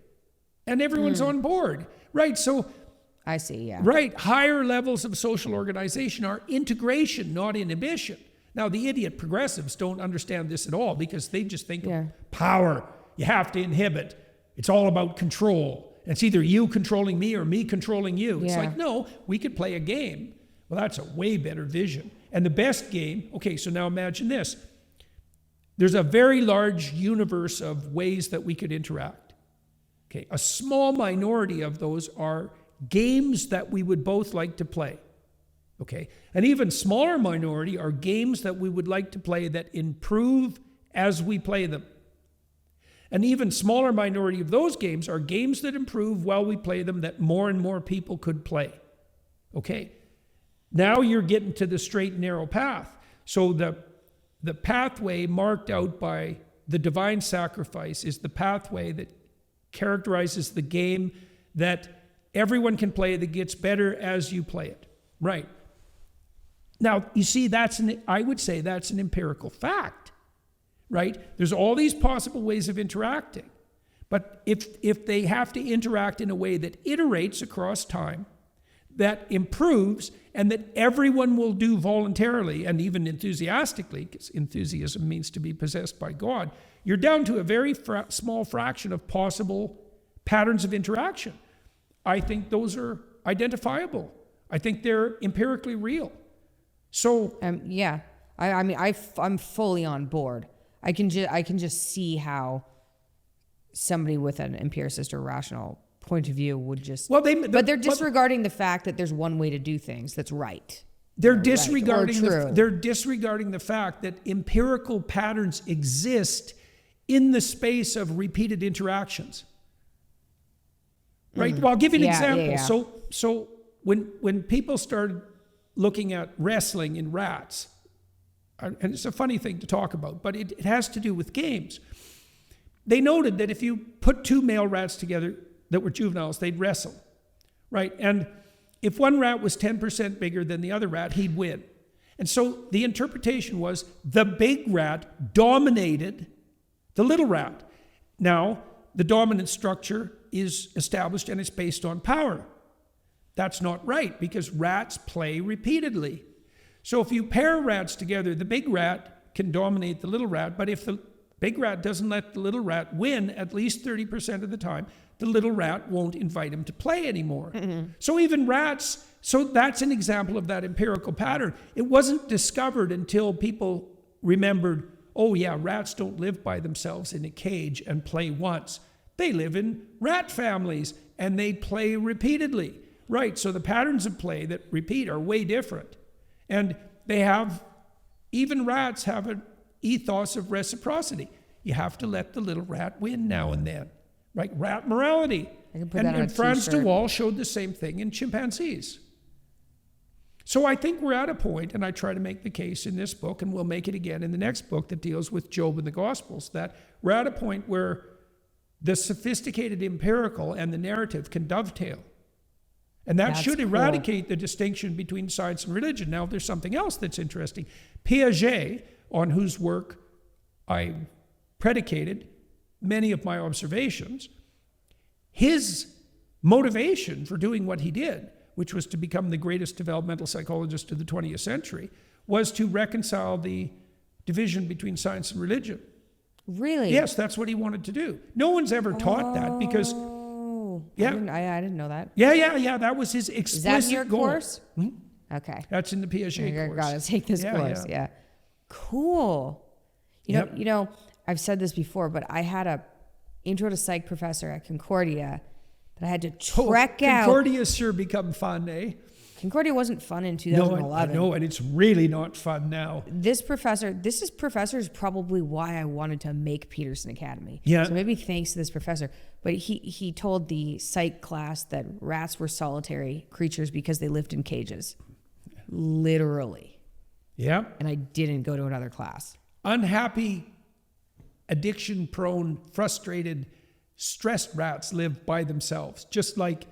[SPEAKER 1] And everyone's on board. Right, so...
[SPEAKER 2] I see, yeah.
[SPEAKER 1] Right, higher levels of social organization are integration, not inhibition. Now, the idiot progressives don't understand this at all because they just think of power. You have to inhibit. It's all about control. It's either you controlling me or me controlling you. It's like, no, we could play a game. Well, that's a way better vision. And the best game, okay, so now imagine this. There's a very large universe of ways that we could interact. Okay, a small minority of those are games that we would both like to play. Okay, an even smaller minority are games that we would like to play that improve as we play them. An even smaller minority of those games are games that improve while we play them that more and more people could play. Okay, now you're getting to the straight and narrow path. So the pathway marked out by the divine sacrifice is the pathway that characterizes the game that everyone can play, that gets better as you play it. Right. Now, you see, I would say that's an empirical fact, right? There's all these possible ways of interacting. But if they have to interact in a way that iterates across time, that improves, and that everyone will do voluntarily and even enthusiastically, because enthusiasm means to be possessed by God, you're down to a very small fraction of possible patterns of interaction. I think those are identifiable. I think they're empirically real. So
[SPEAKER 2] yeah, I mean, I'm fully on board. I can just see how somebody with an empiricist or rational point of view would just. Well, but they're disregarding the fact that there's one way to do things that's right.
[SPEAKER 1] They're disregarding the fact that empirical patterns exist in the space of repeated interactions. Right. Well, I'll give you an example. Yeah. So when people started looking at wrestling in rats, and it's a funny thing to talk about, but it has to do with games. They noted that if you put 2 male rats together that were juveniles, they'd wrestle, right? And if one rat was 10% bigger than the other rat, he'd win. And so the interpretation was the big rat dominated the little rat. Now, the dominant structure is established and it's based on power. That's not right because rats play repeatedly. So if you pair rats together, the big rat can dominate the little rat, but if the big rat doesn't let the little rat win at least 30% of the time, the little rat won't invite him to play anymore. Mm-hmm. So even rats, so that's an example of that empirical pattern. It wasn't discovered until people remembered, oh yeah, rats don't live by themselves in a cage and play once. They live in rat families and they play repeatedly. Right, so the patterns of play that repeat are way different. And even rats have an ethos of reciprocity. You have to let the little rat win now and then. Right, rat morality. And Franz de Waal showed the same thing in chimpanzees. So I think we're at a point, and I try to make the case in this book, and we'll make it again in the next book that deals with Job and the Gospels, that we're at a point where the sophisticated empirical and the narrative can dovetail. And that should eradicate the distinction between science and religion. Now, there's something else that's interesting. Piaget, on whose work I predicated many of my observations, his motivation for doing what he did, which was to become the greatest developmental psychologist of the 20th century, was to reconcile the division between science and religion.
[SPEAKER 2] Really?
[SPEAKER 1] Yes, that's what he wanted to do. No one's ever taught that because, yeah.
[SPEAKER 2] I didn't know that.
[SPEAKER 1] Yeah. That was his explicit goal.
[SPEAKER 2] Is that in your course? Okay.
[SPEAKER 1] That's in the Piaget
[SPEAKER 2] I
[SPEAKER 1] course.
[SPEAKER 2] gotta take this course. Yeah. Cool. You know, I've said this before, but I had a intro to psych professor at Concordia that I had to trek out.
[SPEAKER 1] Concordia's sure become fun, eh?
[SPEAKER 2] Concordia wasn't fun in 2011.
[SPEAKER 1] No, and it's really not fun now.
[SPEAKER 2] This professor is probably why I wanted to make Peterson Academy.
[SPEAKER 1] Yeah.
[SPEAKER 2] So maybe thanks to this professor. But he told the psych class that rats were solitary creatures because they lived in cages. Literally.
[SPEAKER 1] Yeah.
[SPEAKER 2] And I didn't go to another class.
[SPEAKER 1] Unhappy, addiction-prone, frustrated, stressed rats live by themselves, just like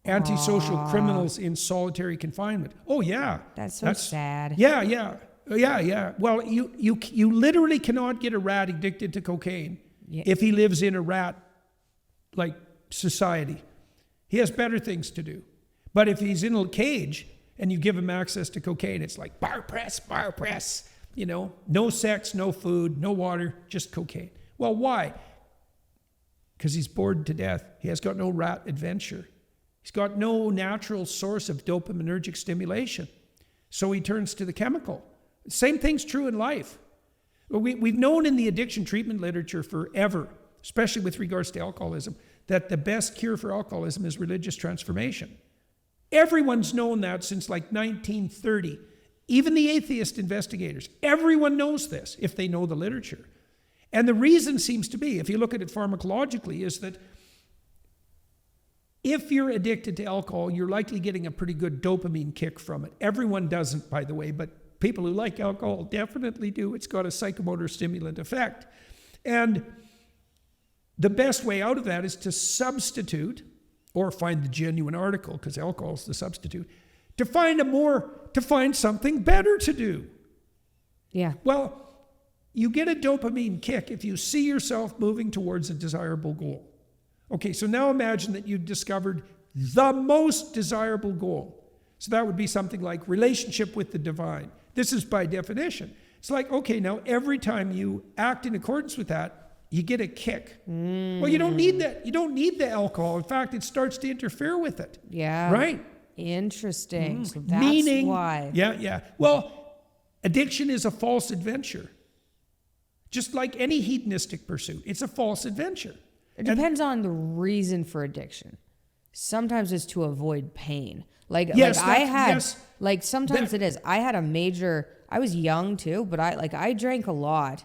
[SPEAKER 1] antisocial criminals in solitary confinement. Oh, yeah.
[SPEAKER 2] That's sad.
[SPEAKER 1] Yeah. Well, you literally cannot get a rat addicted to cocaine if he lives in a rat-like society. He has better things to do. But if he's in a cage and you give him access to cocaine, it's like bar press, you know, no sex, no food, no water, just cocaine. Well, why? Because he's bored to death. He has got no rat adventure. He's got no natural source of dopaminergic stimulation. So he turns to the chemical. Same thing's true in life. We've known in the addiction treatment literature forever, especially with regards to alcoholism, that the best cure for alcoholism is religious transformation. Everyone's known that since like 1930. Even the atheist investigators. Everyone knows this if they know the literature. And the reason seems to be, if you look at it pharmacologically, is that if you're addicted to alcohol, you're likely getting a pretty good dopamine kick from it. Everyone doesn't, by the way, but people who like alcohol definitely do. It's got a psychomotor stimulant effect. And the best way out of that is to substitute, or find the genuine article, because alcohol is the substitute, to find something better to do.
[SPEAKER 2] Yeah.
[SPEAKER 1] Well, you get a dopamine kick if you see yourself moving towards a desirable goal. Okay, so now imagine that you discovered the most desirable goal. So that would be something like relationship with the divine. This is by definition. It's like, okay, now every time you act in accordance with that, you get a kick. Well, you don't need that. You don't need the alcohol. In fact, it starts to interfere with it.
[SPEAKER 2] Yeah.
[SPEAKER 1] Right?
[SPEAKER 2] Interesting. So that's why.
[SPEAKER 1] Yeah. Well, addiction is a false adventure. Just like any hedonistic pursuit, it's a false adventure.
[SPEAKER 2] It depends on the reason for addiction. Sometimes it's to avoid pain. Sometimes it is. I had I was young too, but I drank a lot.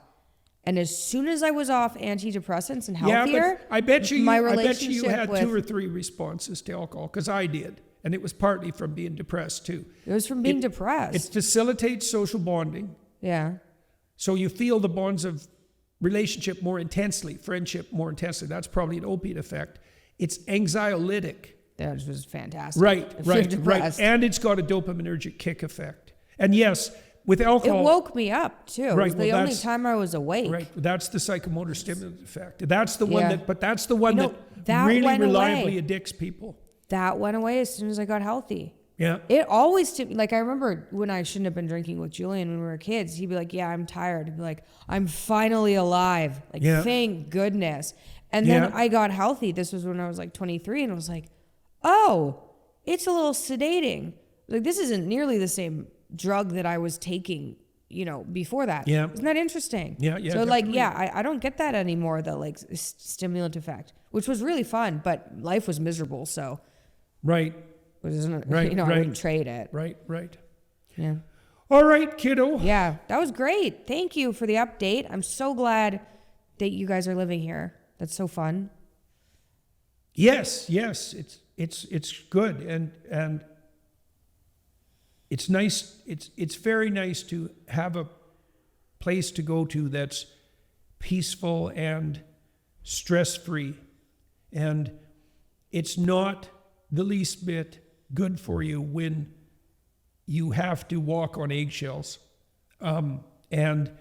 [SPEAKER 2] And as soon as I was off antidepressants and healthier,
[SPEAKER 1] I bet you had
[SPEAKER 2] with,
[SPEAKER 1] 2 or 3 responses to alcohol, because I did. And it was partly from being depressed too.
[SPEAKER 2] It was from being depressed.
[SPEAKER 1] It facilitates social bonding.
[SPEAKER 2] Yeah.
[SPEAKER 1] So you feel the bonds of relationship more intensely, friendship more intensely. That's probably an opiate effect. It's anxiolytic.
[SPEAKER 2] That was fantastic.
[SPEAKER 1] Right. And it's got a dopaminergic kick effect. And yes, with alcohol,
[SPEAKER 2] it woke me up too.
[SPEAKER 1] Right,
[SPEAKER 2] it was the only time I was awake.
[SPEAKER 1] Right. That's the psychomotor stimulant effect. That's the one that really
[SPEAKER 2] went
[SPEAKER 1] reliably
[SPEAKER 2] away.
[SPEAKER 1] addicts people.
[SPEAKER 2] That went away as soon as I got healthy.
[SPEAKER 1] Yeah.
[SPEAKER 2] It always, I remember when I shouldn't have been drinking with Julian when we were kids, he'd be like, yeah, I'm tired. I'd be like, I'm finally alive. Thank goodness. And then I got healthy. This was when I was 23, and I was like, oh, it's a little sedating. This isn't nearly the same drug that I was taking, before that.
[SPEAKER 1] Yeah.
[SPEAKER 2] Isn't that interesting?
[SPEAKER 1] Yeah.
[SPEAKER 2] So
[SPEAKER 1] definitely.
[SPEAKER 2] I don't get that anymore, the stimulant effect, which was really fun, but life was miserable. So.
[SPEAKER 1] Right.
[SPEAKER 2] I
[SPEAKER 1] Right.
[SPEAKER 2] wouldn't trade it.
[SPEAKER 1] Right.
[SPEAKER 2] Yeah.
[SPEAKER 1] All right, kiddo.
[SPEAKER 2] Yeah, that was great. Thank you for the update. I'm so glad that you guys are living here. That's so fun.
[SPEAKER 1] Yes. It's good, and it's nice. It's very nice to have a place to go to that's peaceful and stress-free, and it's not the least bit good for you when you have to walk on eggshells. And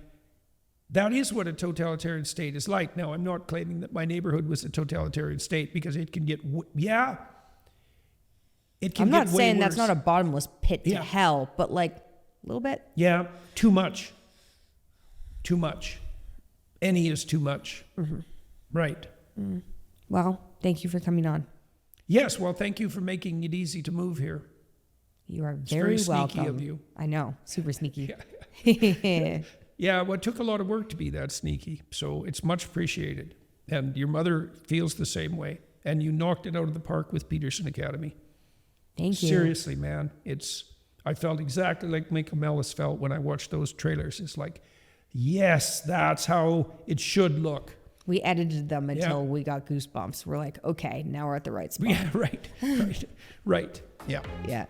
[SPEAKER 1] that is what a totalitarian state is like. Now, I'm not claiming that my neighborhood was a totalitarian state, because it can get,
[SPEAKER 2] I'm not saying that's not a bottomless pit to
[SPEAKER 1] Yeah.
[SPEAKER 2] hell, but a little bit.
[SPEAKER 1] Yeah, too much. too much. Any is too much. Mm-hmm. Right.
[SPEAKER 2] Mm. Well, thank you for coming on.
[SPEAKER 1] Yes, well, thank you for making it easy to move here.
[SPEAKER 2] You are
[SPEAKER 1] It's
[SPEAKER 2] very
[SPEAKER 1] sneaky
[SPEAKER 2] welcome.
[SPEAKER 1] of you.
[SPEAKER 2] I know, super sneaky.
[SPEAKER 1] Yeah, well, it took a lot of work to be that sneaky, so it's much appreciated. And your mother feels the same way. And you knocked it out of the park with Peterson Academy.
[SPEAKER 2] Thank you.
[SPEAKER 1] Seriously, man, I felt exactly like Mikhaila felt when I watched those trailers. It's like, yes, that's how it should look.
[SPEAKER 2] We edited them until we got goosebumps. We're like, okay, now we're at the right spot.
[SPEAKER 1] Yeah, right. Yeah.
[SPEAKER 2] Yeah.